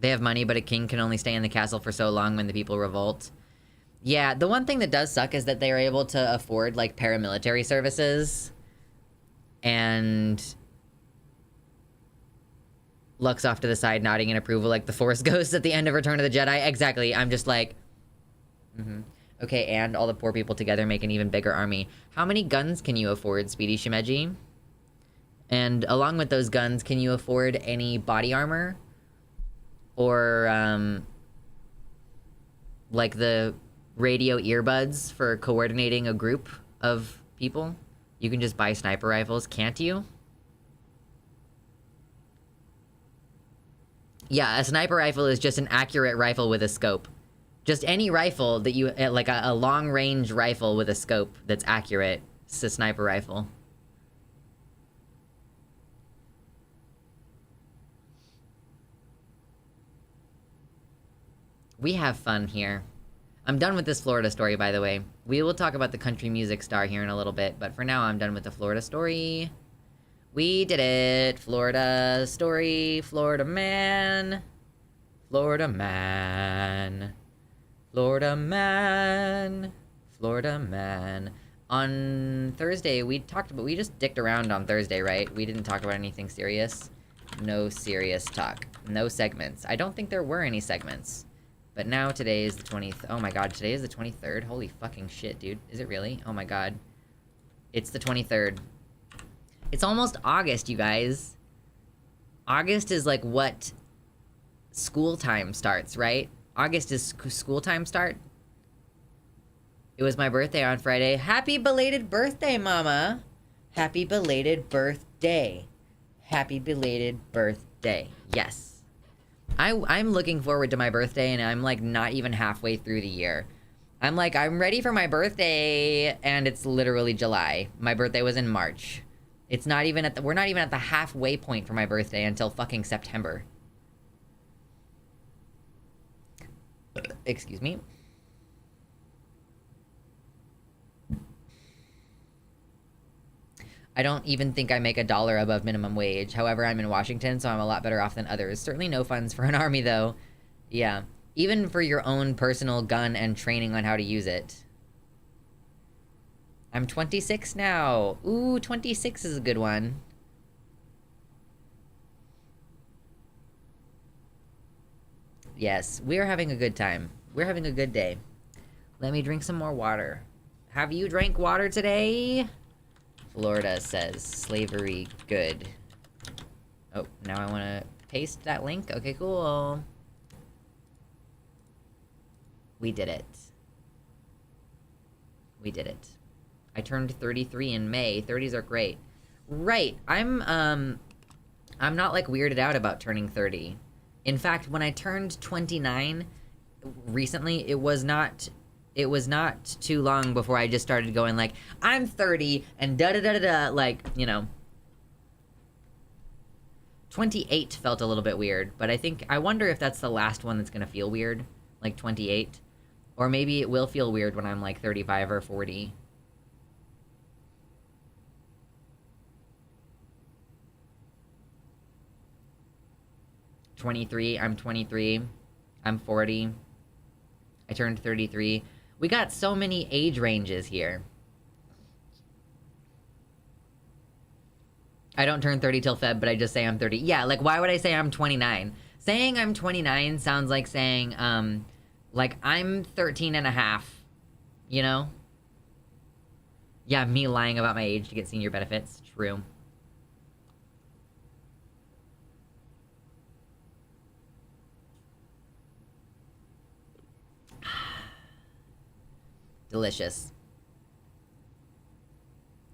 They have money, but a king can only stay in the castle for so long when the people revolt. Yeah, the one thing that does suck is that they are able to afford, like, paramilitary services. And Lux off to the side, nodding in approval like the Force Ghost at the end of Return of the Jedi. Exactly. I'm just like... Okay, and all the poor people together make an even bigger army. How many guns can you afford, Speedy Shimeji? And along with those guns, can you afford any body armor? Or, like the radio earbuds for coordinating a group of people? You can just buy sniper rifles, can't you? Yeah, a sniper rifle is just an accurate rifle with a scope. Just any rifle that you... like a long-range rifle with a scope that's accurate. It's a sniper rifle. We have fun here. I'm done with this Florida story, by the way. We will talk about the country music star here in a little bit, but for now, I'm done with the Florida story. We did it! Florida story, Florida man. Florida man. Florida man. Florida man. On Thursday, we just dicked around on Thursday, right? We didn't talk about anything serious. No serious talk. No segments. I don't think there were any segments. But now today is the 20th. Oh my god, today is the 23rd? Holy fucking shit, dude. Is it really? Oh my god. It's the 23rd. It's almost August, you guys. August is like what school time starts, right? August is school time start. It was my birthday on Friday. Happy belated birthday, mama. Happy belated birthday. Happy belated birthday. Yes. I'm looking forward to my birthday, and I'm like not even halfway through the year. I'm like, I'm ready for my birthday, and it's literally July. My birthday was in March. It's not even at the... We're not even at the halfway point for my birthday until fucking September. Excuse me. I don't even think I make $1 above minimum wage. However, I'm in Washington, so I'm a lot better off than others. Certainly no funds for an army, though. Yeah. Even for your own personal gun and training on how to use it. I'm 26 now. Ooh, 26 is a good one. Yes, we are having a good time. We're having a good day. Let me drink some more water. Have you drank water today? Florida says slavery good. Oh, now I want to paste that link. Okay, cool. We did it. We did it. I turned 33 in May. 30s are great. Right. I'm not like weirded out about turning 30. In fact, when I turned 29 recently, it was not too long before I just started going like, I'm 30 and da-da-da-da-da, like, you know. 28 felt a little bit weird, but I wonder if that's the last one that's gonna feel weird, like 28. Or maybe it will feel weird when I'm like 35 or 40. I'm 23. I'm 40. I turned 33. We got so many age ranges here. I don't turn 30 till Feb, but I just say I'm 30. Yeah, like, why would I say I'm 29? Saying I'm 29 sounds like saying, like, I'm 13 and a half. You know? Yeah, me lying about my age to get senior benefits. True. Delicious.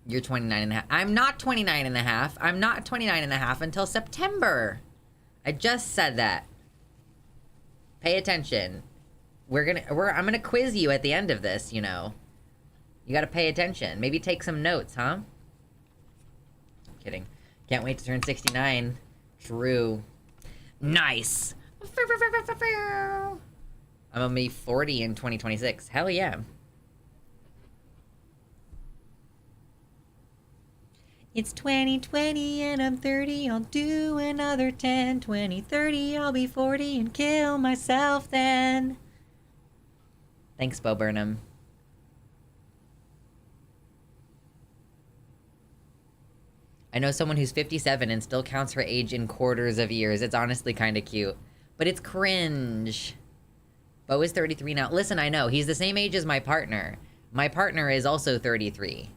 You're 29 and a half. I'm not 29 and a half. I'm not 29 and a half until September. I just said that. Pay attention. I'm gonna quiz you at the end of this, you know. You gotta pay attention. Maybe take some notes, huh? Kidding. Can't wait to turn 69. True. Nice. I'm gonna be 40 in 2026. Hell yeah. It's 2020 and I'm 30, I'll do another 10. 2030, I'll be 40 and kill myself then. Thanks, Bo Burnham. I know someone who's 57 and still counts her age in quarters of years. It's honestly kind of cute. But it's cringe. Bo is 33 now. Listen, I know. He's the same age as my partner. My partner is also 33.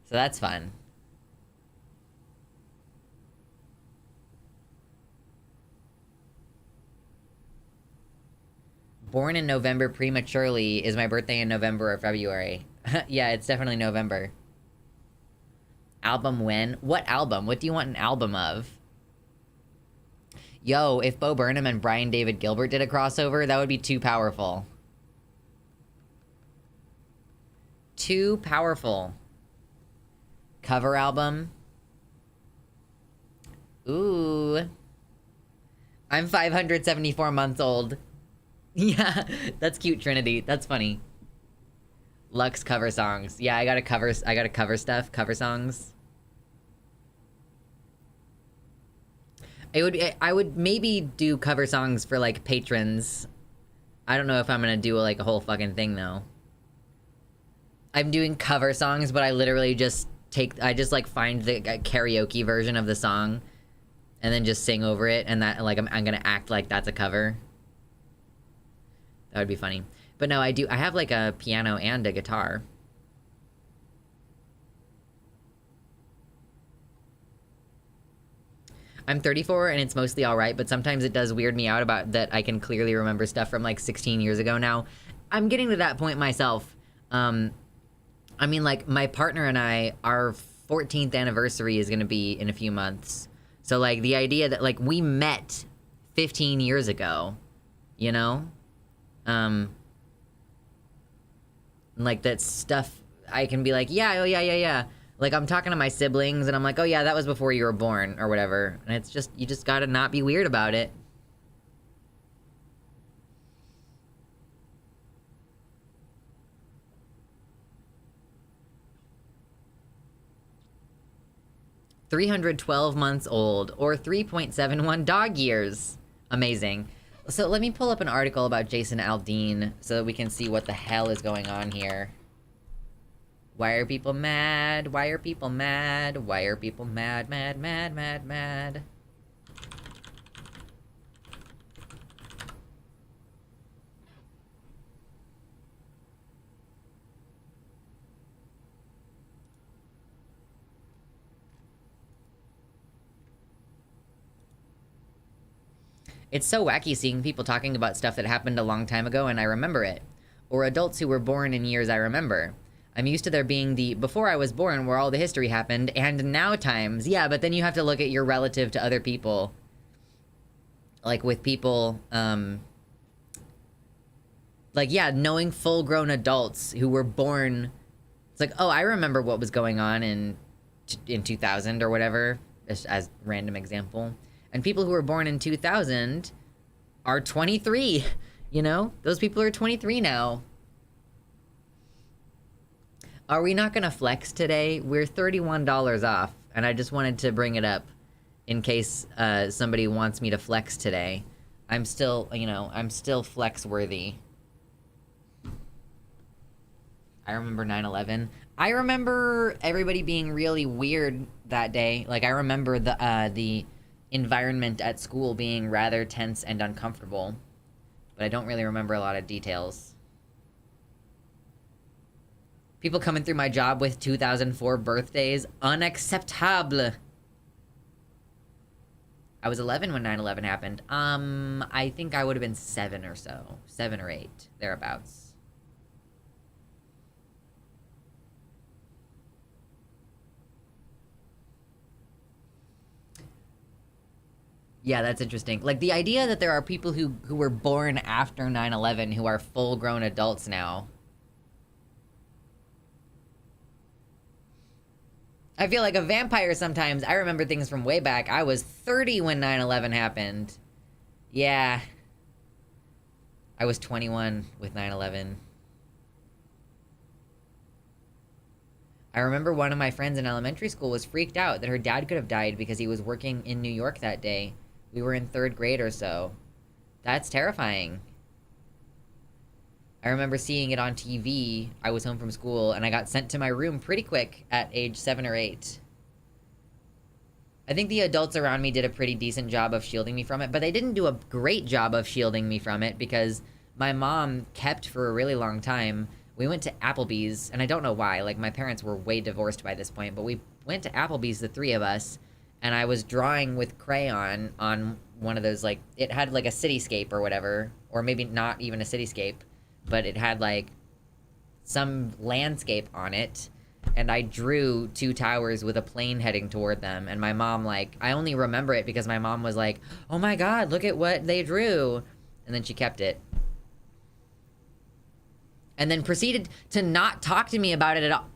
So that's fun. Born in November prematurely. Is my birthday in November or February? Yeah, it's definitely November. Album when? What album? What do you want an album of? Yo, if Bo Burnham and Brian David Gilbert did a crossover, that would be too powerful. Too powerful. Cover album. Ooh. I'm 574 months old. Yeah, that's cute, Trinity. That's funny. Lux cover songs. Yeah, I gotta cover stuff, cover songs. I would maybe do cover songs for, like, patrons. I don't know if I'm gonna do, like, a whole fucking thing, though. I'm doing cover songs, but I literally just like, find the karaoke version of the song, and then just sing over it, and that, like, I'm gonna act like that's a cover. That would be funny. But no, I have, like, a piano and a guitar. I'm 34 and it's mostly alright, but sometimes it does weird me out about that I can clearly remember stuff from, like, 16 years ago now. I'm getting to that point myself. I mean, like, my partner and I, our 14th anniversary is gonna be in a few months. So, like, the idea that, like, we met 15 years ago, you know? Like, that stuff, I can be like, yeah, oh, yeah. Like, I'm talking to my siblings, and I'm like, oh, yeah, that was before you were born, or whatever. And it's just, you just gotta not be weird about it. $312 months old, or 3.71 dog years. Amazing. So let me pull up an article about Jason Aldean so that we can see what the hell is going on here. Why are people mad? Why are people mad? Why are people mad, mad, mad, mad, mad? It's so wacky seeing people talking about stuff that happened a long time ago and I remember it. Or adults who were born in years I remember. I'm used to there being the before I was born where all the history happened and now times. Yeah, but then you have to look at your relative to other people. Like with people, like, yeah, knowing full-grown adults who were born. It's like, oh, I remember what was going on in 2000 or whatever, as random example. And people who were born in 2000 are 23, you know? Those people are 23 now. Are we not gonna flex today? We're $31 off, and I just wanted to bring it up in case somebody wants me to flex today. I'm still, you know, I'm still flex-worthy. I remember 9/11. I remember everybody being really weird that day. Like, I remember the environment at school being rather tense and uncomfortable, but I don't really remember a lot of details. People coming through my job with 2004 birthdays, unacceptable. I was 11 when 9/11 happened. I think I would have been 7 or so. 7 or 8, thereabouts. Yeah, that's interesting. Like, the idea that there are people who were born after 9/11 who are full-grown adults now. I feel like a vampire sometimes. I remember things from way back. I was 30 when 9/11 happened. Yeah. I was 21 with 9/11. I remember one of my friends in elementary school was freaked out that her dad could have died because he was working in New York that day. We were in 3rd grade or so. That's terrifying. I remember seeing it on TV. I was home from school, and I got sent to my room pretty quick at age 7 or 8. I think the adults around me did a pretty decent job of shielding me from it, but they didn't do a great job of shielding me from it because my mom kept for a really long time. We went to Applebee's, and I don't know why. Like, my parents were way divorced by this point, but we went to Applebee's, the three of us, and I was drawing with crayon on one of those, like, it had, like, a cityscape or whatever, or maybe not even a cityscape, but it had, like, some landscape on it, and I drew two towers with a plane heading toward them, and my mom, like, I only remember it because my mom was like, oh my god, look at what they drew, and then she kept it. And then proceeded to not talk to me about it at all.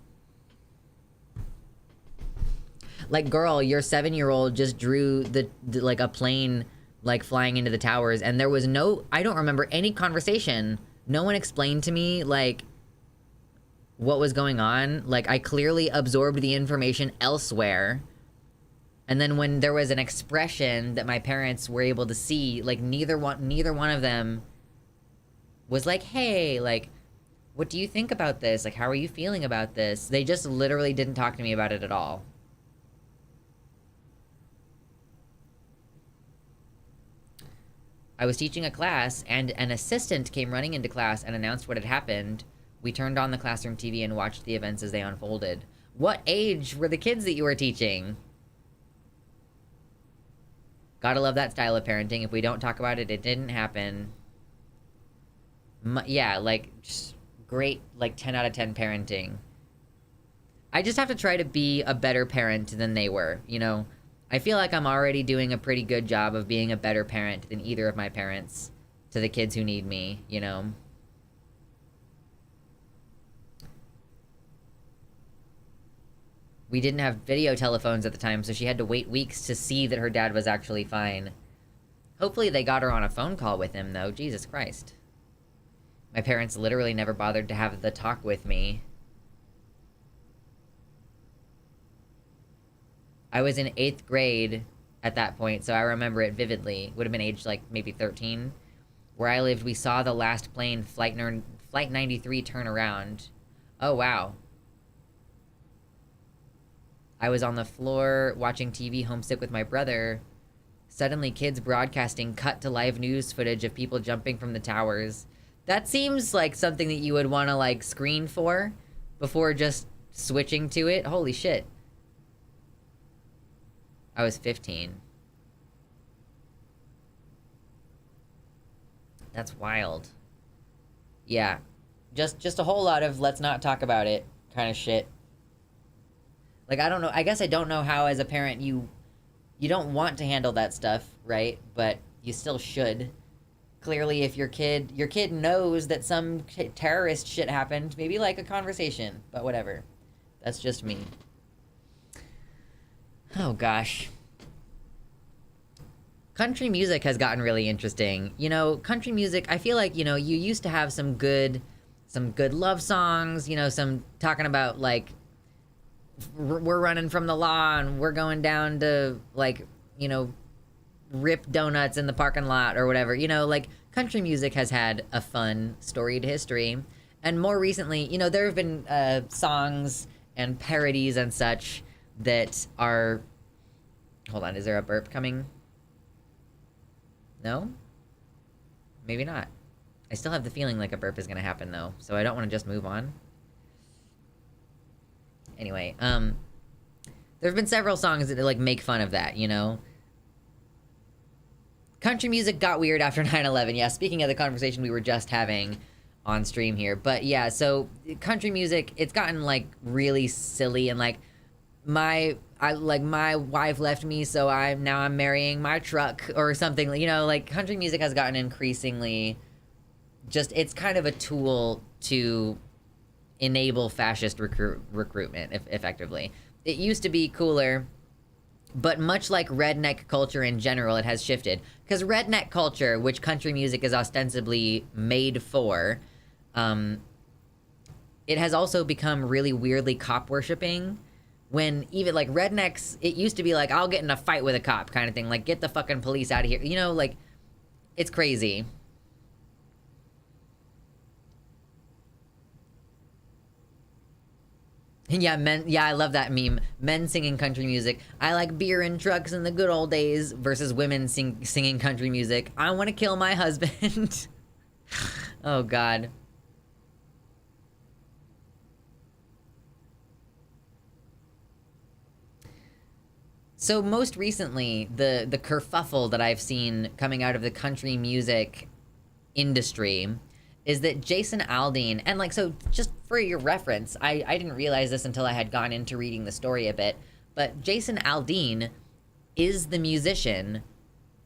Like, girl, your 7-year-old just drew like a plane, like, flying into the towers, and there was no, I don't remember any conversation. No one explained to me, like, what was going on. Like, I clearly absorbed the information elsewhere. And then when there was an expression that my parents were able to see, like, neither one of them was like, hey, like, what do you think about this? Like, how are you feeling about this? They just literally didn't talk to me about it at all. I was teaching a class, and an assistant came running into class and announced what had happened. We turned on the classroom TV and watched the events as they unfolded. What age were the kids that you were teaching? Gotta love that style of parenting. If we don't talk about it, it didn't happen. Yeah, like, just great, like, 10 out of 10 parenting. I just have to try to be a better parent than they were, you know? I feel like I'm already doing a pretty good job of being a better parent than either of my parents to the kids who need me, you know? We didn't have video telephones at the time, so she had to wait weeks to see that her dad was actually fine. Hopefully they got her on a phone call with him, though. Jesus Christ. My parents literally never bothered to have the talk with me. I was in 8th grade at that point, so I remember it vividly. Would have been aged, like, maybe 13. Where I lived, we saw the last plane, Flight 93, turn around. Oh, wow. I was on the floor watching TV, homesick with my brother. Suddenly, kids broadcasting cut to live news footage of people jumping from the towers. That seems like something that you would want to, like, screen for before just switching to it. Holy shit. I was 15. That's wild. Yeah. Just a whole lot of let's not talk about it kind of shit. Like, I don't know. I guess I don't know how, as a parent, you don't want to handle that stuff, right? But you still should. Clearly, if your kid knows that some terrorist shit happened, maybe like a conversation, but whatever. That's just me. Oh, gosh. Country music has gotten really interesting. You know, country music, I feel like, you know, you used to have some good love songs, you know, some talking about, like, we're running from the law and we're going down to, like, you know, rip donuts in the parking lot or whatever. You know, like, country music has had a fun, storied history. And more recently, you know, there have been songs and parodies and such that are... Hold on, is there a burp coming? No? Maybe not. I still have the feeling like a burp is gonna happen, though, so I don't want to just move on. Anyway, there have been several songs that, like, make fun of that, you know? Country music got weird after 9/11, yeah, speaking of the conversation we were just having on stream here. But, yeah, so, country music, it's gotten, like, really silly, and, like, my wife left me, so now I'm marrying my truck, or something, you know, like, country music has gotten increasingly just, it's kind of a tool to enable fascist recruitment, effectively. It used to be cooler, but much like redneck culture in general, it has shifted. Because redneck culture, which country music is ostensibly made for, it has also become really weirdly cop-worshipping. When even, like, rednecks, it used to be like, I'll get in a fight with a cop kind of thing. Like, get the fucking police out of here. You know, like, it's crazy. Yeah, men. Yeah, I love that meme. Men singing country music. I like beer and trucks in the good old days versus women singing country music. I want to kill my husband. Oh, God. So most recently, the kerfuffle that I've seen coming out of the country music industry is that Jason Aldean, and like, so just for your reference, I didn't realize this until I had gone into reading the story a bit, but Jason Aldean is the musician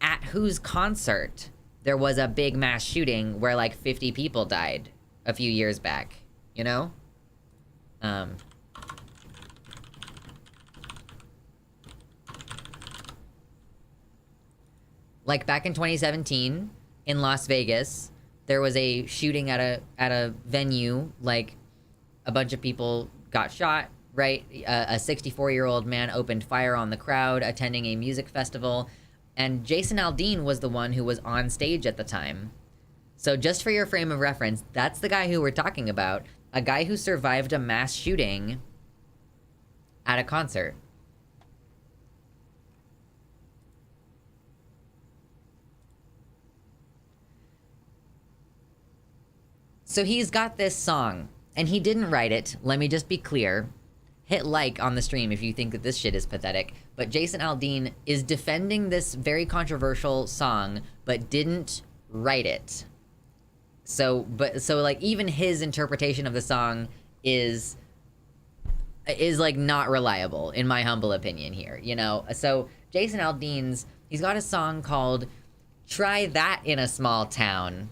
at whose concert there was a big mass shooting where like 50 people died a few years back, you know? Like back in 2017 in Las Vegas, there was a shooting at a venue. Like a bunch of people got shot. Right, a 64-year-old man opened fire on the crowd attending a music festival, and Jason Aldean was the one who was on stage at the time. So just for your frame of reference, that's the guy who we're talking about. A guy who survived a mass shooting at a concert. So he's got this song, and he didn't write it. Let me just be clear. Hit like on the stream if you think that this shit is pathetic. But Jason Aldean is defending this very controversial song, but didn't write it. So like even his interpretation of the song is like not reliable in my humble opinion here, you know? So Jason Aldean's, he's got a song called Try That in a Small Town.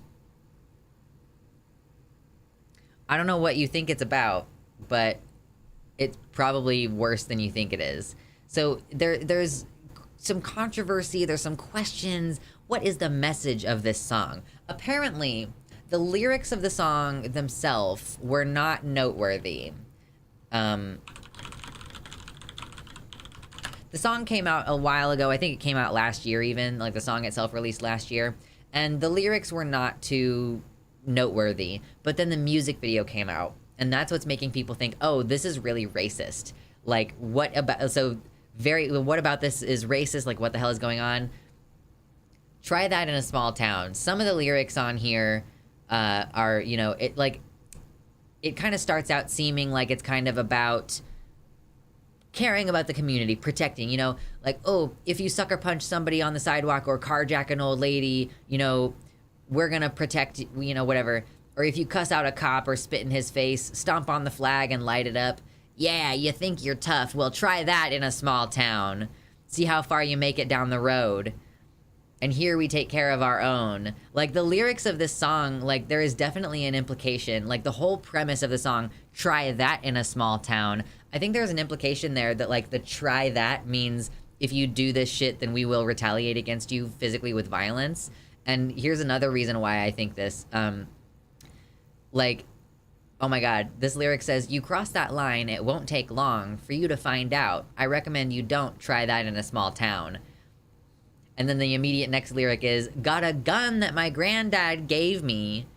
I don't know what you think it's about, but it's probably worse than you think it is. So there's some controversy, there's some questions. What is the message of this song? Apparently, the lyrics of the song themselves were not noteworthy. The song came out a while ago. I think it came out last year even. Like the song itself released last year. And the lyrics were not too noteworthy. But then the music video came out. And that's what's making people think, oh, this is really racist. Like, what about this is racist? Like, what the hell is going on? Try That in a Small Town. Some of the lyrics on here are, you know, it kind of starts out seeming like it's kind of about caring about the community, protecting, you know, like, oh, if you sucker punch somebody on the sidewalk or carjack an old lady, you know, we're gonna protect, you know, whatever. Or if you cuss out a cop or spit in his face, stomp on the flag and light it up. Yeah, you think you're tough. Well, try that in a small town. See how far you make it down the road. And here we take care of our own. Like, the lyrics of this song, like, there is definitely an implication. Like, the whole premise of the song, try that in a small town. I think there's an implication there that, like, the try that means if you do this shit, then we will retaliate against you physically with violence. And here's another reason why I think this. Like, oh my God, this lyric says, you cross that line, it won't take long for you to find out. I recommend you don't try that in a small town. And then the immediate next lyric is, got a gun that my granddad gave me.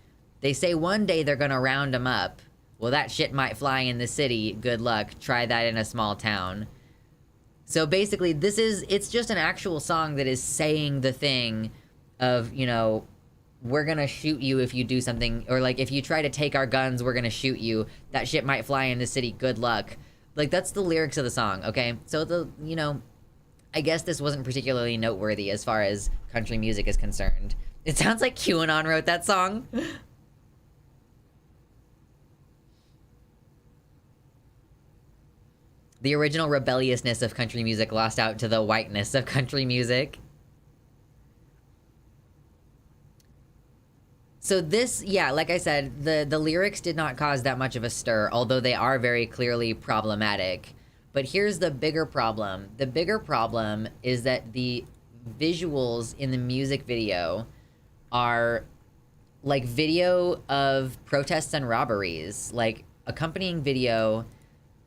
They say one day they're gonna round him up. Well, that shit might fly in the city. Good luck. Try that in a small town. So basically, it's just an actual song that is saying the thing of, you know, we're gonna shoot you if you do something, or like if you try to take our guns, we're gonna shoot you. That shit might fly in the city. Good luck. Like, that's the lyrics of the song, okay? So you know, I guess this wasn't particularly noteworthy as far as country music is concerned. It sounds like QAnon wrote that song. The original rebelliousness of country music lost out to the whiteness of country music. So this, yeah, like I said, the lyrics did not cause that much of a stir, although they are very clearly problematic. But here's the bigger problem. The bigger problem is that the visuals in the music video are like video of protests and robberies. Like, accompanying video.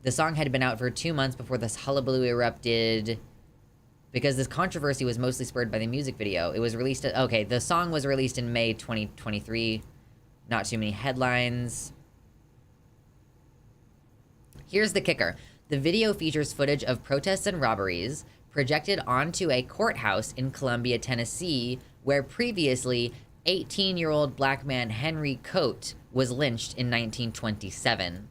The song had been out for 2 months before this hullabaloo erupted, because this controversy was mostly spurred by the music video. It was released the song was released in May 2023. Not too many headlines. Here's the kicker. The video features footage of protests and robberies projected onto a courthouse in Columbia, Tennessee, where previously 18-year-old black man Henry Coate was lynched in 1927.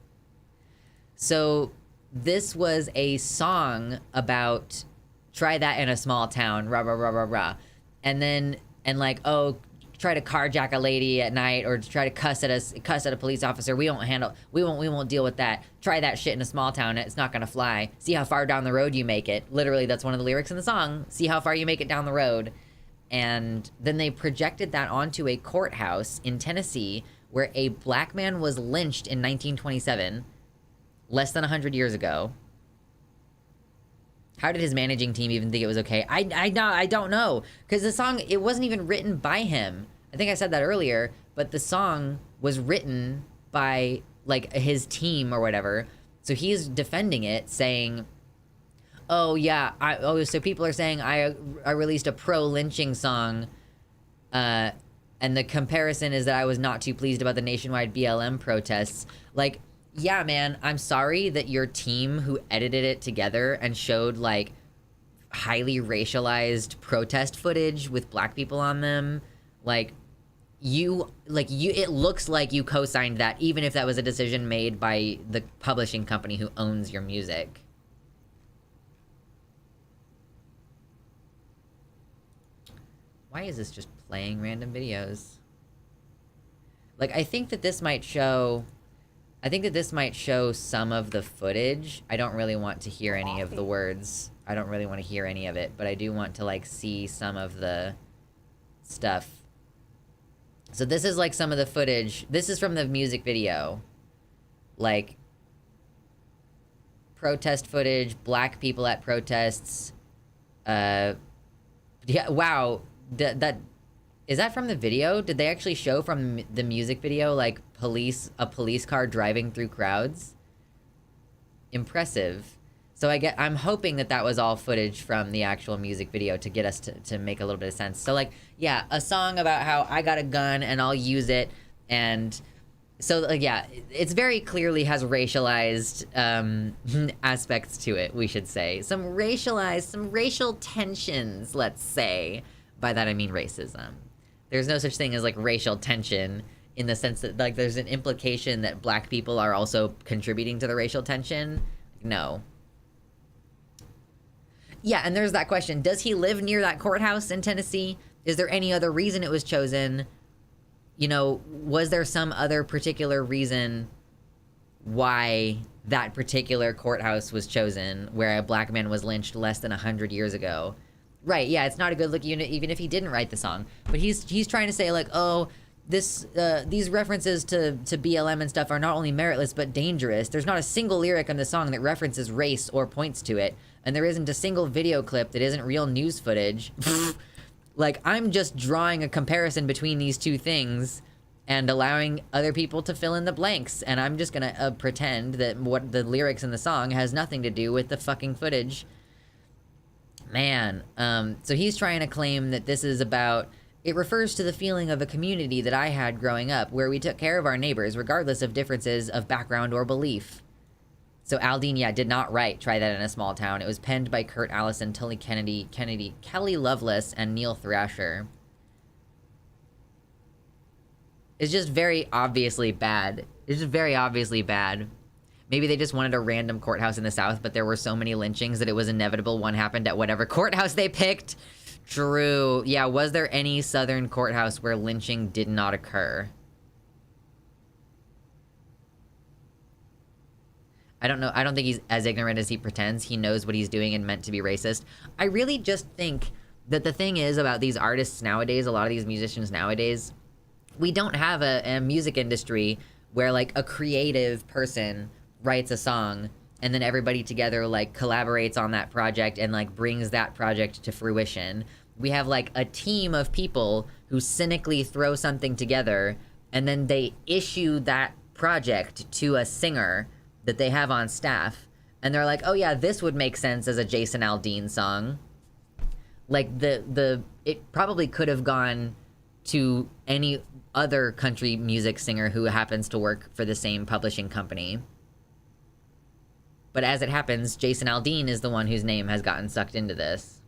So this was a song about try that in a small town, rah, rah, rah, rah, rah. And like, oh, try to carjack a lady at night or try to cuss at a police officer. We won't deal with that. Try that shit in a small town. It's not gonna fly. See how far down the road you make it. Literally, that's one of the lyrics in the song. See how far you make it down the road. And then they projected that onto a courthouse in Tennessee where a black man was lynched in 1927, less than 100 years ago. How did his managing team even think it was okay? I don't know. Because the song, it wasn't even written by him. I think I said that earlier, but the song was written by, like, his team or whatever. So he's defending it, saying, oh, yeah, so people are saying I released a pro-lynching song, and the comparison is that I was not too pleased about the nationwide BLM protests. Like, yeah, man, I'm sorry that your team who edited it together and showed, like, highly racialized protest footage with black people on them, it looks like you co-signed that, even if that was a decision made by the publishing company who owns your music. Why is this just playing random videos? Like, I think that this might show some of the footage. I don't really want to hear any of the words. I don't really want to hear any of it, but I do want to, like, see some of the stuff. So this is, like, some of the footage. This is from the music video. Like, protest footage, black people at protests. Yeah, wow. Is that from the video? Did they actually show from the music video, like, a police car driving through crowds? Impressive. So I'm hoping that was all footage from the actual music video to get us to make a little bit of sense. So, like, yeah, a song about how I got a gun and I'll use it. And so, like, yeah, it's very clearly has racialized aspects to it, we should say. Some racial tensions, let's say. By that I mean racism. There's no such thing as, like, racial tension in the sense that, like, there's an implication that black people are also contributing to the racial tension. No. Yeah, and there's that question. Does he live near that courthouse in Tennessee? Is there any other reason it was chosen? You know, was there some other particular reason why that particular courthouse was chosen where a black man was lynched less than 100 years ago? Right, yeah, it's not a good look even if he didn't write the song. But he's trying to say, like, oh, these references to BLM and stuff are not only meritless but dangerous. There's not a single lyric in the song that references race or points to it. And there isn't a single video clip that isn't real news footage. Like, I'm just drawing a comparison between these two things and allowing other people to fill in the blanks. And I'm just gonna pretend that what the lyrics in the song has nothing to do with the fucking footage. Man, so he's trying to claim that this is about... It refers to the feeling of a community that I had growing up, where we took care of our neighbors, regardless of differences of background or belief. So Aldean, yeah, did not write Try That in a Small Town. It was penned by Kurt Allison, Tully Kennedy, Kelly Loveless, and Neil Thrasher. It's just very obviously bad. It's just very obviously bad. Maybe they just wanted a random courthouse in the South, but there were so many lynchings that it was inevitable one happened at whatever courthouse they picked. True. Yeah, was there any Southern courthouse where lynching did not occur? I don't know. I don't think he's as ignorant as he pretends. He knows what he's doing and meant to be racist. I really just think that the thing is about these artists nowadays, a lot of these musicians nowadays, we don't have a music industry where, like, a creative person writes a song and then everybody together, like, collaborates on that project and, like, brings that project to fruition. We have, like, a team of people who cynically throw something together and then they issue that project to a singer that they have on staff, and they're like, oh yeah, this would make sense as a Jason Aldean song. Like, it probably could have gone to any other country music singer who happens to work for the same publishing company. But as it happens, Jason Aldean is the one whose name has gotten sucked into this.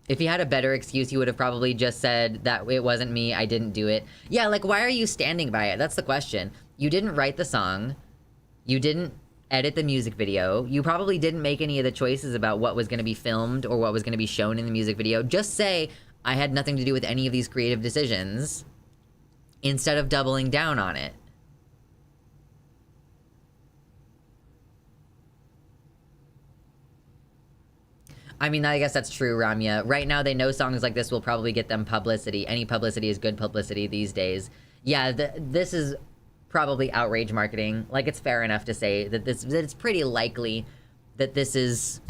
If he had a better excuse, he would have probably just said that it wasn't me, I didn't do it. Yeah, like, why are you standing by it? That's the question. You didn't write the song. You didn't edit the music video. You probably didn't make any of the choices about what was going to be filmed or what was going to be shown in the music video. Just say, I had nothing to do with any of these creative decisions, instead of doubling down on it. I mean, I guess that's true, Ramya. Right now, they know songs like this will probably get them publicity. Any publicity is good publicity these days. Yeah, this is probably outrage marketing. Like, it's fair enough to say that it's pretty likely that this is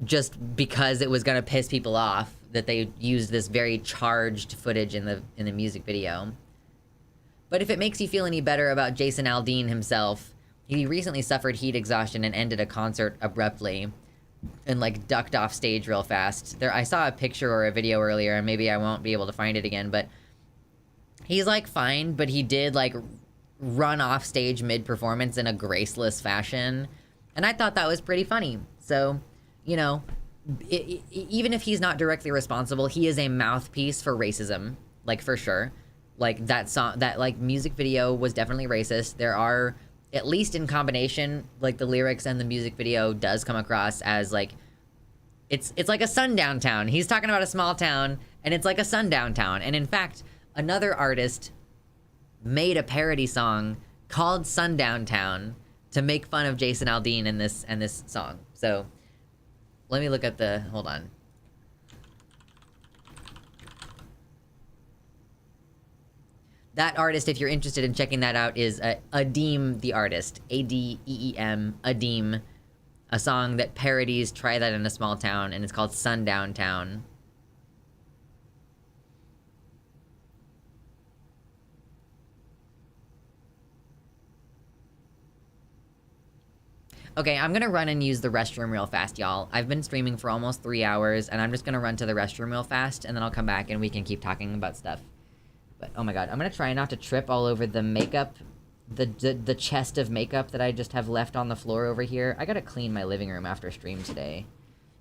just because it was gonna piss people off that they used this very charged footage in the music video. But if it makes you feel any better about Jason Aldean himself, he recently suffered heat exhaustion and ended a concert abruptly. And, like, ducked off stage real fast. I saw a picture or a video earlier, and maybe I won't be able to find it again, but he's, like, fine, but he did, like, run off stage mid-performance in a graceless fashion, and I thought that was pretty funny. So, you know, even if he's not directly responsible, he is a mouthpiece for racism, like, for sure. Like, that song, that, like, music video was definitely racist. There are, at least in combination, like, the lyrics and the music video does come across as, like, it's like a sundown town. He's talking about a small town, and it's like a sundown town. And in fact, another artist made a parody song called Sundown Town to make fun of Jason Aldean in this song. So, let me look at the... hold on. That artist, if you're interested in checking that out, is Adeem the artist. A-D-E-E-M, Adeem. A song that parodies Try That in a Small Town, and it's called Sundown Town. Okay, I'm gonna run and use the restroom real fast, y'all. I've been streaming for almost 3 hours, and I'm just gonna run to the restroom real fast, and then I'll come back and we can keep talking about stuff. But, oh my god, I'm gonna try not to trip all over the makeup, the chest of makeup that I just have left on the floor over here. I gotta clean my living room after stream today.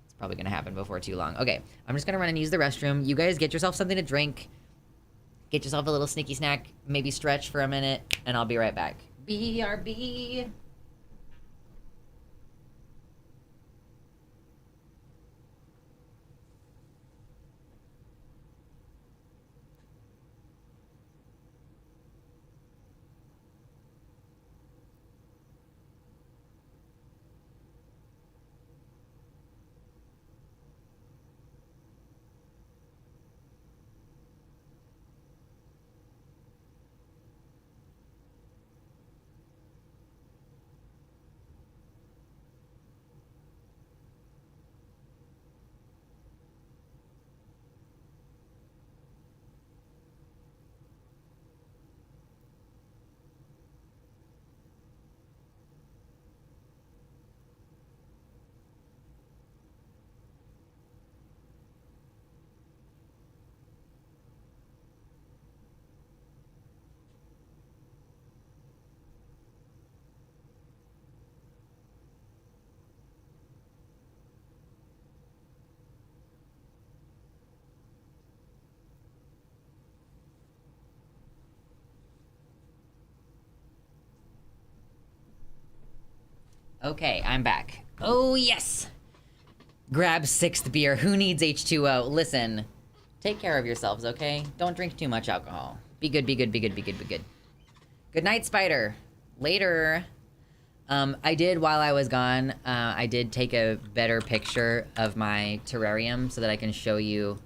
It's probably gonna happen before too long. Okay, I'm just gonna run and use the restroom. You guys get yourself something to drink. Get yourself a little sneaky snack. Maybe stretch for a minute, and I'll be right back. BRB! Okay, I'm back. Oh, yes! Grab 6th beer. Who needs H2O? Listen, take care of yourselves, okay? Don't drink too much alcohol. Be good, be good, be good, be good, be good. Good night, Spider. Later. I did, while I was gone, I did take a better picture of my terrarium so that I can show you,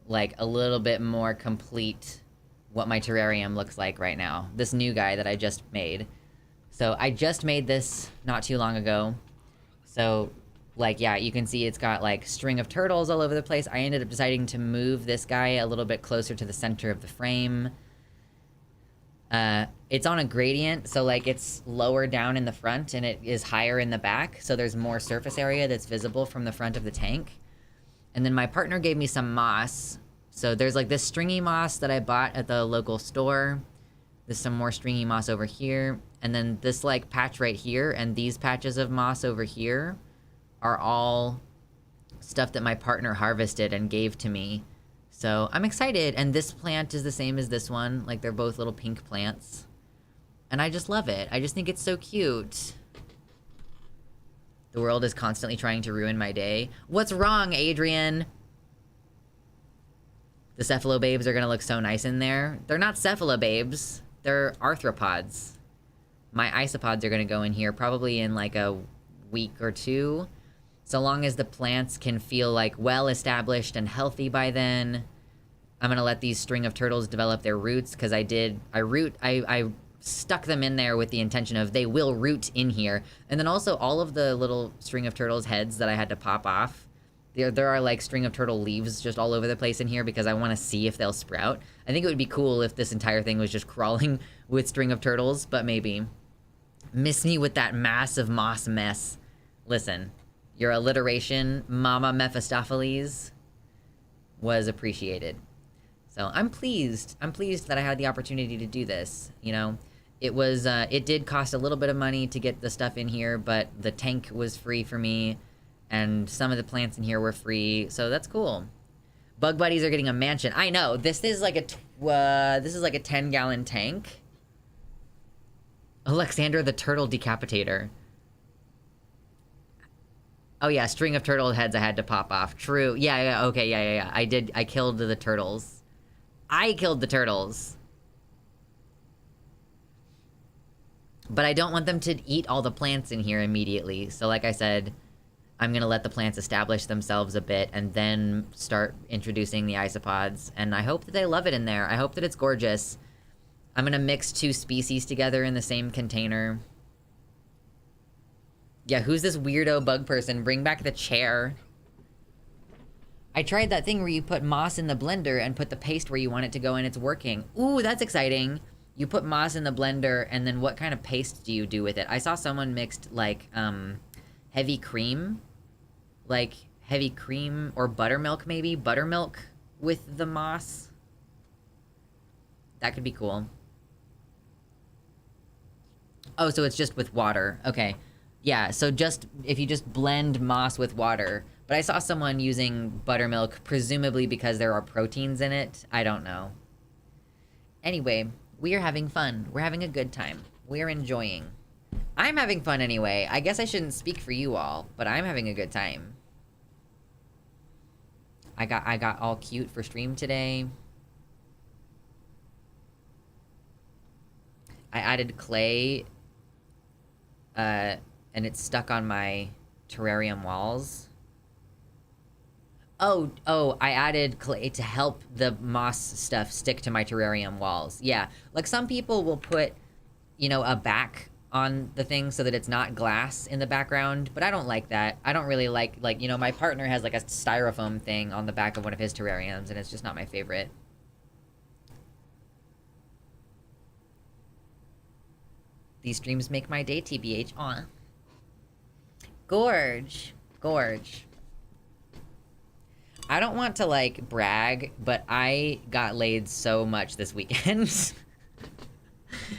like, a little bit more complete what my terrarium looks like right now. This new guy that I just made. So I just made this not too long ago. So, like, yeah, you can see it's got, like, string of turtles all over the place. I ended up deciding to move this guy a little bit closer to the center of the frame. It's on a gradient, so like it's lower down in the front and it is higher in the back, so there's more surface area that's visible from the front of the tank. And then my partner gave me some moss. So there's like this stringy moss that I bought at the local store. There's some more stringy moss over here. And then this like patch right here and these patches of moss over here are all stuff that my partner harvested and gave to me. So I'm excited. And this plant is the same as this one. Like they're both little pink plants. And I just love it. I just think it's so cute. The world is constantly trying to ruin my day. What's wrong, Adrian? The cephalobabes are gonna look so nice in there. They're not cephalobabes. They're arthropods. My isopods are gonna go in here probably in like a week or two. So long as the plants can feel like well-established and healthy by then. I'm gonna let these string of turtles develop their roots, because I stuck them in there with the intention of they will root in here. And then also all of the little string of turtles heads that I had to pop off. There are like string of turtle leaves just all over the place in here because I want to see if they'll sprout. I think it would be cool if this entire thing was just crawling with string of turtles, but maybe. Miss me with that massive moss mess. Listen, your alliteration, Mama Mephistopheles, was appreciated. So I'm pleased. I'm pleased that I had the opportunity to do this, you know? It did cost a little bit of money to get the stuff in here, but the tank was free for me, and some of the plants in here were free, so that's cool. Bug buddies are getting a mansion. I know, this is like a 10-gallon tank. Luxander the turtle decapitator. Oh yeah, string of turtle heads I had to pop off. True. Yeah, okay, yeah. I killed the turtles. I killed the turtles. But I don't want them to eat all the plants in here immediately. So like I said, I'm gonna let the plants establish themselves a bit and then start introducing the isopods. And I hope that they love it in there. I hope that it's gorgeous. I'm gonna mix two species together in the same container. Yeah, who's this weirdo bug person? Bring back the chair. I tried that thing where you put moss in the blender and put the paste where you want it to go and it's working. Ooh, that's exciting. You put moss in the blender and then what kind of paste do you do with it? I saw someone mixed like heavy cream. Like heavy cream or buttermilk maybe? Buttermilk with the moss. That could be cool. Oh, so it's just with water. Okay. Yeah, so if you just blend moss with water. But I saw someone using buttermilk, presumably because there are proteins in it. I don't know. Anyway, we are having fun. We're having a good time. We're enjoying. I'm having fun anyway. I guess I shouldn't speak for you all, but I'm having a good time. I got all cute for stream today. I added clay, and it's stuck on my terrarium walls. Oh, I added clay to help the moss stuff stick to my terrarium walls. Yeah, like some people will put, you know, a back on the thing so that it's not glass in the background, but I don't like that. I don't really like, you know, my partner has like a styrofoam thing on the back of one of his terrariums, and it's just not my favorite. These streams make my day, TBH. Aw. Gorge. I don't want to, like, brag, but I got laid so much this weekend.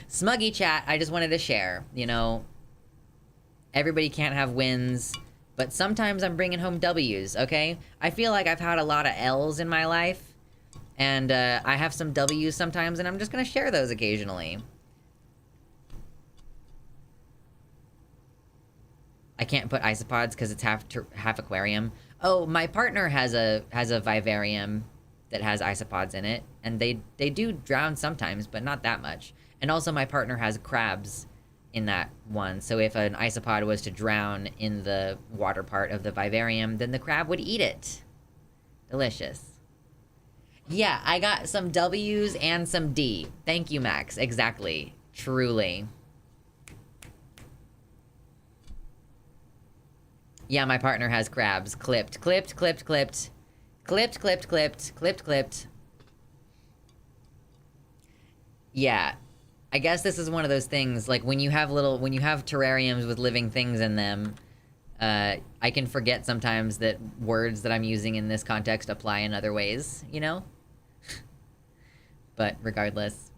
Smuggy chat, I just wanted to share, you know. Everybody can't have wins, but sometimes I'm bringing home W's, okay? I feel like I've had a lot of L's in my life, and I have some W's sometimes, and I'm just gonna share those occasionally. I can't put isopods because it's half aquarium. Oh, my partner has a vivarium that has isopods in it, and they do drown sometimes, but not that much. And also my partner has crabs in that one, so if an isopod was to drown in the water part of the vivarium, then the crab would eat it. Delicious. Yeah, I got some W's and some D. Thank you, Max. Exactly. Truly. Yeah, my partner has crabs. Clipped. Yeah. I guess this is one of those things, like, when you have terrariums with living things in them, I can forget sometimes that words that I'm using in this context apply in other ways, you know? But regardless,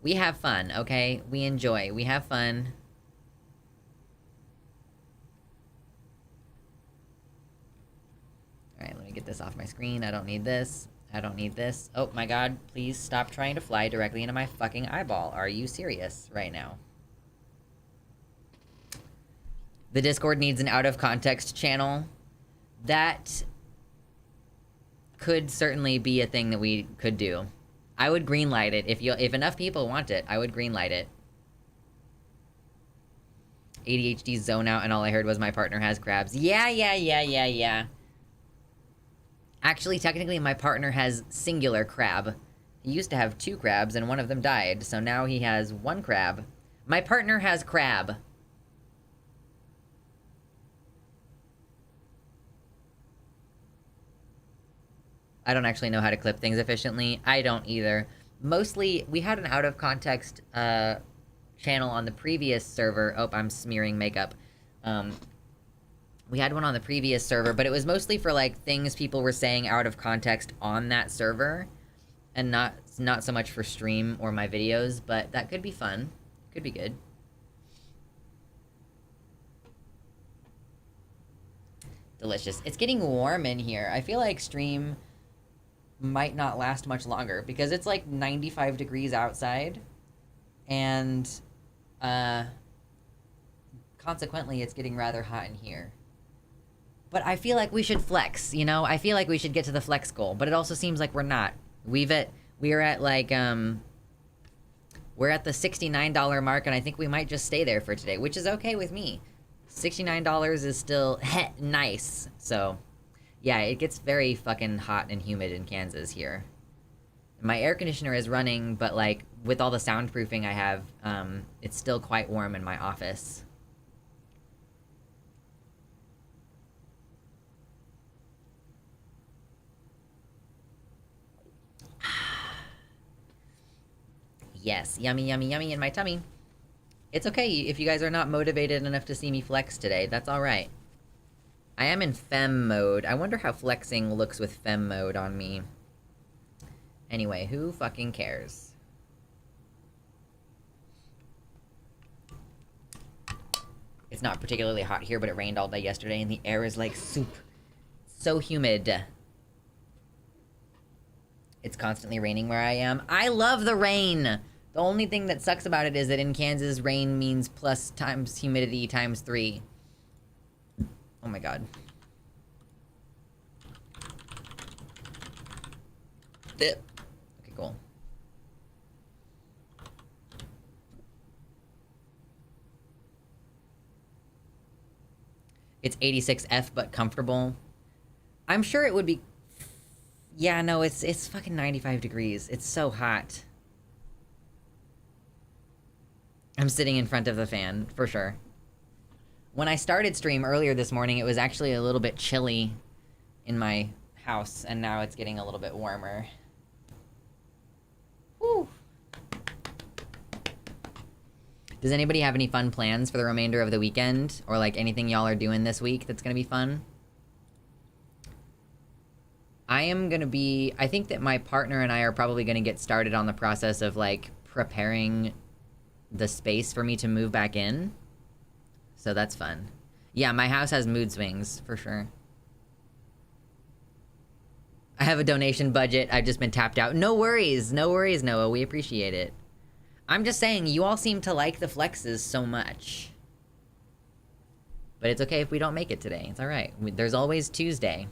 we have fun, okay? We enjoy. We have fun. Alright, let me get this off my screen. I don't need this. I don't need this. Oh my god, please stop trying to fly directly into my fucking eyeball. Are you serious right now? The Discord needs an out-of-context channel. That could certainly be a thing that we could do. I would greenlight it. If enough people want it, I would greenlight it. ADHD zone out and all I heard was my partner has crabs. Yeah. Actually, technically, my partner has singular crab. He used to have 2 crabs and one of them died, so now he has 1 crab. My partner has crab. I don't actually know how to clip things efficiently. I don't either. Mostly, we had an out-of-context channel on the previous server. Oh, I'm smearing makeup. We had one on the previous server, but it was mostly for, like, things people were saying out of context on that server, and not so much for stream or my videos, but that could be fun. Could be good. Delicious. It's getting warm in here. I feel like stream might not last much longer, because it's, like, 95 degrees outside, and, consequently, it's getting rather hot in here. But I feel like we should flex, you know? I feel like we should get to the flex goal, but it also seems like we're not. We are at, like, we're at the $69 mark, and I think we might just stay there for today, which is okay with me. $69 is still nice, so... Yeah, it gets very fucking hot and humid in Kansas here. My air conditioner is running, but, like, with all the soundproofing I have, it's still quite warm in my office. Yes, yummy, yummy, yummy in my tummy. It's okay if you guys are not motivated enough to see me flex today. That's alright. I am in fem mode. I wonder how flexing looks with fem mode on me. Anyway, who fucking cares? It's not particularly hot here, but it rained all day yesterday, and the air is like soup. So humid. It's constantly raining where I am. I love the rain! The only thing that sucks about it is that in Kansas, rain means plus times humidity times 3. Oh my god. Okay, cool. It's 86F, but comfortable. I'm sure it would be... Yeah, no, it's fucking 95 degrees. It's so hot. I'm sitting in front of the fan, for sure. When I started stream earlier this morning, it was actually a little bit chilly in my house, and now it's getting a little bit warmer. Whew. Does anybody have any fun plans for the remainder of the weekend? Or, like, anything y'all are doing this week that's gonna be fun? I think that my partner and I are probably gonna get started on the process of, like, preparing the space for me to move back in. So that's fun. Yeah, my house has mood swings, for sure. I have a donation budget. I've just been tapped out. No worries, Noah. We appreciate it. I'm just saying, you all seem to like the flexes so much. But it's okay if we don't make it today. It's alright. There's always Tuesday.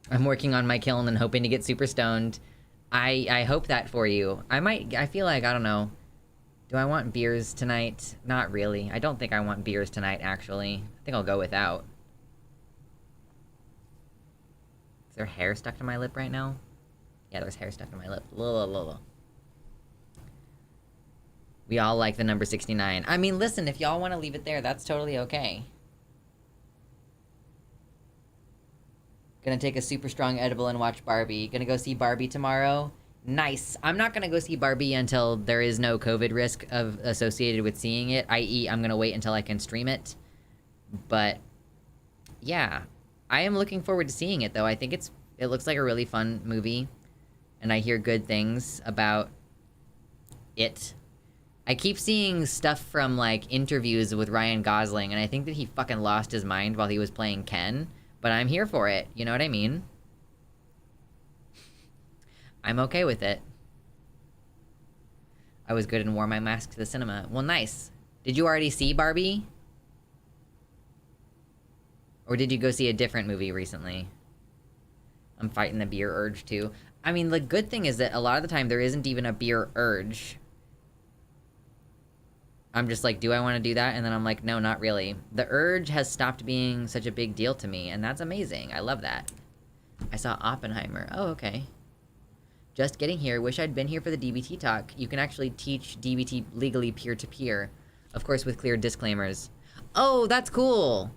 I'm working on my kiln and hoping to get super stoned. I hope that for you. I feel like, I don't know. Do I want beers tonight? Not really. I don't think I want beers tonight, actually. I think I'll go without. Is there hair stuck to my lip right now? Yeah, there's hair stuck to my lip. We all like the number 69. I mean, listen, if y'all want to leave it there, that's totally okay. Gonna take a super strong edible and watch Barbie. Gonna go see Barbie tomorrow. Nice. I'm not gonna go see Barbie until there is no COVID risk associated with seeing it, i.e. I'm gonna wait until I can stream it. But yeah, I am looking forward to seeing it though. I think it looks like a really fun movie, and I hear good things about it. I keep seeing stuff from like interviews with Ryan Gosling, and I think that he fucking lost his mind while he was playing Ken, but I'm here for it. You know what I mean? I'm okay with it. I was good and wore my mask to the cinema. Well, nice. Did you already see Barbie? Or did you go see a different movie recently? I'm fighting the beer urge too. I mean, the good thing is that a lot of the time there isn't even a beer urge. I'm just like, do I want to do that? And then I'm like, no, not really. The urge has stopped being such a big deal to me, and that's amazing. I love that. I saw Oppenheimer. Oh, okay. Just getting here. Wish I'd been here for the DBT talk. You can actually teach DBT legally peer-to-peer. Of course, with clear disclaimers. Oh, that's cool!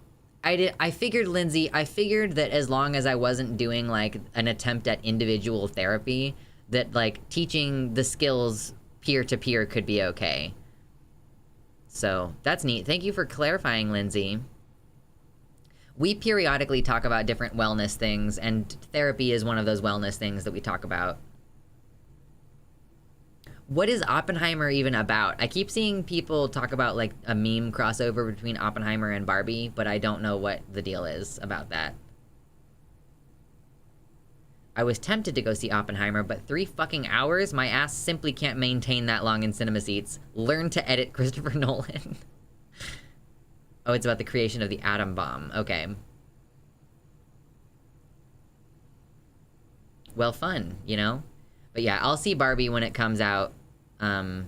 I figured, Lindsay, I figured that as long as I wasn't doing, like, an attempt at individual therapy, that, like, teaching the skills peer-to-peer could be okay. So, that's neat. Thank you for clarifying, Lindsay. We periodically talk about different wellness things, and therapy is one of those wellness things that we talk about. What is Oppenheimer even about? I keep seeing people talk about, like, a meme crossover between Oppenheimer and Barbie, but I don't know what the deal is about that. I was tempted to go see Oppenheimer, but 3 fucking hours? My ass simply can't maintain that long in cinema seats. Learn to edit Christopher Nolan. Oh, it's about the creation of the atom bomb. Okay. Well, fun, you know? But yeah, I'll see Barbie when it comes out, on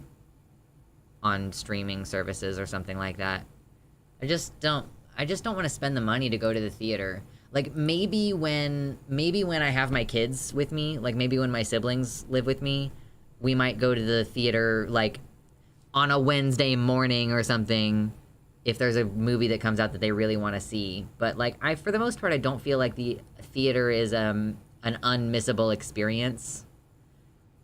streaming services or something like that. I just don't want to spend the money to go to the theater. Like, maybe when I have my kids with me, like maybe when my siblings live with me, we might go to the theater, like, on a Wednesday morning or something, if there's a movie that comes out that they really want to see. But, like, for the most part, I don't feel like the theater is, an unmissable experience.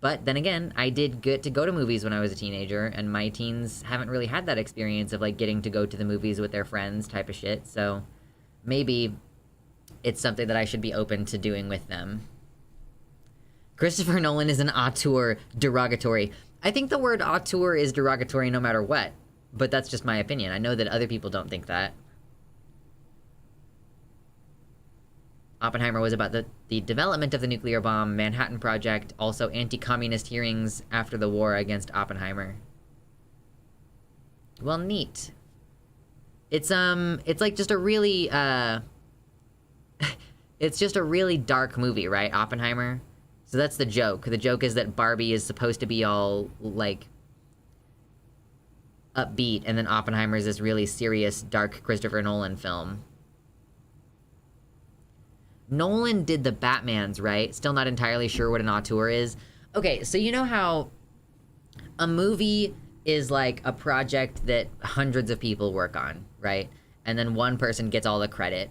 But then again, I did get to go to movies when I was a teenager, and my teens haven't really had that experience of, like, getting to go to the movies with their friends type of shit, so maybe it's something that I should be open to doing with them. Christopher Nolan is an auteur derogatory. I think the word auteur is derogatory no matter what, but that's just my opinion. I know that other people don't think that. Oppenheimer was about the development of the nuclear bomb, Manhattan Project, also anti-communist hearings after the war against Oppenheimer. Well, neat. It's like just a really, it's just a really dark movie, right, Oppenheimer? So that's the joke. The joke is that Barbie is supposed to be all, like, upbeat, and then Oppenheimer is this really serious, dark Christopher Nolan film. Nolan did the Batmans, right? Still not entirely sure what an auteur is. Okay, so you know how a movie is like a project that hundreds of people work on, right? And then one person gets all the credit.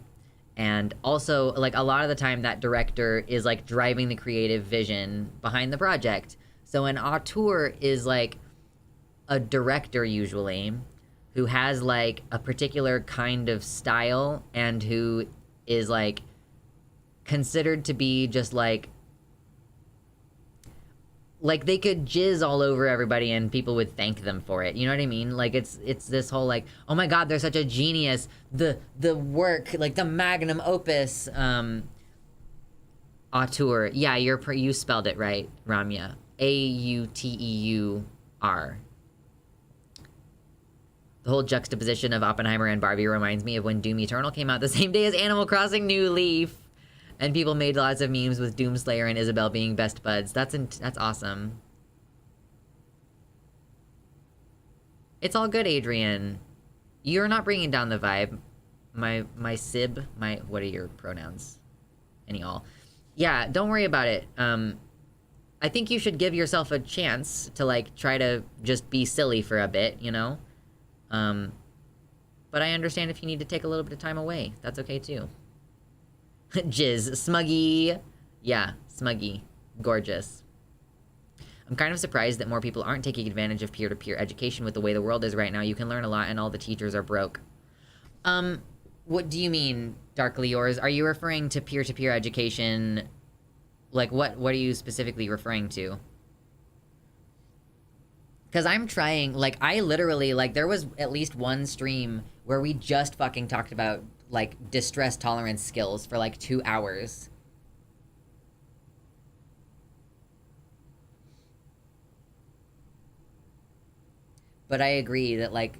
And also, like, a lot of the time that director is, like, driving the creative vision behind the project. So an auteur is, like, a director, usually, who has, like, a particular kind of style and who is, like, considered to be just, like, they could jizz all over everybody and people would thank them for it. You know what I mean? Like, it's this whole, like, oh my god, they're such a genius. The work, like, the magnum opus, auteur. Yeah, you spelled it right, Ramya. A-U-T-E-U-R. The whole juxtaposition of Oppenheimer and Barbie reminds me of when Doom Eternal came out the same day as Animal Crossing New Leaf. And people made lots of memes with Doomslayer and Isabel being best buds. That's awesome. It's all good, Adrian. You're not bringing down the vibe. My sib, what are your pronouns? Any all. Yeah, don't worry about it. I think you should give yourself a chance to, like, try to just be silly for a bit, you know? But I understand if you need to take a little bit of time away. That's okay, too. Jizz. Smuggy. Yeah, Smuggy. Gorgeous. I'm kind of surprised that more people aren't taking advantage of peer-to-peer education with the way the world is right now. You can learn a lot and all the teachers are broke. What do you mean, Darkly Yours? Are you referring to peer-to-peer education? Like, what are you specifically referring to? Because I'm trying, like, I literally, like, there was at least one stream where we just fucking talked about, like, distress tolerance skills for, like, 2 hours. But I agree that, like,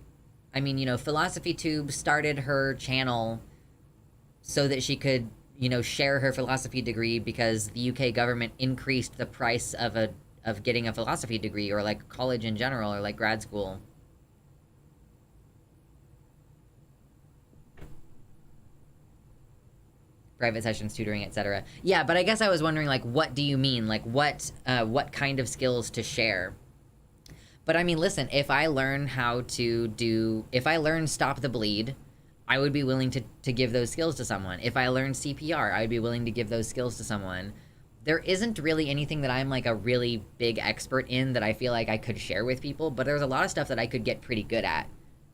I mean, you know, Philosophy Tube started her channel so that she could, you know, share her philosophy degree because the UK government increased the price of getting a philosophy degree, or like college in general, or like grad school. Private sessions, tutoring, etc. Yeah, but I guess I was wondering, like, what do you mean? Like, what kind of skills to share? But I mean, listen, if I learn if I learn Stop the Bleed, I would be willing to give those skills to someone. If I learn CPR, I would be willing to give those skills to someone. There isn't really anything that I'm, like, a really big expert in that I feel like I could share with people, but there's a lot of stuff that I could get pretty good at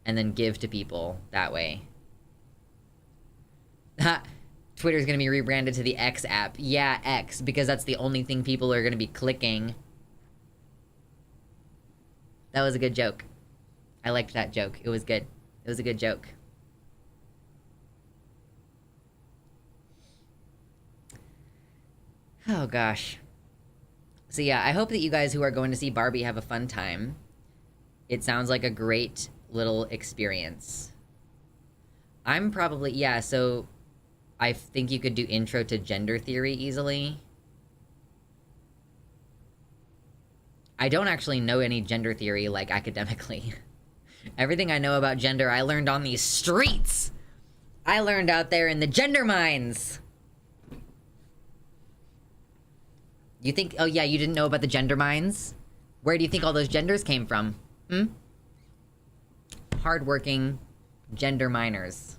and then give to people that way. Twitter's gonna be rebranded to the X app. Yeah, X, because that's the only thing people are gonna be clicking. That was a good joke. I liked that joke. It was good. It was a good joke. Oh, gosh. So yeah, I hope that you guys who are going to see Barbie have a fun time. It sounds like a great little experience. I'm probably... Yeah, so... I think you could do Intro to Gender Theory easily. I don't actually know any gender theory, like, academically. Everything I know about gender, I learned on these streets! I learned out there in the gender mines! You think... Oh, yeah, you didn't know about the gender mines? Where do you think all those genders came from? Hmm? Hardworking gender miners.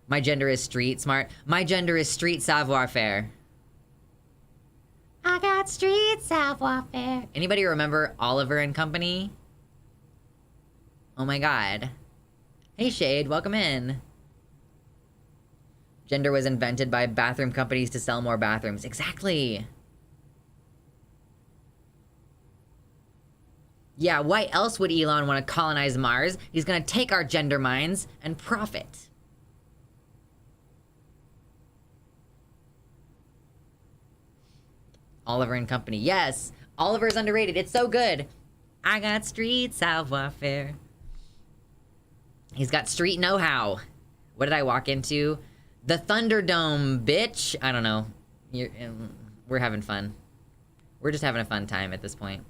My gender is street smart. My gender is street savoir-faire. I got street savoir-faire. Anybody remember Oliver and Company? Oh my god. Hey Shade, welcome in. Gender was invented by bathroom companies to sell more bathrooms. Exactly. Yeah, why else would Elon want to colonize Mars? He's gonna take our gender mines and profit. Oliver and Company. Yes! Oliver's underrated. It's so good. I got street savoir-faire. He's got street know-how. What did I walk into? The Thunderdome, bitch! I don't know. We're having fun. We're just having a fun time at this point.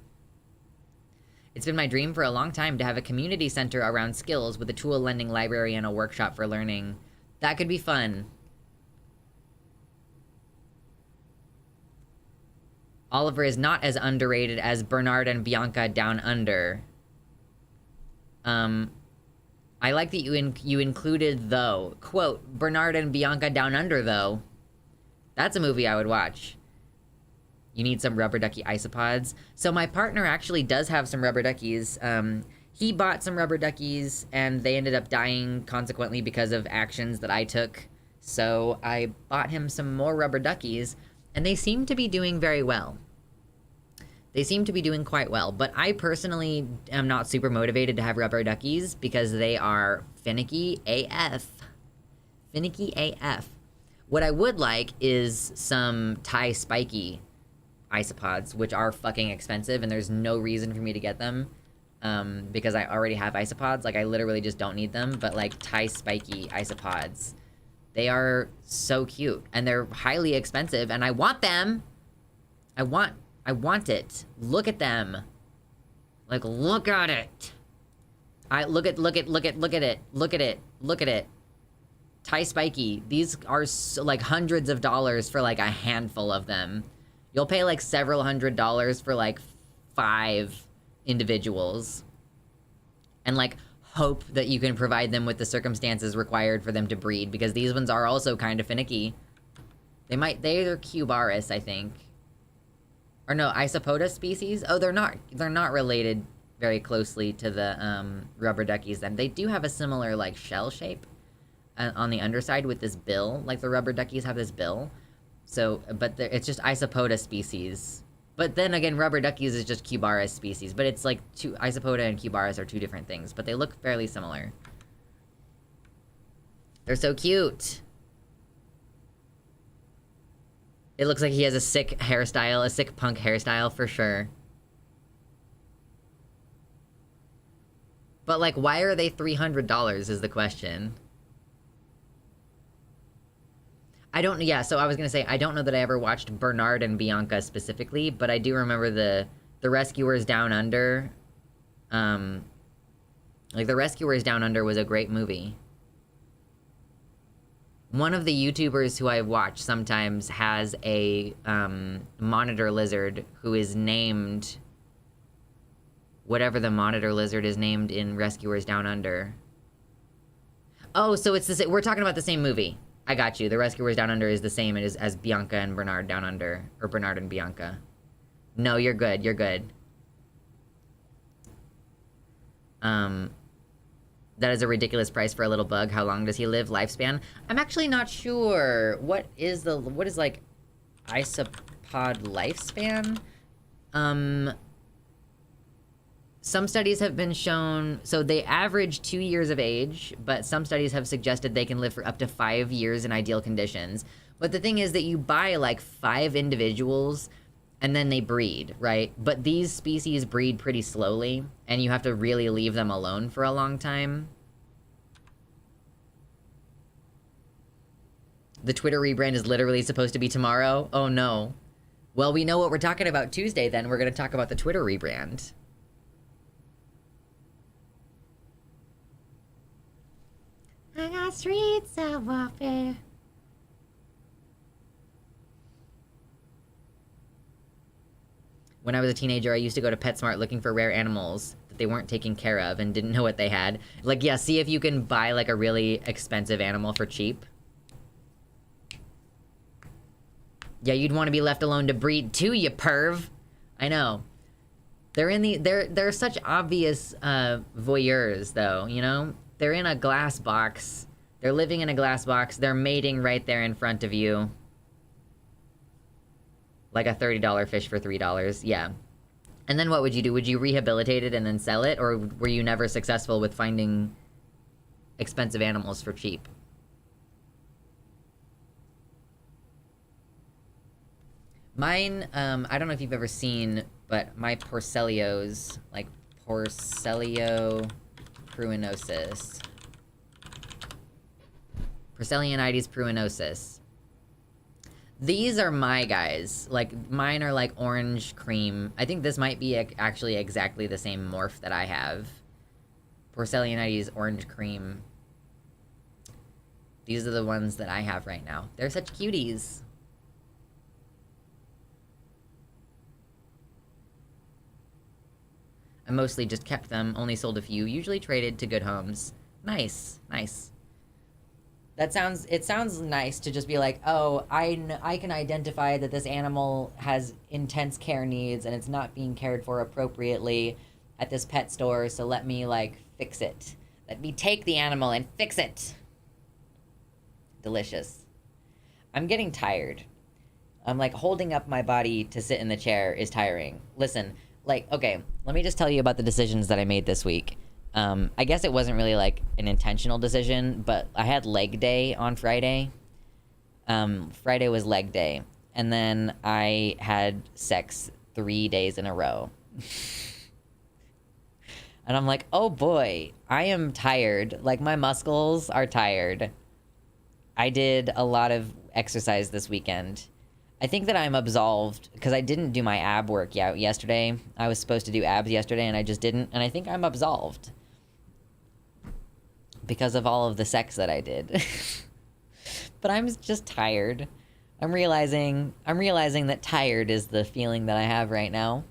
It's been my dream for a long time to have a community center around skills with a tool-lending library and a workshop for learning. That could be fun. Oliver is not as underrated as Bernard and Bianca Down Under. I like that you included though. Quote, Bernard and Bianca Down Under though. That's a movie I would watch. You need some rubber ducky isopods. So my partner actually does have some rubber duckies. He bought some rubber duckies and they ended up dying consequently because of actions that I took. So I bought him some more rubber duckies. And they seem to be doing very well. They seem to be doing quite well. But I personally am not super motivated to have rubber duckies because they are finicky AF. Finicky AF. What I would like is some Thai spiky isopods, which are fucking expensive, and there's no reason for me to get them. Because I already have isopods. Like, I literally just don't need them. But, like, Thai spiky isopods. They are so cute, and they're highly expensive, and I want them. I want it. Look at them. Like, look at it. Look at it. Thai spiky. These are so, like, hundreds of dollars for, like, a handful of them. You'll pay, like, several $100s for, like, 5 individuals. And, like, hope that you can provide them with the circumstances required for them to breed, because these ones are also kind of finicky. They're Cubaris, I think. Or no, Isopoda species? Oh, they're not related very closely to the, rubber duckies then. They do have a similar, like, shell shape on the underside with this bill. Like, the rubber duckies have this bill. So, but it's just Isopoda species. But then again, rubber duckies is just Cubaris species. But it's like Isopoda and Cubaris are two different things. But they look fairly similar. They're so cute. It looks like he has a sick hairstyle, a sick punk hairstyle for sure. But like, why are they $300 is the question. So I was gonna say, I don't know that I ever watched Bernard and Bianca specifically, but I do remember the Rescuers Down Under. Like, the Rescuers Down Under was a great movie. One of the YouTubers who I watch sometimes has a, monitor lizard who is named whatever the monitor lizard is named in Rescuers Down Under. Oh, so it's the same, we're talking about the same movie. I got you. The Rescuers Down Under is the same as Bianca and Bernard Down Under. Or Bernard and Bianca. No, you're good. You're good. That is a ridiculous price for a little bug. How long does he live? Lifespan? I'm actually not sure. What is like isopod lifespan? Some studies have been shown, so they average 2 years of age, but some studies have suggested they can live for up to 5 years in ideal conditions. But the thing is that you buy like 5 individuals and then they breed, right? But these species breed pretty slowly, and you have to really leave them alone for a long time. The Twitter rebrand is literally supposed to be tomorrow? Oh no. Well, we know what we're talking about Tuesday then. We're gonna talk about the Twitter rebrand. I got streets of warfare. When I was a teenager, I used to go to PetSmart looking for rare animals that they weren't taking care of and didn't know what they had. Like, yeah, see if you can buy, like, a really expensive animal for cheap. Yeah, you'd want to be left alone to breed too, you perv. I know. They're such obvious, voyeurs, though, you know? They're in a glass box. They're living in a glass box. They're mating right there in front of you. Like a $30 fish for $3, yeah. And then what would you do? Would you rehabilitate it and then sell it? Or were you never successful with finding expensive animals for cheap? Mine, I don't know if you've ever seen, but my Porcellios, like Porcellio pruinosus. Porcellionides pruinosus. These are my guys. Like, mine are like orange cream. I think this might be actually exactly the same morph that I have. Porcellionides orange cream. These are the ones that I have right now. They're such cuties. I mostly just kept them, only sold a few, usually traded to good homes. Nice, nice. It sounds nice to just be like, oh, I can identify that this animal has intense care needs and it's not being cared for appropriately at this pet store, so let me, like, fix it. Let me take the animal and fix it. Delicious. I'm getting tired. I'm, like, holding up my body to sit in the chair is tiring. Listen, like, okay, let me just tell you about the decisions that I made this week. I guess it wasn't really, like, an intentional decision, but I had leg day on Friday. Friday was leg day. And then I had sex 3 days in a row. And I'm like, oh boy, I am tired. Like, my muscles are tired. I did a lot of exercise this weekend. I think that I'm absolved because I didn't do my ab work yesterday. I was supposed to do abs yesterday and I just didn't. And I think I'm absolved because of all of the sex that I did. But I'm just tired. I'm realizing that tired is the feeling that I have right now.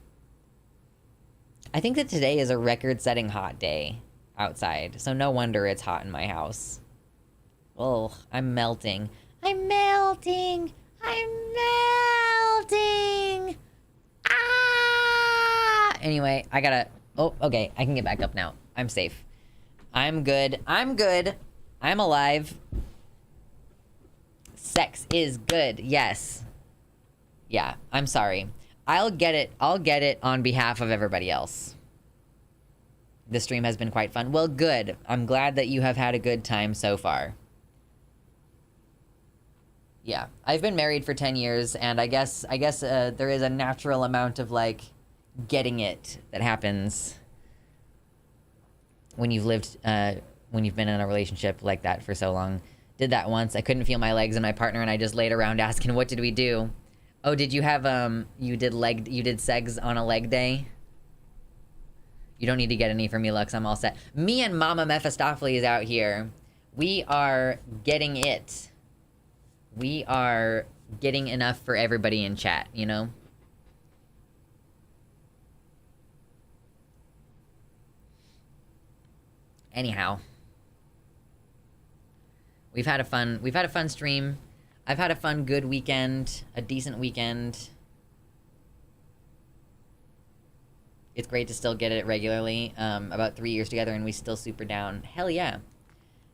I think that today is a record-setting hot day outside, so no wonder it's hot in my house. Oh, I'm melting. I'm melting! I'm melting! Ah! Anyway, I gotta... Oh, okay, I can get back up now. I'm safe. I'm good. I'm good. I'm alive. Sex is good. Yes. Yeah, I'm sorry. I'll get it. I'll get it on behalf of everybody else. The stream has been quite fun. Well, good. I'm glad that you have had a good time so far. Yeah, I've been married for 10 years, and I guess there is a natural amount of, like, getting it that happens when you've lived, when you've been in a relationship like that for so long. Did that once. I couldn't feel my legs and my partner, and I just laid around asking, what did we do? Oh, did you have, you did segs on a leg day? You don't need to get any from me, Lux. I'm all set. Me and Mama Mephistopheles out here. We are getting it. We are getting enough for everybody in chat, you know? Anyhow. We've had a fun stream. I've had a fun, good weekend. A decent weekend. It's great to still get it regularly. About 3 years together and we still super down. Hell yeah.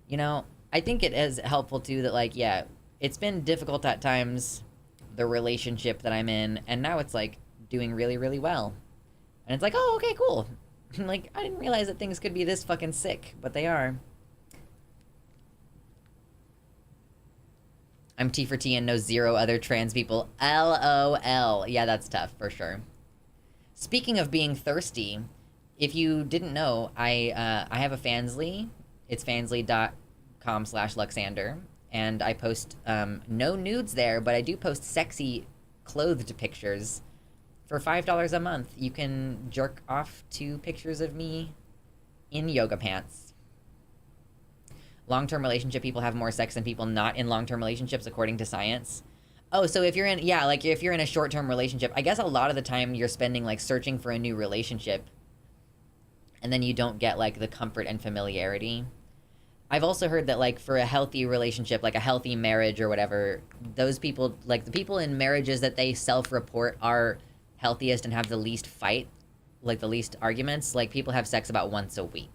You know, I think it is helpful too that, like, yeah, it's been difficult at times, the relationship that I'm in, and now it's, like, doing really, really well. And it's like, oh, okay, cool. Like, I didn't realize that things could be this fucking sick, but they are. I'm T for T and know 0 other trans people. LOL. Yeah, that's tough, for sure. Speaking of being thirsty, if you didn't know, I have a Fansly. It's fansly.com/Luxander. And I post, no nudes there, but I do post sexy clothed pictures. For $5 a month, you can jerk off to pictures of me in yoga pants. Long-term relationship people have more sex than people not in long-term relationships, according to science. Oh, so if you're in, yeah, like, if you're in a short-term relationship, I guess a lot of the time you're spending, like, searching for a new relationship, and then you don't get, like, the comfort and familiarity. I've also heard that, like, for a healthy relationship, like a healthy marriage or whatever, those people, like, the people in marriages that they self-report are healthiest and have the least fight, like, the least arguments, like, people have sex about once a week.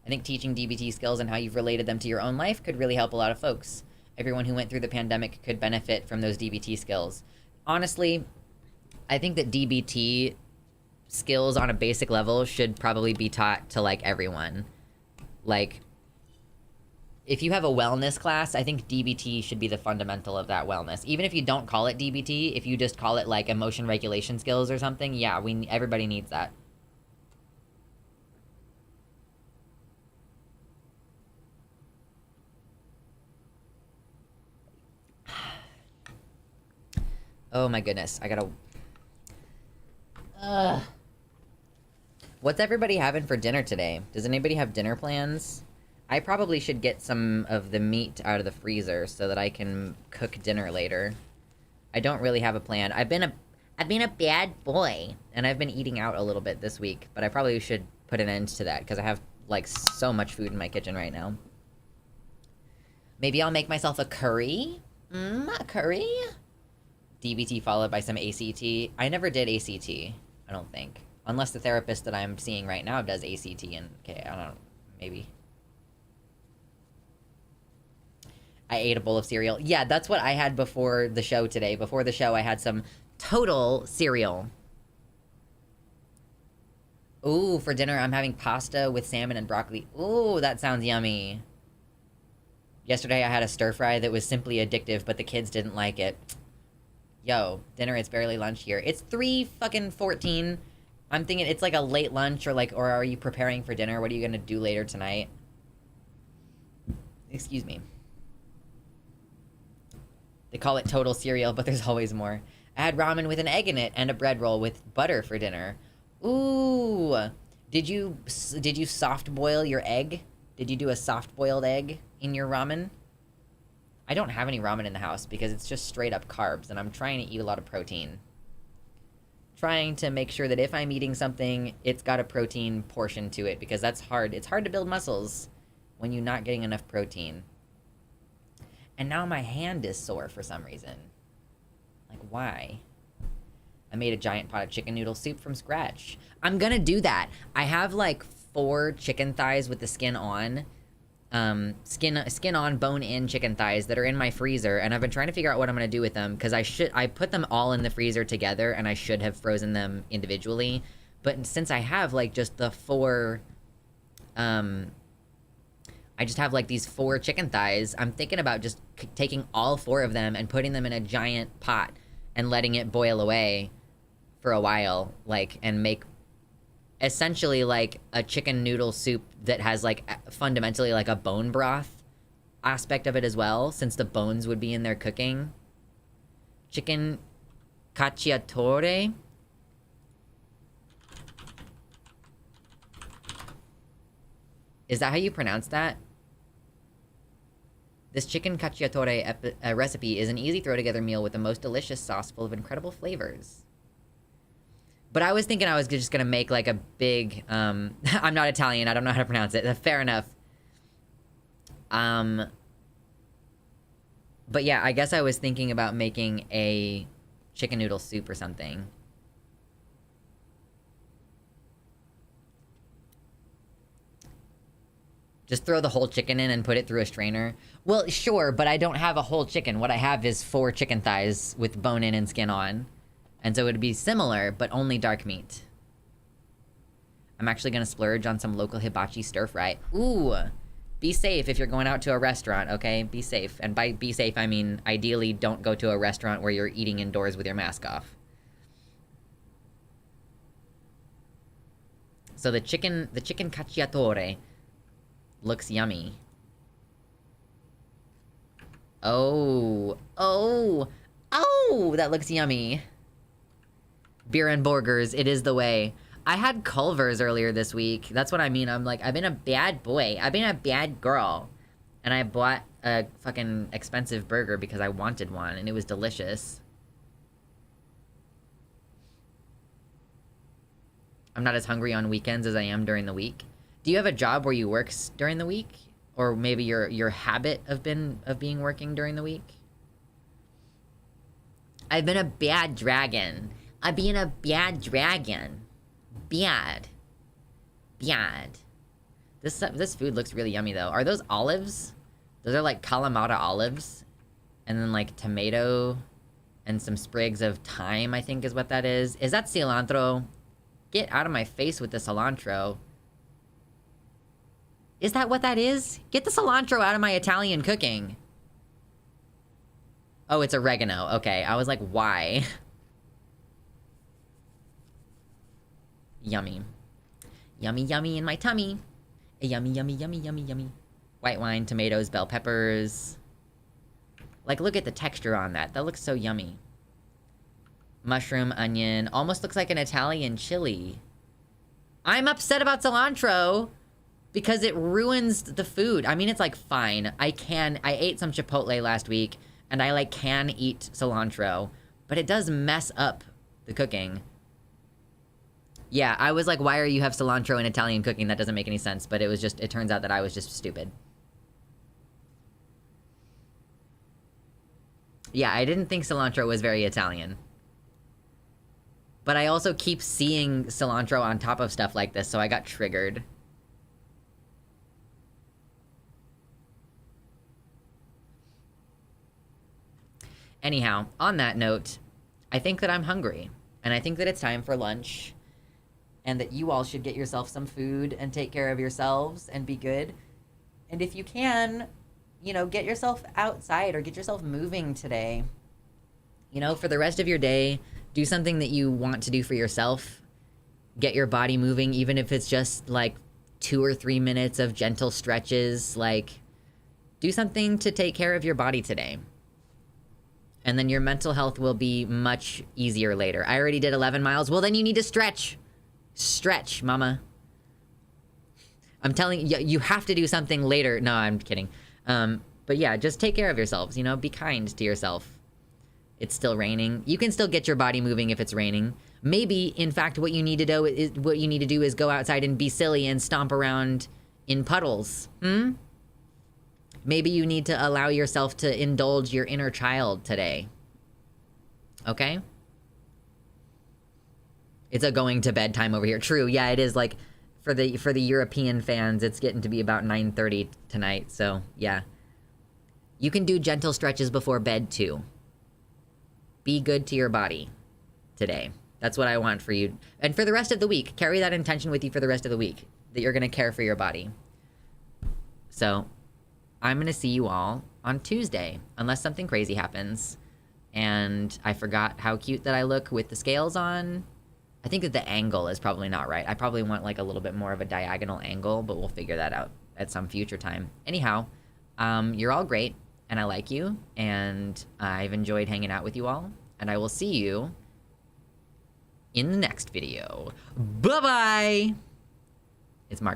I think teaching DBT skills and how you've related them to your own life could really help a lot of folks. Everyone who went through the pandemic could benefit from those DBT skills. Honestly, I think that DBT skills on a basic level should probably be taught to, like, everyone. Like, if you have a wellness class, I think DBT should be the fundamental of that wellness. Even if you don't call it DBT, if you just call it, like, emotion regulation skills or something, yeah, everybody needs that. Oh my goodness, I gotta... What's everybody having for dinner today? Does anybody have dinner plans? I probably should get some of the meat out of the freezer so that I can cook dinner later. I don't really have a plan. I've been a bad boy, and I've been eating out a little bit this week, but I probably should put an end to that, because I have, like, so much food in my kitchen right now. Maybe I'll make myself a curry? A curry? DBT followed by some ACT. I never did ACT, I don't think. Unless the therapist that I'm seeing right now does ACT, and, okay, I don't know, maybe. I ate a bowl of cereal. Yeah, that's what I had before the show today. Before the show, I had some total cereal. Ooh, for dinner, I'm having pasta with salmon and broccoli. Ooh, that sounds yummy. Yesterday, I had a stir fry that was simply addictive, but the kids didn't like it. Yo, dinner is barely lunch here. It's 3:14. I'm thinking it's like a late lunch, or are you preparing for dinner? What are you gonna do later tonight? Excuse me. They call it total cereal, but there's always more. I had ramen with an egg in it and a bread roll with butter for dinner. Ooh. Did you soft boil your egg? Did you do a soft boiled egg in your ramen? I don't have any ramen in the house because it's just straight up carbs, and I'm trying to eat a lot of protein. trying to make sure that if I'm eating something, it's got a protein portion to it, because that's hard. It's hard to build muscles when you're not getting enough protein. And now my hand is sore for some reason. Like, why? I made a giant pot of chicken noodle soup from scratch. I'm gonna do that. I have like 4 chicken thighs with the skin on. Skin on, bone in chicken thighs that are in my freezer, and I've been trying to figure out what I'm gonna do with them, because I put them all in the freezer together, and I should have frozen them individually. But since I have like just the 4, I just have like these 4 chicken thighs, I'm thinking about just taking all 4 of them and putting them in a giant pot and letting it boil away for a while, like, and make essentially like a chicken noodle soup that has like fundamentally like a bone broth aspect of it as well, since the bones would be in there cooking. Chicken cacciatore. Is that how you pronounce that? This chicken cacciatore recipe is an easy throw-together meal with the most delicious sauce full of incredible flavors. But I was thinking I was just gonna make like a big, I'm not Italian, I don't know how to pronounce it. Fair enough. But yeah, I guess I was thinking about making a chicken noodle soup or something. Just throw the whole chicken in and put it through a strainer. Well, sure, but I don't have a whole chicken. What I have is 4 chicken thighs with bone in and skin on. And so it would be similar, but only dark meat. I'm actually gonna splurge on some local hibachi stir fry. Ooh! Be safe if you're going out to a restaurant, okay? Be safe. And by be safe, I mean ideally don't go to a restaurant where you're eating indoors with your mask off. So the chicken cacciatore looks yummy. Oh! Oh! Oh! That looks yummy. Beer and burgers, it is the way. I had Culver's earlier this week. That's what I mean. I'm like, I've been a bad boy. I've been a bad girl. And I bought a fucking expensive burger because I wanted one, and it was delicious. I'm not as hungry on weekends as I am during the week. Do you have a job where you work during the week? Or maybe your habit of being working during the week? I've been a bad dragon. I'm being a bad dragon. Bad. Bad. This food looks really yummy, though. Are those olives? Those are, like, Kalamata olives. And then, like, tomato and some sprigs of thyme, I think is what that is. Is that cilantro? Get out of my face with the cilantro. Is that what that is? Get the cilantro out of my Italian cooking. Oh, it's oregano. Okay, I was like, why? Yummy. Yummy, yummy in my tummy. Yummy, yummy, yummy, yummy, yummy. White wine, tomatoes, bell peppers. Like, look at the texture on that. That looks so yummy. Mushroom, onion. Almost looks like an Italian chili. I'm upset about cilantro because it ruins the food. I mean, it's like, fine. I ate some Chipotle last week, and I, like, can eat cilantro. But it does mess up the cooking. Yeah, I was like, why are you have cilantro in Italian cooking? That doesn't make any sense. But it was just, it turns out that I was just stupid. Yeah, I didn't think cilantro was very Italian. But I also keep seeing cilantro on top of stuff like this, so I got triggered. Anyhow, on that note, I think that I'm hungry. And I think that it's time for lunch. And that you all should get yourself some food and take care of yourselves and be good. And if you can, you know, get yourself outside or get yourself moving today. You know, for the rest of your day, do something that you want to do for yourself. Get your body moving, even if it's just like 2 or 3 minutes of gentle stretches. Like, do something to take care of your body today. And then your mental health will be much easier later. I already did 11 miles. Well, then you need to stretch. Stretch, mama. I'm telling you, you have to do something later. No, I'm kidding. But yeah, just take care of yourselves, you know? Be kind to yourself. It's still raining. You can still get your body moving if it's raining. Maybe, in fact, what you need to do is go outside and be silly and stomp around in puddles. Maybe you need to allow yourself to indulge your inner child today. Okay? It's a going to bed time over here. True, yeah, it is like for the European fans, it's getting to be about 9:30 tonight, so yeah. You can do gentle stretches before bed too. Be good to your body today. That's what I want for you. And for the rest of the week, carry that intention with you for the rest of the week, that you're gonna care for your body. So, I'm gonna see you all on Tuesday, unless something crazy happens. And I forgot how cute that I look with the scales on. I think that the angle is probably not right. I probably want like a little bit more of a diagonal angle, but we'll figure that out at some future time. Anyhow, you're all great, and I like you, and I've enjoyed hanging out with you all, and I will see you in the next video. Bye-bye! It's Mark.